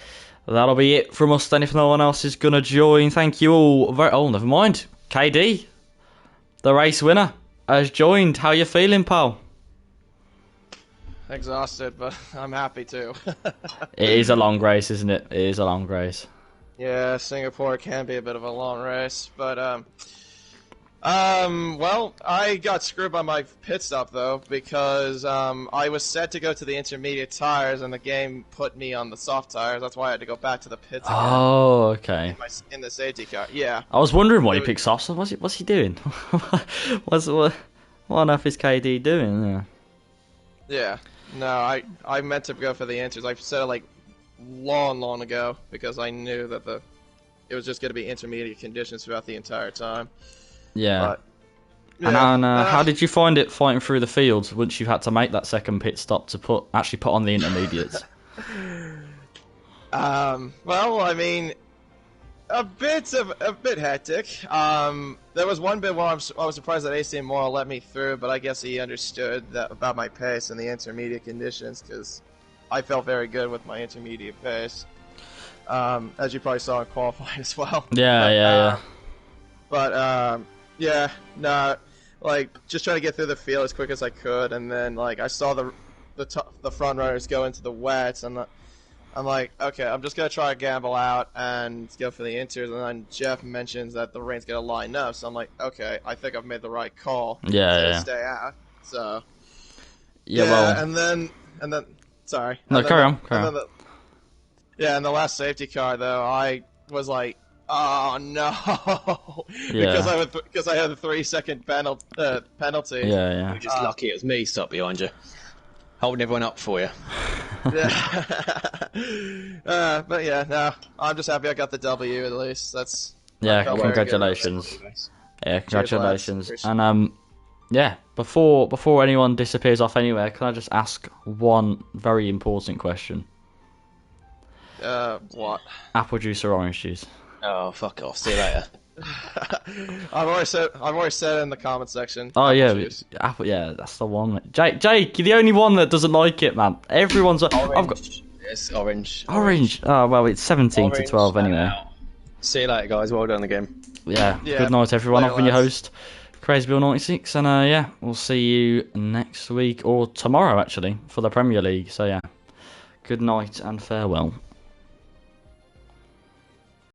that'll be it from us then if no one else is going to join. Thank you all. Oh, never mind. KD, the race winner, has joined. How you feeling, pal? Exhausted, but I'm happy too. It is a long race, isn't it? It is a long race. Yeah, Singapore can be a bit of a long race, but well, I got screwed by my pit stop though because I was set to go to the intermediate tires and the game put me on the soft tires. That's why I had to go back to the pits again. Oh, okay. In the safety car, yeah. I was wondering why he picked softs. What's he doing? What on earth is KD doing? Yeah. No, I meant to go for the answers. I said it like long ago because I knew that it was just going to be intermediate conditions throughout the entire time. Yeah. But, yeah. And how did you find it fighting through the fields once you've had to make that second pit stop to actually put on the intermediates? Well, I mean, a bit hectic. There was one bit where I was surprised that AC Moral let me through, but I guess he understood that about my pace and the intermediate conditions because I felt very good with my intermediate pace. As you probably saw in qualifying as well. Yeah. But yeah, no, like just trying to get through the field as quick as I could, and then like I saw the front runners go into the wets, and I'm like, okay, I'm just gonna try to gamble out and go for the inters, and then Jeff mentions that the rain's gonna line up, so I'm like, okay, I think I've made the right call. Yeah. Stay out. So yeah, well, and then sorry. No, carry on. In the last safety car though, I was like, oh no, yeah. because I had a 3-second penalty. Yeah. You're just lucky it was me stuck behind you, holding everyone up for you. Yeah. But yeah, no, I'm just happy I got the W at least. Congratulations. Yeah, congratulations. Cheers, and yeah, before anyone disappears off anywhere, can I just ask one very important question? What? Apple juice or orange juice? Oh, fuck off. See you later. I've already said it in the comment section. Oh Apple yeah, juice. Apple. Yeah, that's the one. Jake, you're the only one that doesn't like it, man. Everyone's. I've got Yes, orange. orange. Oh well, it's 17 to Orange 12 and anyway. out. See you later, guys. Well done again. Yeah. Yeah, Good night, everyone. later, I've been your lads. host, Crazy Bill 96, and yeah, we'll see you next week or tomorrow actually for the Premier League. So yeah, good night and farewell.